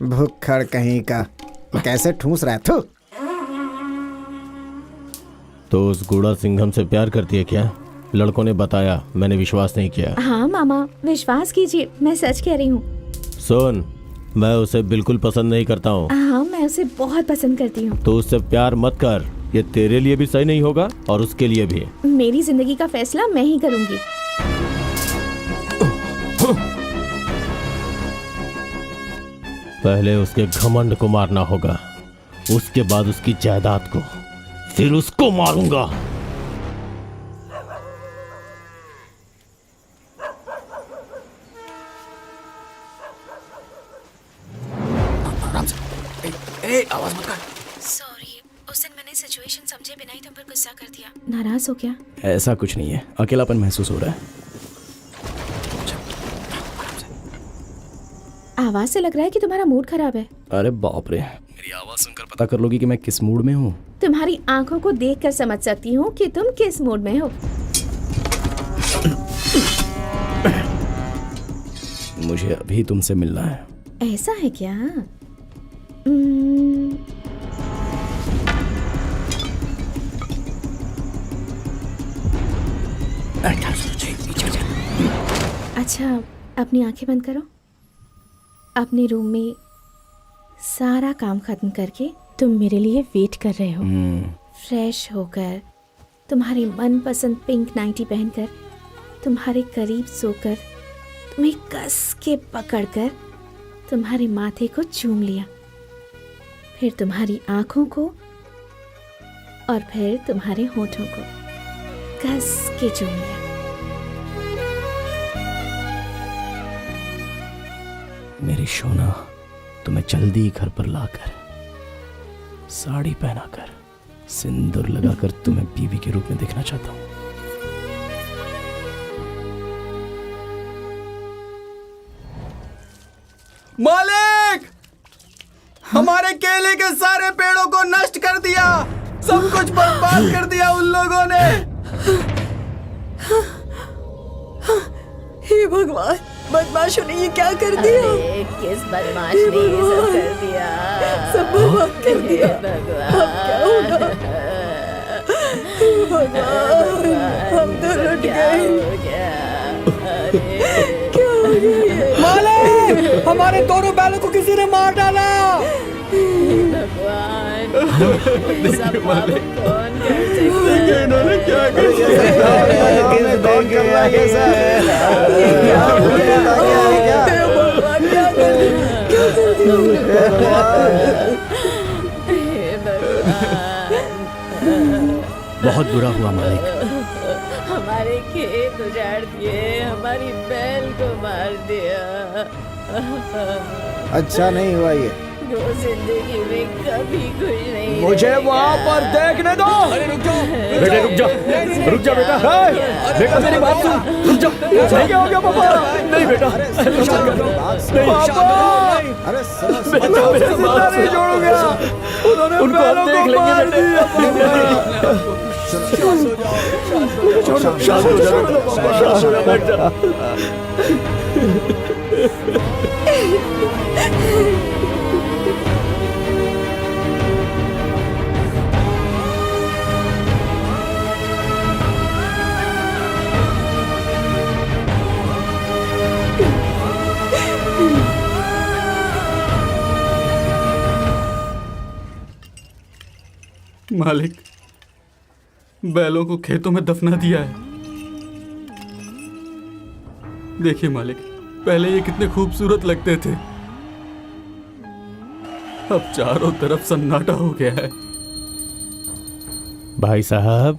A: भुक्खड़ कहीं का, कैसे ठूस रहा है? थू।
F: तो उस गुड़ा सिंघम से प्यार करती है क्या? लड़कों ने बताया, मैंने विश्वास नहीं किया।
E: हाँ मामा, विश्वास कीजिए, मैं सच कह रही हूँ।
F: सुन, मैं उसे बिल्कुल पसंद नहीं करता हूँ।
E: हाँ मैं उसे बहुत पसंद करती हूँ।
F: तो उससे प्यार मत कर, ये तेरे लिए भी सही नहीं होगा और उसके लिए भी।
E: मेरी जिंदगी का फैसला मैं ही करूँगी।
F: पहले उसके घमंड को मारना होगा, उसके बाद उसकी जायदाद को, फिर उसको मारूंगा।
C: आवाज मत कर।
E: सॉरी, उस दिन मैंने सिचुएशन समझे बिना ही तुम पर गुस्सा कर दिया। नाराज हो क्या?
J: ऐसा कुछ नहीं है, अकेलापन महसूस हो रहा है।
E: आवाज से लग रहा है कि तुम्हारा मूड खराब है।
J: अरे बाप रे, मेरी आवाज सुनकर पता कर लोगी कि मैं किस मूड में हूँ।
E: तुम्हारी आंखों को देखकर समझ सकती हूँ कि तुम किस मूड में हो।
J: मुझे अभी तुमसे मिलना है।
E: ऐसा है क्या? अच्छा, अपनी आंखें बंद करो। अपने रूम में सारा काम खत्म करके तुम मेरे लिए वेट कर रहे हो। फ्रेश होकर, तुम्हारी मनपसंद पिंक नाइटी पहनकर, तुम्हारे करीब सोकर, तुम्हें कस के पकड़कर, तुम्हारे माथे को चूम लिया, फिर तुम्हारी आंखों को और फिर तुम्हारे होठों को कस के चूम लिया।
J: मेरी सोना, तुम्हें जल्दी ही घर पर लाकर, साड़ी पहनाकर, सिंदूर लगाकर तुम्हें बीवी के रूप में देखना चाहता हूँ।
C: मालिक, हमारे केले के सारे पेड़ों को नष्ट कर दिया, सब कुछ बर्बाद कर दिया उन लोगों ने।
G: हे भगवान, बदमाशों ने ये क्या कर दिया?
E: किस बदमाश ने ये सब कर दिया?
G: सब बर्बाद कर दिया। अब क्या होगा? भगवान, हम तो लुट गए। क्या हो गया?
I: मालिक, हमारे दोनों बैलों को किसी ने मार डाला।
E: भगवान, ये सब अब कौन कर सकता है?
C: इन्होंने क्या कर
L: बहुत बुरा हुआ मालिक।
E: हमारे खेत उजाड़ दिए, हमारी बैल को मार दिया।
A: अच्छा नहीं हुआ ये।
E: वो जिंदगी में कभी खुश नहीं
J: मुझे
E: रहेगा।
J: वहाँ पर देखने दो।
B: बेटे रुक जा, रुक जा बेटा।
J: बेटा मेरी बात सुन, रुक जा। क्या हो गया पापा? नहीं बेटा,
A: अरे सुनो,
J: बेटा मेरी बात नहीं छोड़ूंगा। उन्होंने
B: उनको हम देख लेंगे बेटे।
J: शांत हो जा बेटा।
C: मालिक, बैलों को खेतों में दफना दिया है। देखिए मालिक, पहले ये कितने खूबसूरत लगते थे, अब चारों तरफ सन्नाटा हो गया है।
F: भाई साहब,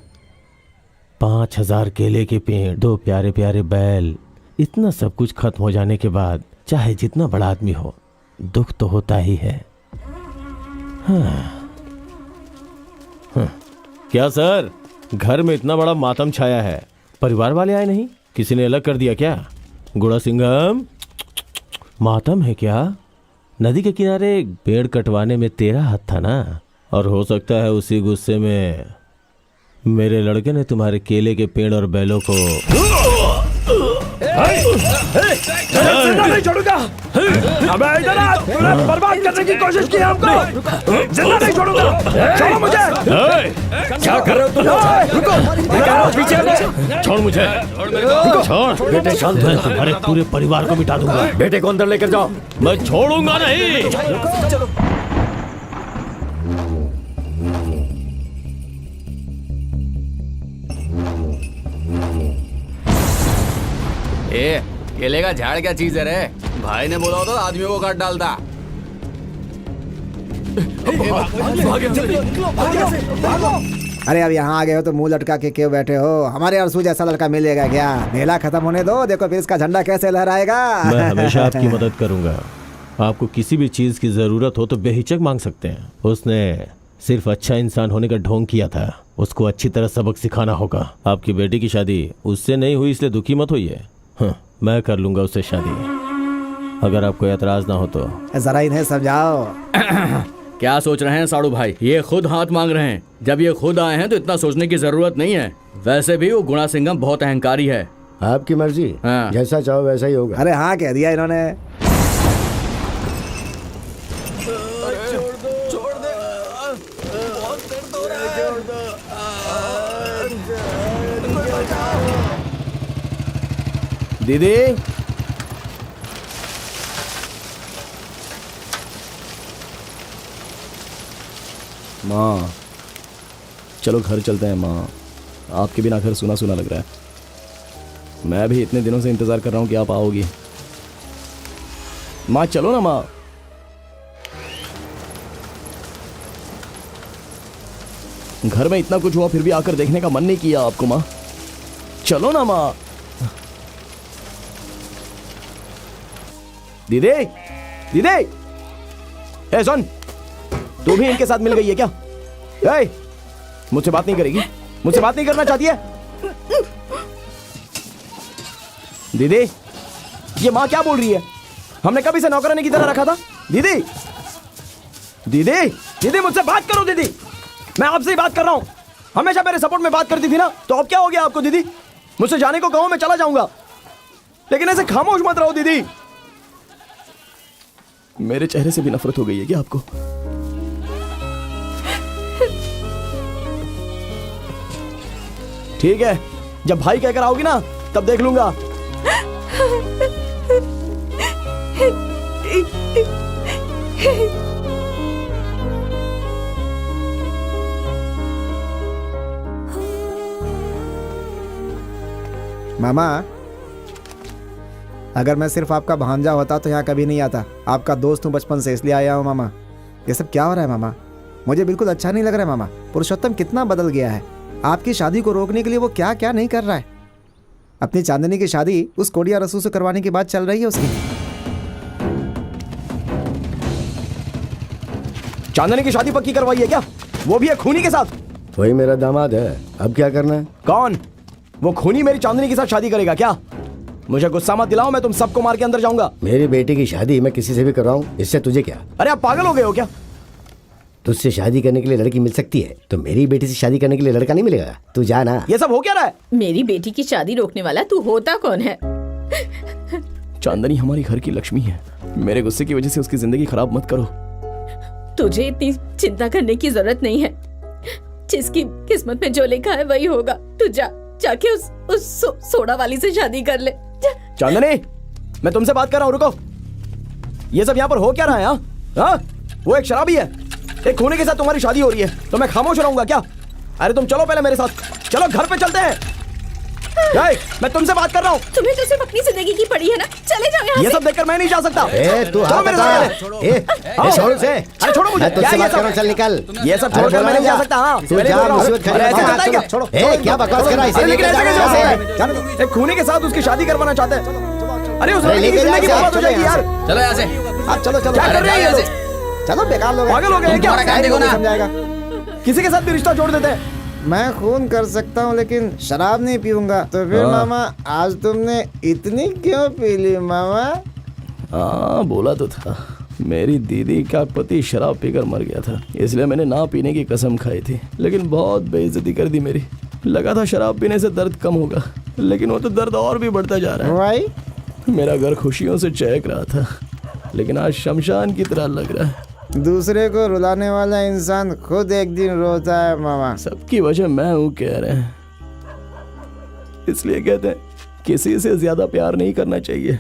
F: 5000 केले के पेड़, 2 प्यारे प्यारे बैल, इतना सब कुछ खत्म हो जाने के बाद चाहे जितना बड़ा आदमी हो, दुख तो होता ही है। हाँ। क्या सर, घर में इतना बड़ा मातम छाया है, परिवार वाले आए नहीं? किसी ने अलग कर दिया क्या? गुड़ा सिंघम, मातम है क्या? नदी के किनारे पेड़ कटवाने में तेरा हाथ था ना, और हो सकता है उसी गुस्से में मेरे लड़के ने तुम्हारे केले के पेड़ और बैलों को
J: नहीं छोड़ूंगा। अबे इधर आ, तूने बर्बाद करने की कोशिश की हमको, जिंदा नहीं छोड़ूंगा। छोड़ो मुझे।
B: क्या कर रहे हो तुम? रुको, पीछे छोड़ मुझे। छोड़ बेटे, शांत हो।
F: तुम्हारे पूरे परिवार को मिटा दूंगा।
B: बेटे को अंदर लेकर जाओ।
F: मैं छोड़ूंगा नहीं।
C: ए, केले का झाड़ क्या चीज है रे? भाई ने बोला होता तो आदमियों को काट डालता।
A: अरे अब यहाँ आ गए हो तो मुंह लटका के क्यों बैठे हो? हमारे अरसू जैसा लड़का मिलेगा क्या? मेला खत्म होने दो, देखो फिर इसका झंडा कैसे लहराएगा।
F: मैं हमेशा आपकी मदद करूंगा। आपको किसी भी चीज की जरूरत हो तो बेहिचक मांग सकते हैं। उसने सिर्फ अच्छा इंसान होने का ढोंग किया था, उसको अच्छी तरह सबक सिखाना होगा। आपकी बेटी की शादी उससे नहीं हुई इसलिए दुखी मत होइए। हाँ, मैं कर लूंगा उससे शादी, अगर आपको एतराज ना हो तो।
A: जरा इन्हें समझाओ।
L: क्या सोच रहे हैं साड़ू भाई? ये खुद हाथ मांग रहे हैं। जब ये खुद आए हैं तो इतना सोचने की जरूरत नहीं है। वैसे भी वो गुणा सिंघम बहुत अहंकारी है।
H: आपकी मर्जी,
L: हाँ।
H: जैसा चाहो वैसा ही होगा।
A: अरे हाँ कह दिया इन्होंने।
J: दीदी, माँ चलो घर चलते हैं। माँ, आपके बिना घर सुना सुना लग रहा है। मैं भी इतने दिनों से इंतजार कर रहा हूँ कि आप आओगी। माँ चलो ना माँ। घर में इतना कुछ हुआ फिर भी आकर देखने का मन नहीं किया आपको? माँ चलो ना माँ। दीदी, दीदी, ए सुन, तू भी इनके साथ मिल गई है क्या? ए, मुझसे बात नहीं करेगी? मुझसे बात नहीं करना चाहती है? दीदी, ये माँ क्या बोल रही है? हमने कभी से नौकरानी की तरह रखा था? दीदी, दीदी, दीदी मुझसे बात करो। दीदी, मैं आपसे ही बात कर रहा हूँ। हमेशा मेरे सपोर्ट में बात करती थी ना, तो अब क्या हो गया आपको? दीदी, मुझसे जाने को कहो, मैं चला जाऊंगा। लेकिन ऐसे खामोश मत रहो दीदी। मेरे चेहरे से भी नफरत हो गई है क्या आपको? ठीक है, जब भाई कहकर आओगी ना तब देख लूंगा।
A: मामा, अगर मैं सिर्फ आपका भांजा होता तो यहाँ कभी नहीं आता। आपका दोस्त हूँ बचपन से, इसलिए आया हूँ मामा। ये सब क्या हो रहा है मामा? मुझे बिल्कुल अच्छा नहीं लग रहा है मामा। पुरुषोत्तम कितना बदल गया है। आपकी शादी को रोकने के लिए वो क्या क्या नहीं कर रहा है। अपनी चांदनी की शादी उस कोडिया रसूल से करवाने की बात चल रही है उसकी।
J: चांदनी की शादी पक्की करवाई है क्या? वो भी है खूनी के साथ?
H: वही मेरा दामाद है, अब क्या करना है?
J: कौन? वो खूनी मेरी चांदनी के साथ शादी करेगा क्या? मुझे गुस्सा मत दिलाओ, मैं तुम सबको मार के अंदर जाऊंगा।
H: मेरी बेटी की शादी मैं किसी से भी करवाऊं, इससे तुझे क्या?
J: अरे आप पागल हो गए हो क्या?
H: तुझसे शादी करने के लिए लड़की मिल सकती है, तो मेरी बेटी से शादी करने के लिए लड़का नहीं मिलेगा? तू जा ना।
J: ये सब हो क्या रहा है?
E: मेरी बेटी की शादी रोकने वाला तू होता कौन है?
J: चांदनी हमारी घर की लक्ष्मी है। मेरे गुस्से की वजह से उसकी जिंदगी खराब मत करो।
E: तुझे इतनी चिंता करने की जरूरत नहीं है। जिसकी किस्मत में जो लिखा है वही होगा। तू जाके उस सोडा वाली से शादी कर ले।
J: चांदनी, मैं तुमसे बात कर रहा हूँ, रुको। ये सब यहाँ पर हो क्या रहा है? हाँ? वो एक शराबी है, एक खूनी के साथ तुम्हारी शादी हो रही है, तो मैं खामोश रहूंगा क्या? अरे तुम चलो पहले मेरे साथ, चलो घर पे चलते हैं। मैं तुमसे बात कर रहा हूँ।
E: तुम्हें तो सिर्फ अपनी जिंदगी की पड़ी है ना, चले जाओ यहाँ
J: ये
E: से।
J: सब देखकर मैं नहीं जा सकता।
H: तू
J: चलो मेरे साथ।
H: छोड़ उसे।
J: अरे छोड़ो मुझे।
H: तुझसे बात कर रहा हूं, चल निकल।
J: ये सब छोड़कर मैं नहीं जा सकता। हाँ,
H: तू जा, मुसीबत खड़ी मत कर।
J: छोड़ो।
H: क्या बकवास कर रहा है? इसे लेकर जा।
J: एक खूनी के साथ उसकी शादी करवाना चाहते हैं। अरे उस लड़की की जिंदगी बर्बाद हो जाएगी यार।
I: चलो यहाँ से।
A: चलो चलो,
J: क्या कर रहे हैं ये लोग?
A: चलो, बेकार लोग हैं।
J: पागल हो गए हैं क्या?
A: नहीं समझाएगा।
J: किसी के साथ भी रिश्ता जोड़ देते हैं।
A: मैं खून कर सकता हूँ लेकिन शराब नहीं पीऊंगा। तो फिर मामा, आज तुमने इतनी क्यों पी ली मामा?
J: हाँ, बोला तो था। मेरी दीदी का पति शराब पीकर मर गया था, इसलिए मैंने ना पीने की कसम खाई थी, लेकिन बहुत बेइज्जती कर दी मेरी। लगा था शराब पीने से दर्द कम होगा, लेकिन वो तो दर्द और भी बढ़ता जा रहा है।
A: भाई,
J: मेरा घर खुशियों से चहक रहा था, लेकिन आज शमशान की तरह लग रहा है।
A: दूसरे को रुलाने वाला इंसान खुद एक दिन रोता है मामा।
J: सबकी वजह मैं हूँ कह रहे हैं। इसलिए कहते हैं किसी से ज्यादा प्यार नहीं करना चाहिए।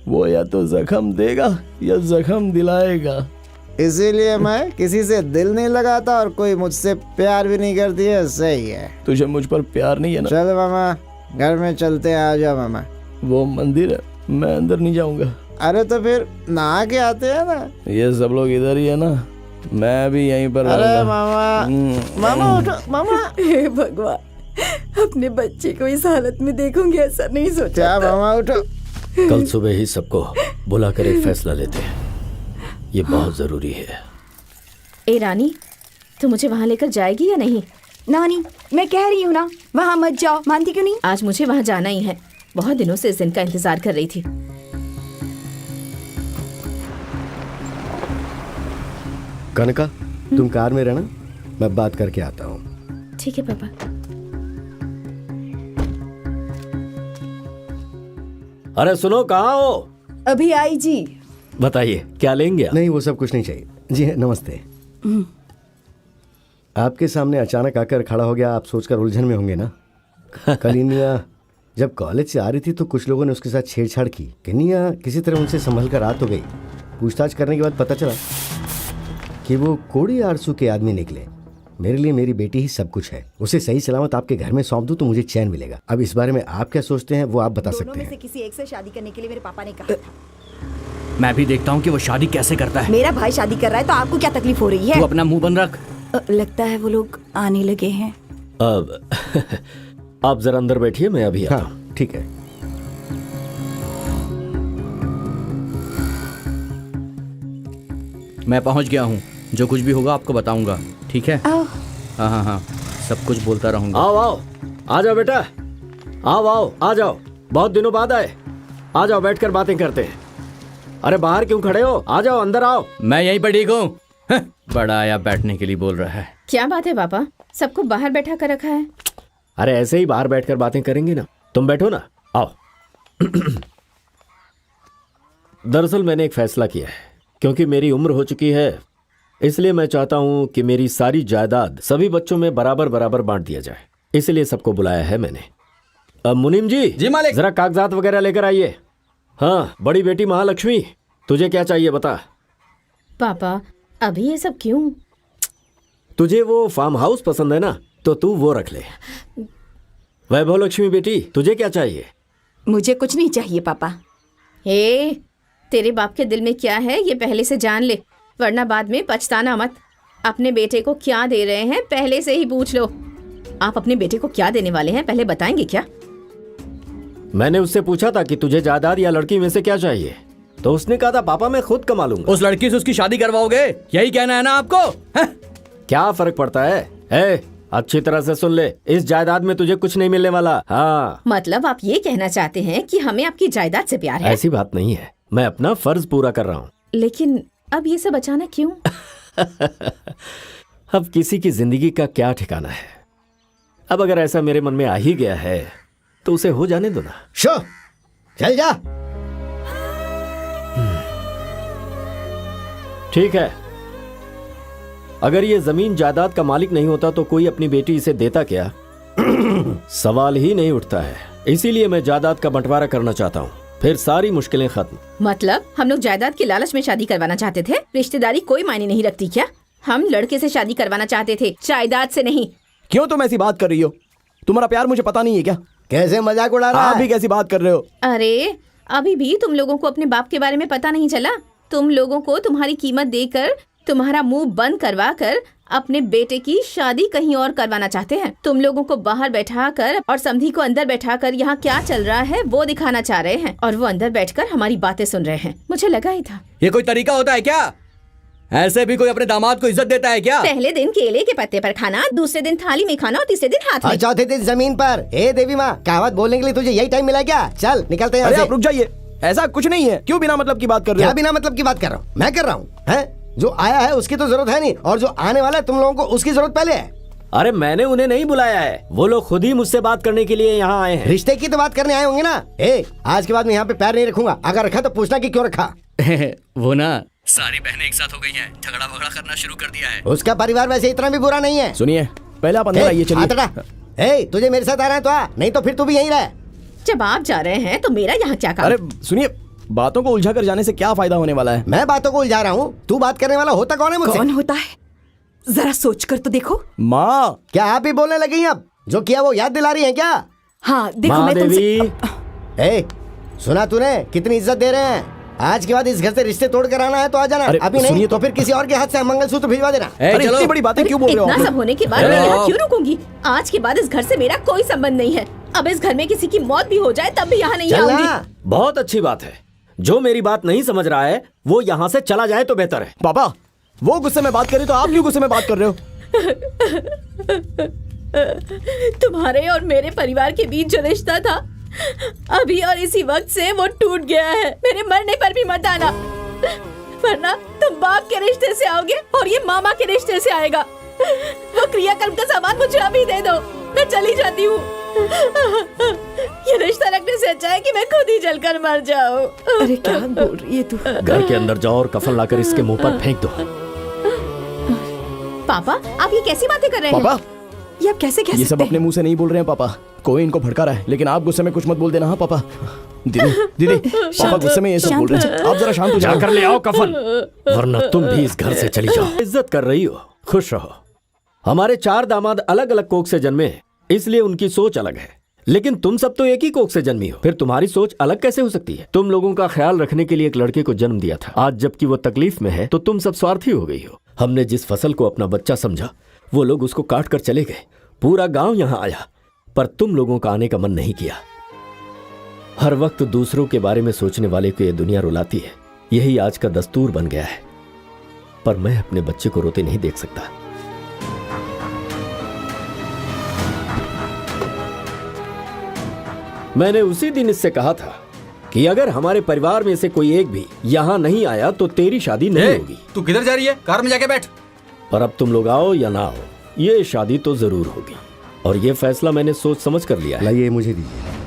J: वो या तो जख्म देगा या जख्म दिलाएगा।
A: इसीलिए मैं किसी से दिल नहीं लगाता और कोई मुझसे प्यार भी नहीं करती है। सही है।
J: तुझे मुझ पर प्यार नहीं है ना?
A: चल मामा, घर में चलते हैं। आ जाओ मामा।
J: वो मंदिर है, मैं अंदर नहीं जाऊंगा।
A: अरे तो फिर नहा के आते हैं ना।
J: ये सब लोग इधर ही है ना, मैं भी यहीं पर
A: अरे
J: रहूंगा।
A: मामा, मामा उठो मामा।
G: हे भगवान, अपने बच्चे को इस हालत में देखूंगी ऐसा नहीं सोचा
A: क्या
G: था।
A: मामा उठो।
B: कल सुबह ही सबको बुलाकर एक फैसला लेते हैं, ये बहुत जरूरी है।
E: ए रानी, तू मुझे वहाँ लेकर जाएगी या नहीं?
D: नानी, मैं कह रही हूँ ना, वहाँ मत जाओ। मानती क्यों नहीं?
E: आज मुझे वहाँ जाना ही है। बहुत दिनों से इस दिन का इंतजार कर रही थी।
H: कनका, तुम कार में रहना, मैं बात करके आता हूँ।
E: ठीक है पापा।
B: अरे सुनो, कहाँ हो?
G: अभी आई जी।
B: बताइए क्या लेंगे आप?
H: नहीं, वो सब कुछ नहीं चाहिए। जी हाँ, नमस्ते। आपके सामने अचानक आकर खड़ा हो गया, आप सोचकर उलझन में होंगे ना। कलिनिया जब कॉलेज से आ रही थी तो कुछ लोगों ने उसके साथ छेड़छाड़ की। कनिया किसी तरह उनसे संभल कर आ तो गई। पूछताछ करने के बाद पता चला कि वो कोड़ी आरसू के आदमी निकले। मेरे लिए मेरी बेटी ही सब कुछ है। उसे सही सलामत आपके घर में सौंप दूं तो मुझे चैन मिलेगा। अब इस बारे में आप क्या सोचते हैं वो आप बता सकते
G: दोनों में से
H: हैं।
G: किसी एक से शादी करने के लिए मेरे पापा ने कहा था।
L: मैं भी देखता हूँ कि वो शादी कैसे करता है।
G: मेरा भाई शादी कर रहा है तो आपको क्या तकलीफ हो रही है?
L: तू अपना मुंह बंद रख।
G: लगता है वो लोग आने लगे हैं।
B: अब आप जरा अंदर बैठिए, मैं अभी आता हूँ।
H: हाँ ठीक है।
L: मैं पहुँच गया हूँ, जो कुछ भी होगा आपको बताऊंगा, ठीक है?
D: आओ।
L: हाँ हाँ हाँ, सब कुछ बोलता रहूंगा।
B: आओ आओ, आ जाओ बेटा, आओ आओ, आ जाओ। बहुत दिनों बाद आए, आ जाओ, बैठकर बातें करते हैं। अरे बाहर क्यों खड़े हो? आ जाओ, अंदर आओ।
L: मैं यहीं पर ठीक हूँ। बड़ा आया बैठने के लिए बोल रहा है।
E: क्या बात है पापा, सबको बाहर बैठा कर रखा है?
B: अरे ऐसे ही बाहर बैठकर बातें करेंगे ना। तुम बैठो ना, आओ। दरअसल मैंने एक फैसला किया है। क्योंकि मेरी उम्र हो चुकी है, इसलिए मैं चाहता हूं कि मेरी सारी जायदाद सभी बच्चों में बराबर बराबर बांट दिया जाए। इसलिए सबको बुलाया है मैंने। अब मुनीम जी
C: मालिक।
B: जरा कागजात वगैरह लेकर आइए। हाँ, बड़ी बेटी महालक्ष्मी, तुझे क्या चाहिए बता।
E: पापा अभी ये सब क्यों?
B: तुझे वो फार्म हाउस पसंद है ना, तो तू वो रख ले। वैभव लक्ष्मी बेटी, तुझे क्या चाहिए?
G: मुझे कुछ नहीं चाहिए पापा।
E: हे, तेरे बाप के दिल में क्या है ये पहले से जान ले, वरना बाद में पछताना मत। अपने बेटे को क्या दे रहे हैं पहले से ही पूछ लो। आप अपने बेटे को क्या देने वाले हैं पहले बताएंगे क्या?
B: मैंने उससे पूछा था कि तुझे जायदाद या लड़की में से क्या चाहिए, तो उसने कहा था पापा मैं खुद कमा लूंगा।
C: उस लड़की से उसकी शादी करवाओगे, यही कहना है ना आपको?
B: क्या फर्क पड़ता है? अच्छी तरह से सुन ले, इस जायदाद में तुझे कुछ नहीं मिलने वाला। हाँ,
E: मतलब आप ये कहना चाहते हैं कि हमें आपकी जायदाद से प्यार है?
B: ऐसी बात नहीं है, मैं अपना फर्ज पूरा कर रहा हूँ।
E: लेकिन अब ये सब अचानक क्यों?
B: अब किसी की जिंदगी का क्या ठिकाना है। अब अगर ऐसा मेरे मन में आ ही गया है तो उसे हो जाने दो ना।
H: शो, चल जा।
B: ठीक है, अगर ये जमीन जायदाद का मालिक नहीं होता तो कोई अपनी बेटी इसे देता क्या? सवाल ही नहीं उठता है। इसीलिए मैं जायदाद का बंटवारा करना चाहता हूँ, फिर सारी मुश्किलें खत्म।
E: मतलब हम लोग जायदाद के लालच में शादी करवाना चाहते थे? रिश्तेदारी कोई मायने नहीं रखती क्या? हम लड़के से शादी करवाना चाहते थे, जायदाद से नहीं।
J: क्यों तुम ऐसी बात कर रही हो? तुम्हारा प्यार मुझे पता नहीं है क्या?
H: कैसे मजाक उड़ा रहा है?
J: आप भी कैसी बात कर रहे हो?
E: अरे अभी भी तुम लोगों को अपने बाप के बारे में पता नहीं चला? तुम लोगों को तुम्हारी कीमत देकर, तुम्हारा मुंह बंद करवा कर अपने बेटे की शादी कहीं और करवाना चाहते हैं। तुम लोगों को बाहर बैठाकर और समधी को अंदर बैठाकर यहाँ क्या चल रहा है वो दिखाना चाह रहे हैं, और वो अंदर बैठकर हमारी बातें सुन रहे हैं। मुझे लगा ही था।
C: ये कोई तरीका होता है क्या? ऐसे भी कोई अपने दामाद को इज्जत देता है क्या?
E: पहले दिन केले के पत्ते पर खाना, दूसरे दिन थाली में खाना और तीसरे दिन हाथ में।
H: चौथे दिन जमीन पर। हे देवी माँ, कहावत बोलने के लिए तुझे यही टाइम मिला क्या? चल निकलते हैं यहाँ से।
J: आप रुक जाइए, ऐसा कुछ नहीं है। क्यों बिना मतलब की बात कर रहे हो?
H: क्या बिना मतलब की बात कर रहा हूँ? मैं कर रहा हूँ है? जो आया है उसकी तो जरूरत है नहीं, और जो आने वाला है तुम लोगों को उसकी जरूरत पहले है।
B: अरे मैंने उन्हें नहीं बुलाया है, वो लोग खुद ही मुझसे बात करने के लिए यहाँ आए हैं।
H: रिश्ते की तो बात करने आए होंगे ना? आज के बाद मैं यहाँ पे पैर नहीं रखूंगा। अगर रखा तो पूछना कि क्यों रखा।
L: वो ना,
C: सारी बहनें एक साथ हो गई हैं, झगड़ा वगड़ा करना शुरू कर दिया है।
H: उसका परिवार वैसे इतना भी बुरा नहीं है।
J: सुनिए, पहले आप अंदर आइए। चलिए।
H: तुझे मेरे साथ आ रहा है तो आ, नहीं तो फिर तू भी यहीं रह।
E: जब आप जा रहे हैं तो मेरा यहाँ क्या काम?
J: अरे सुनिए, बातों को उलझा कर जाने से क्या फायदा होने वाला है?
H: मैं बातों को उलझा रहा हूँ, तू बात करने वाला होता कौन है मुझसे?
G: कौन होता है? जरा सोच कर तो देखो।
J: माँ,
H: क्या आप ही बोलने लगी हैं? अब जो किया वो याद दिला रही है क्या?
G: हाँ देखो, मैं
B: तुमसे।
H: सुना तूने कितनी इज्जत दे रहे हैं? आज के बाद इस घर से रिश्ते तोड़ कर आना है तो आ जाना, अभी नहीं तो फिर किसी और के हाथ से मंगलसूत्र भिजवा देना।
J: अरे इतनी बड़ी बातें क्यों बोल रहे हो?
E: इतना सब होने के बाद मैं यहाँ क्यों रुकूंगी? आज के बाद इस घर से मेरा कोई संबंध नहीं है। अब इस घर में किसी की मौत भी हो जाए तब भी यहाँ नहीं आऊंगी।
B: बहुत अच्छी बात है। जो मेरी बात नहीं समझ रहा है वो यहाँ से चला जाए तो बेहतर है।
J: पापा, वो गुस्से में बात कर रही तो आप क्यों गुस्से में बात कर रहे हो?
E: तुम्हारे और मेरे परिवार के बीच जो रिश्ता था, अभी और इसी वक्त से वो टूट गया है। मेरे मरने पर भी मत आना, वरना तुम बाप के रिश्ते से आओगे और ये मामा के रिश्ते से आएगा। वो क्रियाकर्म का सामान मुझे अभी दे दो, मैं चली जाती हूँ। ये रिश्ता रखने से अच्छा है कि मैं खुद ही जलकर मर जाऊँ।
G: अरे क्या बोल रही है तू?
B: घर के अंदर जाओ और कफन लाकर इसके मुंह पर फेंक दो।
E: पापा, आप ये कैसी बातें कर रहे हैं?
J: पापा,
G: ये आप कैसे कह
J: ये सब
G: सकते
J: अपने मुंह से नहीं बोल रहे हैं पापा। कोई इनको भड़का रहा है, लेकिन आप गुस्से में कुछ मत बोल देना। हाँ पापा। दीदी पापा गुस्से में ये सब बोल रहे हैं, आप जरा शांत हो जाओ।
B: जाकर ले आओ कफन, वरना तुम भी इस घर से चली जाओ। इज्जत कर रही हो, खुश रहो। हमारे 4 दामाद अलग अलग कोख से जन्मे हैं, इसलिए उनकी सोच अलग है। लेकिन तुम सब तो एक ही कोख से जन्मी हो, फिर तुम्हारी सोच अलग कैसे हो सकती है? तुम लोगों का ख्याल रखने के लिए एक लड़के को जन्म दिया था, आज जबकि वो तकलीफ में है तो तुम सब स्वार्थी हो गई हो। हमने जिस फसल को अपना बच्चा समझा वो लोग उसको काट कर चले गए। पूरा गांव यहाँ आया, पर तुम लोगों का आने का मन नहीं किया। हर वक्त दूसरों के बारे में सोचने वाले को ये दुनिया रुलाती है, यही आज का दस्तूर बन गया है। पर मैं अपने बच्चे को रोते नहीं देख सकता। मैंने उसी दिन इससे कहा था कि अगर हमारे परिवार में से कोई एक भी यहाँ नहीं आया तो तेरी शादी नहीं होगी।
C: तू किधर जा रही है? कार में जाके बैठ।
B: पर अब तुम लोग आओ या ना आओ, ये शादी तो जरूर होगी, और ये फैसला मैंने सोच समझ कर लिया है।
H: लाइए मुझे दीजिए।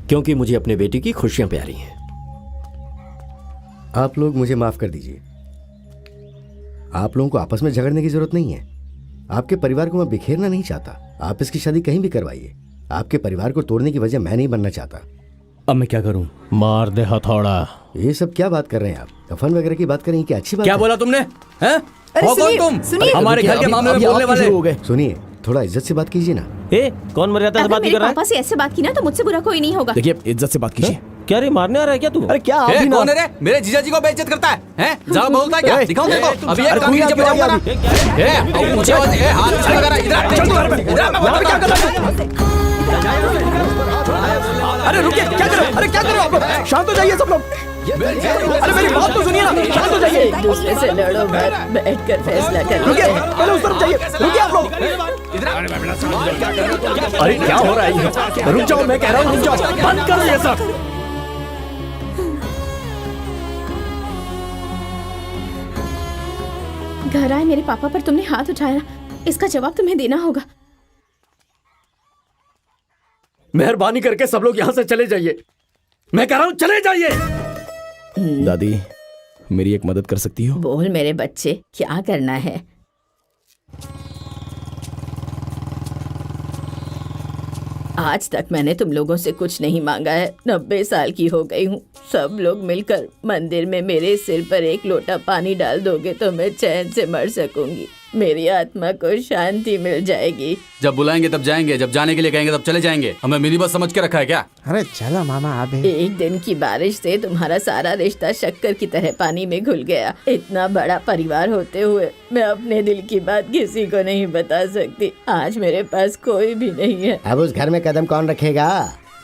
B: क्योंकि मुझे अपने बेटी की खुशियां प्यारी हैं।
H: आप लोग मुझे माफ कर दीजिए। आप लोगों को आपस में झगड़ने की जरूरत नहीं है। आपके परिवार को मैं बिखेरना नहीं चाहता। आप इसकी शादी कहीं भी करवाइए। आपके परिवार को तोड़ने की वजह मैं नहीं बनना चाहता।
L: अब मैं क्या करूं?
F: मार दे हथौड़ा।
H: ये सब क्या बात कर रहे हैं आप? कफन वगैरह की बात कर रही हैं? क्या अच्छी बात
C: क्या
H: है?
C: बोला तुमने? हैं?
G: अरे
C: हो कौन
G: सुनिए,
C: तुम?
G: सुनिए।
C: हमारे घर के मामले में बोलने वाले
J: हो गए।
H: सुनिए, थोड़ा इज्जत से बात कीजिए ना।
F: ए, कौन मर्यादा से
E: अगर
F: बात नहीं
E: मेरे
F: कर रहा है?
E: पापा से ऐसे बात की ना तो मुझसे बुरा कोई नहीं होगा।
J: देखिए, इज्जत से बात कीजिए।
F: क्या रे, मारने आ रहा है क्या तू?
J: अरे क्या आप
C: ए,
J: भी ना।
C: कौन है रे? मेरे जीजा जी को बेइज्जत करता है? हैं? जरा बोलता है क्या?
J: ए,
C: दिखाओ देखो। अभी
J: अरे
C: एक कान
J: कोई
C: नीचे
J: आ गया,
C: बजाऊंगा ना। ए, मुझे हाथ से लगा रहा है। इधर चल तू। इधर मैं बोल क्या कर रहा है?
J: अरे रुकिए, क्या कर रहे हो? अरे क्या कर रहे हो आप लोग? शांत हो जाइए सब लोग। अरे मेरी बात तो सुनिए ना, शांत हो जाइए।
G: एक दूसरे से लड़ो मत, बैठकर फैसला कर।
J: रुकिए, पहले उस तरफ जाइए। रुकिए आप लोग। अरे क्या हो रहा है ये? रुक जाओ, मैं कह रहा हूँ रुक जाओ। बंद करो ये सब।
E: घर आए मेरे पापा पर तुमने हाथ उठाया, इसका जवाब तुम्हें देना होगा।
L: मेहरबानी करके सब लोग यहाँ से चले जाइए। मैं कह रहा हूँ चले जाइए।
J: दादी, मेरी एक मदद कर सकती हो?
G: बोल मेरे बच्चे, क्या करना है? आज तक मैंने तुम लोगों से कुछ नहीं मांगा है। 90 साल की हो गई हूँ। सब लोग मिलकर मंदिर में मेरे सिर पर एक लोटा पानी डाल दोगे तो मैं चैन से मर सकूंगी। मेरी आत्मा को शांति मिल जाएगी।
C: जब बुलाएंगे तब जाएंगे, जब जाने के लिए कहेंगे तब चले जाएंगे। हमें मिनी बस समझ के रखा है क्या?
A: अरे चलो मामा आप
G: एक दिन की बारिश से तुम्हारा सारा रिश्ता शक्कर की तरह पानी में घुल गया। इतना बड़ा परिवार होते हुए मैं अपने दिल की बात किसी को नहीं बता सकती। आज मेरे पास कोई भी नहीं है।
H: अब उस घर में कदम कौन रखेगा?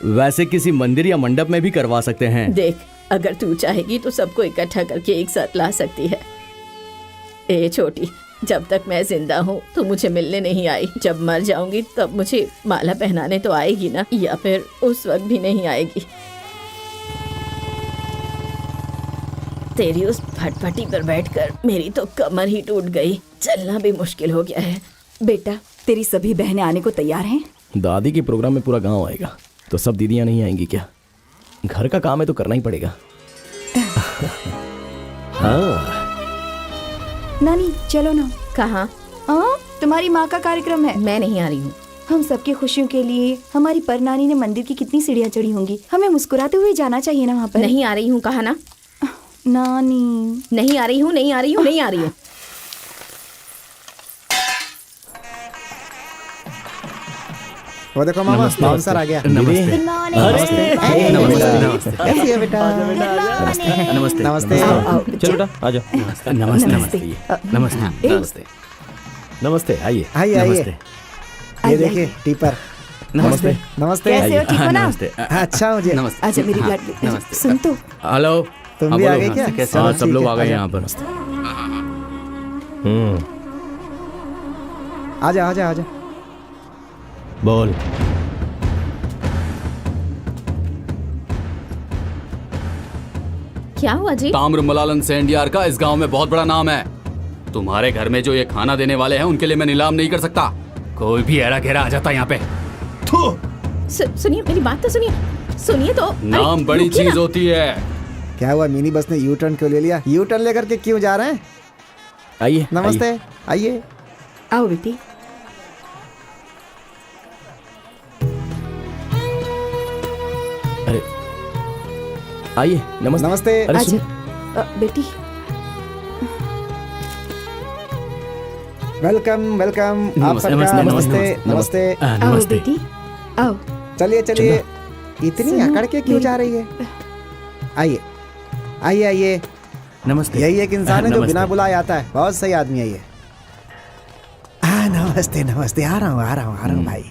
L: वैसे किसी मंदिर या मंडप में भी करवा सकते हैं।
G: देख, अगर तू चाहेगी तो सबको इकट्ठा करके एक साथ ला सकती है। ए छोटी, जब तक मैं जिंदा हूँ तो मुझे मिलने नहीं आई। जब मर जाऊंगी तब मुझे माला पहनाने तो आएगी ना, या फिर उस वक्त भी नहीं आएगी। तेरी उस फटफटी पर बैठकर मेरी तो कमर ही टूट गई। चलना भी मुश्किल हो गया है।
D: बेटा, तेरी सभी बहनें आने को तैयार हैं?
J: दादी के प्रोग्राम में पूरा गांव आएगा, तो सब दीदियां नहीं आएंगी क्या? घर का काम है तो करना ही पड़ेगा।
F: हाँ,
D: नानी चलो ना।
E: कहाँ?
D: तुम्हारी माँ का कार्यक्रम है।
G: मैं नहीं आ रही हूँ।
D: हम सबकी खुशियों के लिए हमारी परनानी ने मंदिर की कितनी सीढ़ियाँ चढ़ी होंगी। हमें मुस्कुराते हुए जाना चाहिए ना वहाँ पर।
E: नहीं आ रही हूँ, कहा ना।
D: नानी
E: नहीं आ रही हूँ, नहीं आ रही हूँ, नहीं आ रही हूँ।
A: वो देखो मामा, बाउंसर आ गया।
L: नमस्ते।
A: कैसी है बेटा?
L: नमस्ते।
A: नमस्ते।
F: चलो बेटा आ जाओ।
L: नमस्ते। नमस्ते।
F: नमस्ते। नमस्ते, आइए।
A: आइए आइए।
L: नमस्ते।
A: ये देखिए टीपर।
L: नमस्ते।
A: नमस्ते।
D: कैसे हो? ठीक हो ना?
L: नमस्ते।
A: अच्छा मुझे।
D: अच्छा मेरी लाडली, सुन तो।
L: हेलो।
A: तुम भी आ गए क्या?
L: हाँ, सब लोग आ गए यहाँ पर।
A: आजा आजा आजा।
F: बोल।
E: क्या हुआ जी?
C: ताम्र मलालन सेंडियार का इस गांव में बहुत बड़ा नाम है। तुम्हारे घर में जो ये खाना देने वाले हैं उनके लिए मैं नीलाम नहीं कर सकता। कोई भी एरा घेरा आ जाता यहाँ पे।
E: सुनिए, मेरी बात तो सुनिए। सुनिए तो।
C: नाम बड़ी चीज होती है।
A: क्या हुआ, मिनी बस ने यू टर्न क्यों ले लिया? यू टर्न लेकर के क्यों जा रहे हैं?
J: आइए।
A: नमस्ते, आइए।
D: आओ बेटी।
J: अरे आइए। नमस्ते।
A: नमस्ते।
J: अरे सुन,
D: बेटी
A: वेलकम वेलकम। आप
L: नमस्ते,
A: सबका
L: नमस्ते,
A: नमस्ते नमस्ते।
D: आओ
L: नमस्ते।
D: बेटी आओ।
A: चलिए चलिए, इतनी
D: सुनो,
A: अकड़ के क्यों जा रही है? आइए आइए आइए।
L: नमस्ते।
A: यही एक इंसान है जो
L: नमस्ते।
A: बिना बुलाए आता है। बहुत सही आदमी है ये। नमस्ते नमस्ते। आ रहा हूँ भाई।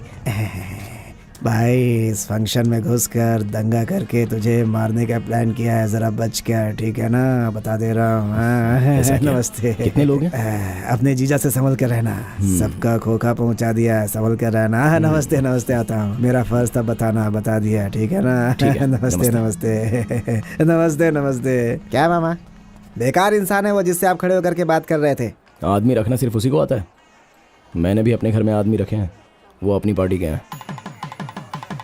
A: भाई, इस फंक्शन में घुसकर दंगा करके तुझे मारने का प्लान किया है। जरा बच कर, ठीक है ना? बता दे रहा हूँ।
J: ऐसा क्या?
A: नमस्ते।
J: कितने लोग हैं?
A: अपने जीजा से संभल कर रहना। सबका खोखा पहुंचा दिया है, संभल कर रहना। नमस्ते नमस्ते। आता हूँ, मेरा फर्ज था बताना, बता दिया, ठीक है ना?
J: ठीक है।
A: नमस्ते नमस्ते। नमस्ते नमस्ते। क्या मामा, बेकार इंसान है वो जिससे आप खड़े होकर के बात कर रहे थे।
J: आदमी रखना सिर्फ उसी को आता है। मैंने भी अपने घर में आदमी रखे हैं, वो अपनी पार्टी के हैं।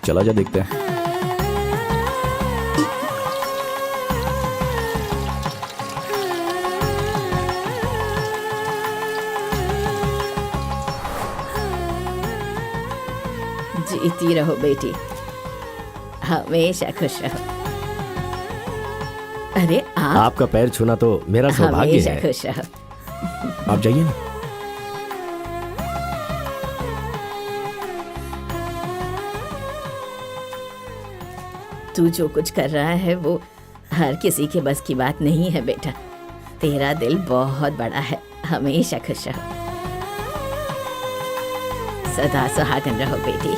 J: चला जा, देखते हैं।
G: जीती रहो बेटी, हमेशा खुश रहो। अरे आप
B: आपका पैर छूना तो मेरा सौभाग्य
G: हमेशा
B: है।
G: खुश रहो।
J: आप जाइए ना।
G: तू जो कुछ कर रहा है वो हर किसी के बस की बात नहीं है बेटा। तेरा दिल बहुत बड़ा है, हमेशा खुश रहो, सदा सुहागन रहो बेटी।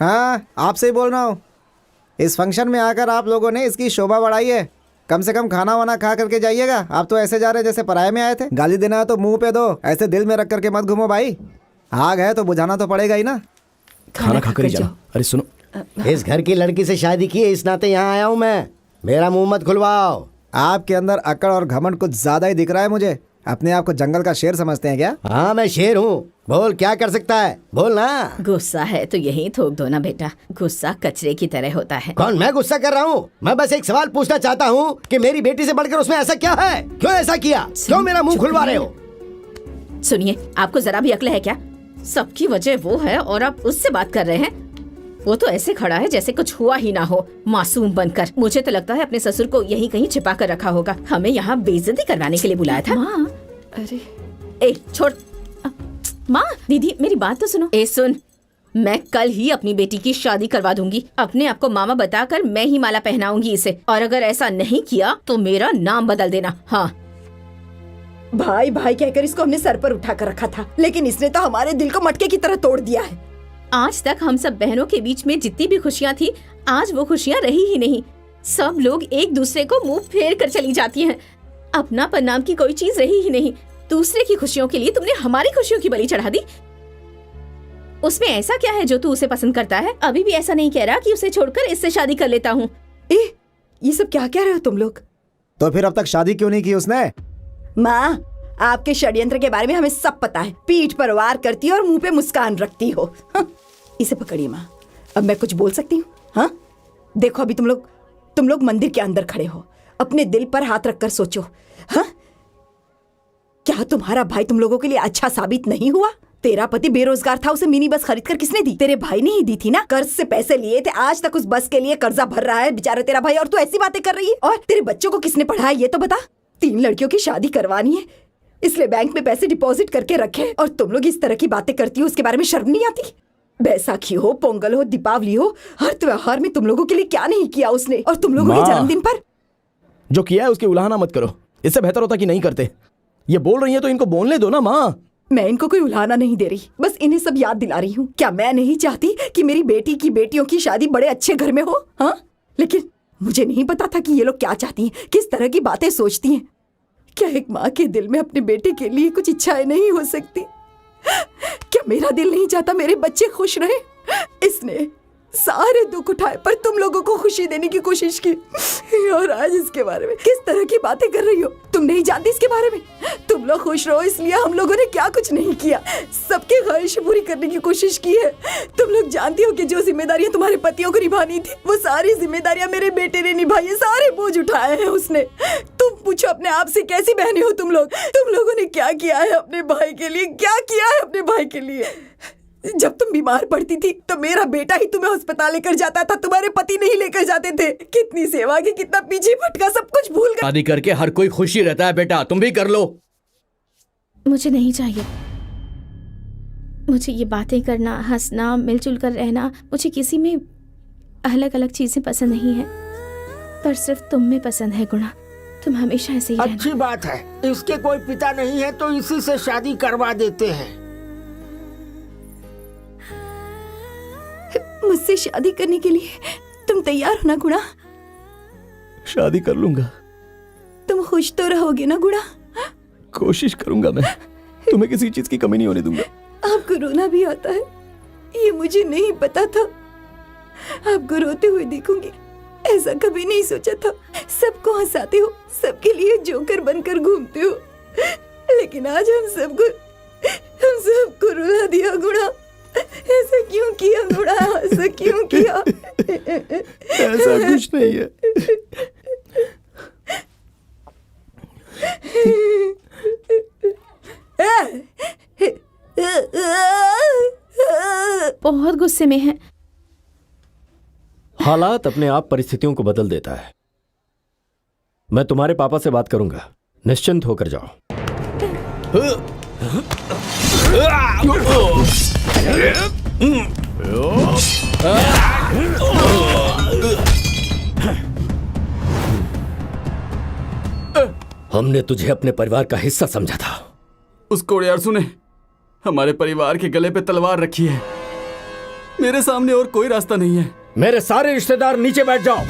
A: हाँ, आपसे ही बोल रहा हूँ। इस फंक्शन में आकर आप लोगों ने इसकी शोभा बढ़ाई है। कम से कम खाना वाना खा करके जाइएगा। आप तो ऐसे जा रहे जैसे पराये में आए थे। गाली देना है तो मुंह पे दो, ऐसे दिल में रख करके मत घूमो भाई। आग है तो बुझाना तो पड़ेगा ही ना।
J: खाना खाकर ही जाओ। अरे सुनो,
H: इस घर की लड़की से शादी की है, इस नाते यहाँ आया हूँ मैं। मेरा मुंह मत खुलवाओ।
A: आपके अंदर अकड़ और घमंड कुछ ज्यादा ही दिख रहा है मुझे। अपने आप को जंगल का शेर समझते हैं क्या?
H: हाँ, मैं शेर हूँ। बोल, क्या कर सकता है, बोल ना।
G: गुस्सा है तो यही थोक दो ना बेटा, गुस्सा कचरे की तरह होता है।
H: कौन, मैं गुस्सा कर रहा हूँ? मैं बस एक सवाल पूछना चाहता हूँ कि मेरी बेटी से बढ़कर उसमें ऐसा क्या है? क्यों ऐसा किया? क्यों मेरा मुंह खुलवा रहे हो?
G: सुनिए, आपको जरा भी अक्ल है क्या? सबकी वजह वो है और आप उससे बात कर रहे हैं। वो तो ऐसे खड़ा है जैसे कुछ हुआ ही ना हो, मासूम बनकर। मुझे तो लगता है अपने ससुर को यहीं कहीं छिपा कर रखा होगा। हमें यहाँ बेइज्जती करवाने के लिए बुलाया था।
E: माँ, अरे
G: ए छोड़। माँ, दीदी मेरी बात तो सुनो। ए सुन, मैं कल ही अपनी बेटी की शादी करवा दूंगी। अपने आप को मामा बताकर मैं ही माला पहनाऊंगी इसे, और अगर ऐसा नहीं किया तो मेरा नाम बदल देना। हाँ,
M: भाई भाई कहकर इसको हमने सर पर उठा कर रखा था, लेकिन इसने तो हमारे दिल को मटके की तरह तोड़ दिया है।
G: आज तक हम सब बहनों के बीच में जितनी भी खुशियाँ थी, आज वो खुशियाँ रही ही नहीं। सब लोग एक दूसरे को मुंह फेर कर चली जाती हैं। अपनापन नाम की कोई चीज रही ही नहीं। दूसरे की खुशियों के लिए तुमने हमारी खुशियों की बलि चढ़ा दी। उसमें ऐसा क्या है जो तू उसे पसंद करता है? अभी भी ऐसा नहीं कह रहा कि उसे छोड़कर इससे शादी कर लेता हूँ।
M: ये सब क्या कह रहे हो तुम लोग?
A: तो फिर अब तक शादी क्यों नहीं की उसने?
M: माँ, आपके षड्यंत्र के बारे में हमें सब पता है। पीठ पर वार करती हो और मुंह पे मुस्कान रखती हो। हाँ, इसे पकड़िए माँ। अब मैं कुछ बोल सकती हूँ? हाँ, देखो अभी तुम लोग मंदिर के अंदर खड़े हो। अपने दिल पर हाथ रखकर सोचो। हाँ, क्या तुम्हारा भाई तुम लोगों के लिए अच्छा साबित नहीं हुआ? तेरा पति बेरोजगार था, उसे मिनी बस खरीद कर किसने दी? तेरे भाई ने ही दी थी ना। कर्ज से पैसे लिए थे, आज तक उस बस के लिए कर्जा भर रहा है बेचारा तेरा भाई, और तू ऐसी बातें कर रही है। और तेरे बच्चों को किसने पढ़ाया ये तो बता। 3 लड़कियों की शादी करवानी है, इसलिए बैंक में पैसे डिपॉजिट करके रखे, और तुम लोग इस तरह की बातें करती हो, उसके बारे में शर्म नहीं आती? बैसाखी हो, पोंगल हो, दीपावली हो, हर त्योहार में तुम लोगों के लिए क्या नहीं किया उसने। और तुम लोगों के जन्मदिन पर
J: जो किया है उसकी उलाहना मत करो। इससे बेहतर होता कि नहीं करते। ये बोल रही है तो इनको बोलने दो ना माँ।
M: मैं इनको कोई उलाहना नहीं दे रही, बस इन्हें सब याद दिला रही हूँ। क्या मैं नहीं चाहती कि मेरी बेटी की बेटियों की शादी बड़े अच्छे घर में हो? हाँ, लेकिन मुझे नहीं पता था कि ये लोग क्या चाहती हैं, किस तरह की बातें सोचती हैं। क्या एक माँ के दिल में अपने बेटे के लिए कुछ इच्छाएं नहीं हो सकती? क्या मेरा दिल नहीं चाहता मेरे बच्चे खुश रहे? इसने सारे दुख उठाए पर तुम लोगों को खुशी देने की कोशिश की, और आज इसके बारे में किस तरह की बातें कर रही हो? तुम नहीं जानती इसके बारे में। तुम लोग खुश रहो इसलिए हम लोगों ने क्या कुछ नहीं किया, सबकी ख्वाहिशें पूरी करने की कोशिश की है। तुम लोग जानती हो कि जो जिम्मेदारियां तुम्हारे पतियों को निभानी थी, वो सारी जिम्मेदारियां मेरे बेटे ने निभाई है। सारे बोझ उठाए हैं उसने। तुम पूछो अपने आप से, कैसी बहनें हो तुम लोग? तुम लोगों ने क्या किया है अपने भाई के लिए? क्या किया है अपने भाई के लिए? जब तुम बीमार पड़ती थी तो मेरा बेटा ही तुम्हें अस्पताल लेकर जाता था, तुम्हारे पति नहीं लेकर जाते थे। कितनी सेवा की, कितना पीछे भटका, सब कुछ भूल गए।
L: शादी करके हर कोई खुशी रहता है बेटा, तुम भी कर लो।
E: मुझे नहीं चाहिए। मुझे ये बातें करना, हंसना, मिलजुल कर रहना, मुझे किसी में अलग अलग चीजें पसंद नहीं है, पर सिर्फ तुम में पसंद है गुणा। तुम हमेशा ऐसे ही रहना।
K: अच्छी बात है, इसके कोई पिता नहीं है तो इसी से शादी करवा देते हैं।
M: मुझसे शादी करने के लिए तुम तैयार हो ना गुणा?
J: शादी कर लूंगा।
M: तुम खुश तो रहोगे ना गुणा?
J: कोशिश करूंगा मैं, तुम्हें किसी चीज की कमी नहीं होने दूंगा।
M: आपको रोना भी आता है, ये मुझे नहीं पता था। आपको रोते हुए देखूंगी, ऐसा कभी नहीं सोचा था। सबको हंसाते हो, सबके लिए जोकर बनकर घूमते हो, लेकिन आज हम सबको रुला दिया गुणा। ऐसा क्यों किया गुणा? ऐसा क्यों किया?
J: ऐसा कुछ नहीं है।
E: बहुत गुस्से में हैं।
B: हालात अपने आप परिस्थितियों को बदल देता है। मैं तुम्हारे पापा से बात करूंगा, निश्चिंत होकर जाओ। हमने तुझे अपने परिवार का हिस्सा समझा था।
C: उस कोड़ियारसू ने हमारे परिवार के गले पे तलवार रखी है। मेरे सामने और कोई रास्ता नहीं है।
B: मेरे सारे रिश्तेदार नीचे बैठ जाओ।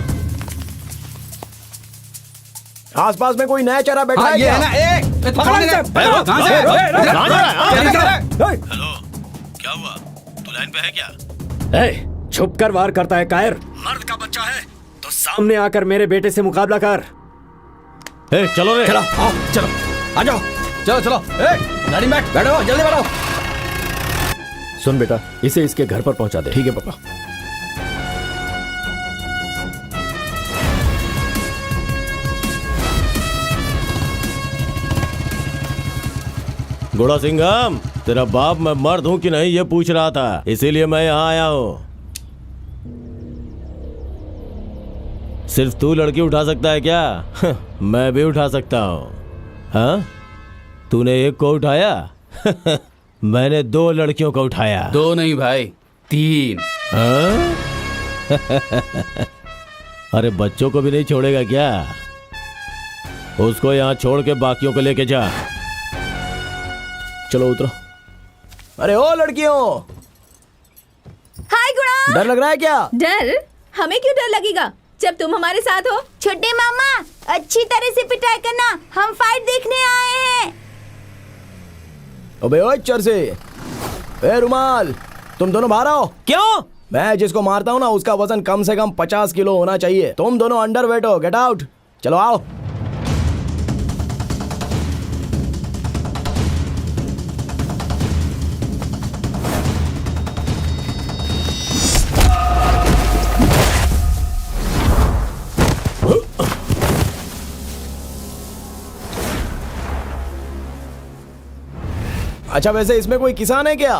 J: आसपास में कोई नया चेहरा बैठा है
I: ये है ना?
F: क्या हुआ? तू लाइन पे है क्या?
B: छुप कर वार करता है कायर। मर्द का बच्चा है तो सामने आकर मेरे बेटे से मुकाबला कर।
F: चलो रे,
B: चलो आओ, चलो आ जाओ।
C: चलो चलो, गाड़ी में बैठो, जल्दी बैठो।
B: सुन बेटा, इसे इसके घर पर पहुंचा दे।
J: ठीक है पापा।
F: गोड़ा सिंघम, तेरा बाप मैं मर्द हूं कि नहीं ये पूछ रहा था, इसीलिए मैं यहाँ आया हूं। सिर्फ तू लड़की उठा सकता है क्या? मैं भी उठा सकता हूँ। हाँ, तूने एक को उठाया मैंने 2 लड़कियों को उठाया।
C: 2 नहीं भाई, 3।
F: हाँ? अरे बच्चों को भी नहीं छोड़ेगा क्या? उसको यहाँ छोड़ के बाकियों को लेके जा।
J: चलो उतरो। अरे ओ लड़कियों,
D: हाय गुणा।
J: डर लग रहा है क्या?
E: डर? हमें क्यों डर लगेगा जब तुम हमारे साथ हो?
D: छोटे मामा, अच्छी तरह से पिटाई करना, हम फाइट देखने आए हैं।
J: अबे ओए चरसे, ए रुमाल, तुम दोनों बाहर आओ।
K: क्यों?
J: मैं जिसको मारता हूँ ना उसका वजन कम से कम 50 किलो होना चाहिए। तुम दोनों अंडर वेट हो, गेट आउट। चलो आओ। अच्छा वैसे इसमें कोई किसान है क्या?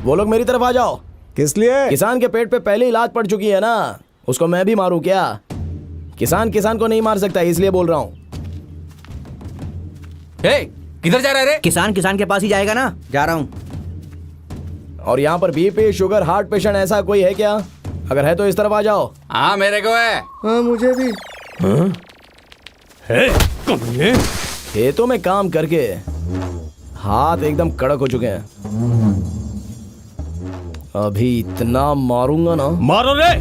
J: वो लोग मेरी तरफ आ जाओ।
H: किस लिए?
J: किसान के पेट पे पहले ही लात पड़ चुकी है ना, उसको मैं भी मारूं क्या? किसान किसान को नहीं मार सकता, इसलिए बोल रहा हूं।
I: किधर जा रहा है रे?
K: किसान किसान के पास ही जाएगा ना, जा रहा हूँ।
J: और यहाँ पर बीपी, शुगर, हार्ट पेशेंट ऐसा कोई है क्या? अगर है तो इस तरफ आ जाओ।
I: हाँ मेरे को है।
H: हाँ मुझे भी।
J: खेतों में काम करके हाथ एकदम कड़क हो चुके हैं। अभी इतना मारूंगा ना।
F: मारो रे।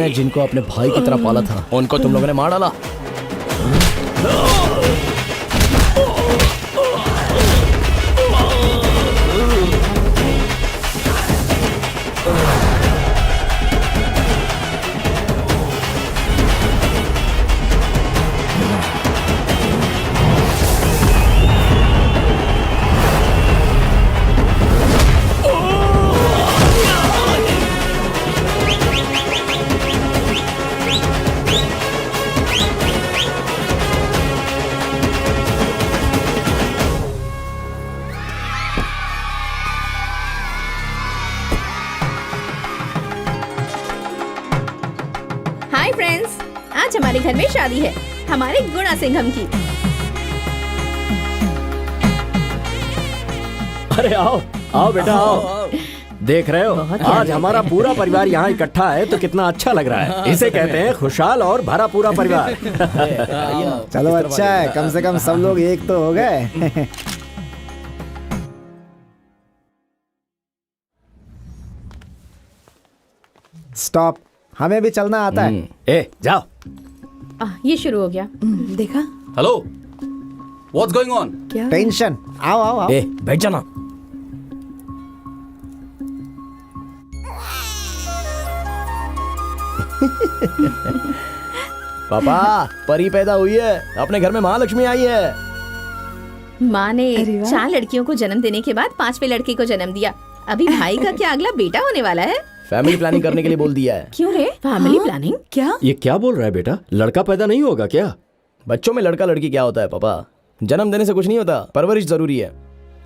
J: मैंने जिनको अपने भाई की तरह पाला था उनको तुम लोगों ने मार डाला।
E: हाय फ्रेंड्स, आज हमारे घर में शादी है हमारे गुणा सिंघम की।
B: अरे आओ आओ बेटा आओ। देख रहे हो आज हमारा पूरा परिवार यहाँ इकट्ठा है तो कितना अच्छा लग रहा है। इसे कहते हैं खुशहाल और भरा पूरा परिवार।
A: चलो अच्छा है, कम से कम सब लोग एक तो हो गए। स्टॉप, हमें भी चलना आता है।
B: ए जाओ।
E: ये शुरू हो गया।
M: देखा?
C: Hello, what's going on?
M: क्या?
A: टेंशन, आओ आओ आओ।
J: ए बैठ जाना। पापा, परी पैदा हुई है, अपने घर में महालक्ष्मी आई है।
E: माँ ने
M: अरे वाह।
E: 4 लड़कियों को जन्म देने के बाद 5वें लड़के को जन्म दिया। अभी भाई का क्या अगला बेटा होने वाला है।
J: फैमिली प्लानिंग करने के लिए बोल दिया है।
E: क्यों रे? Family planning?
M: क्या?
B: ये क्या बोल रहा है बेटा? लड़का पैदा नहीं होगा क्या?
J: बच्चों में लड़का लड़की क्या होता है पापा? जन्म देने से कुछ नहीं होता, परवरिश जरूरी है।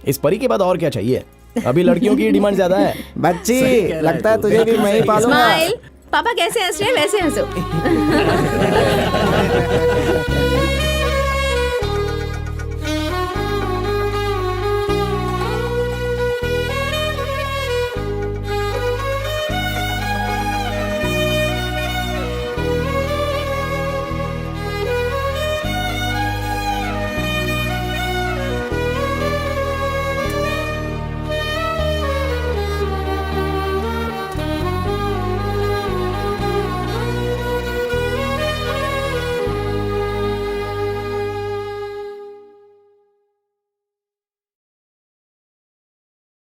J: इस परी के बाद और क्या चाहिए? अभी लड़कियों की डिमांड ज्यादा है।
A: बच्ची, लगता है तुझे भी मैं ही पालूंगा।
E: स्माइल। पापा कैसे हंस रहे हैं वैसे हंसो।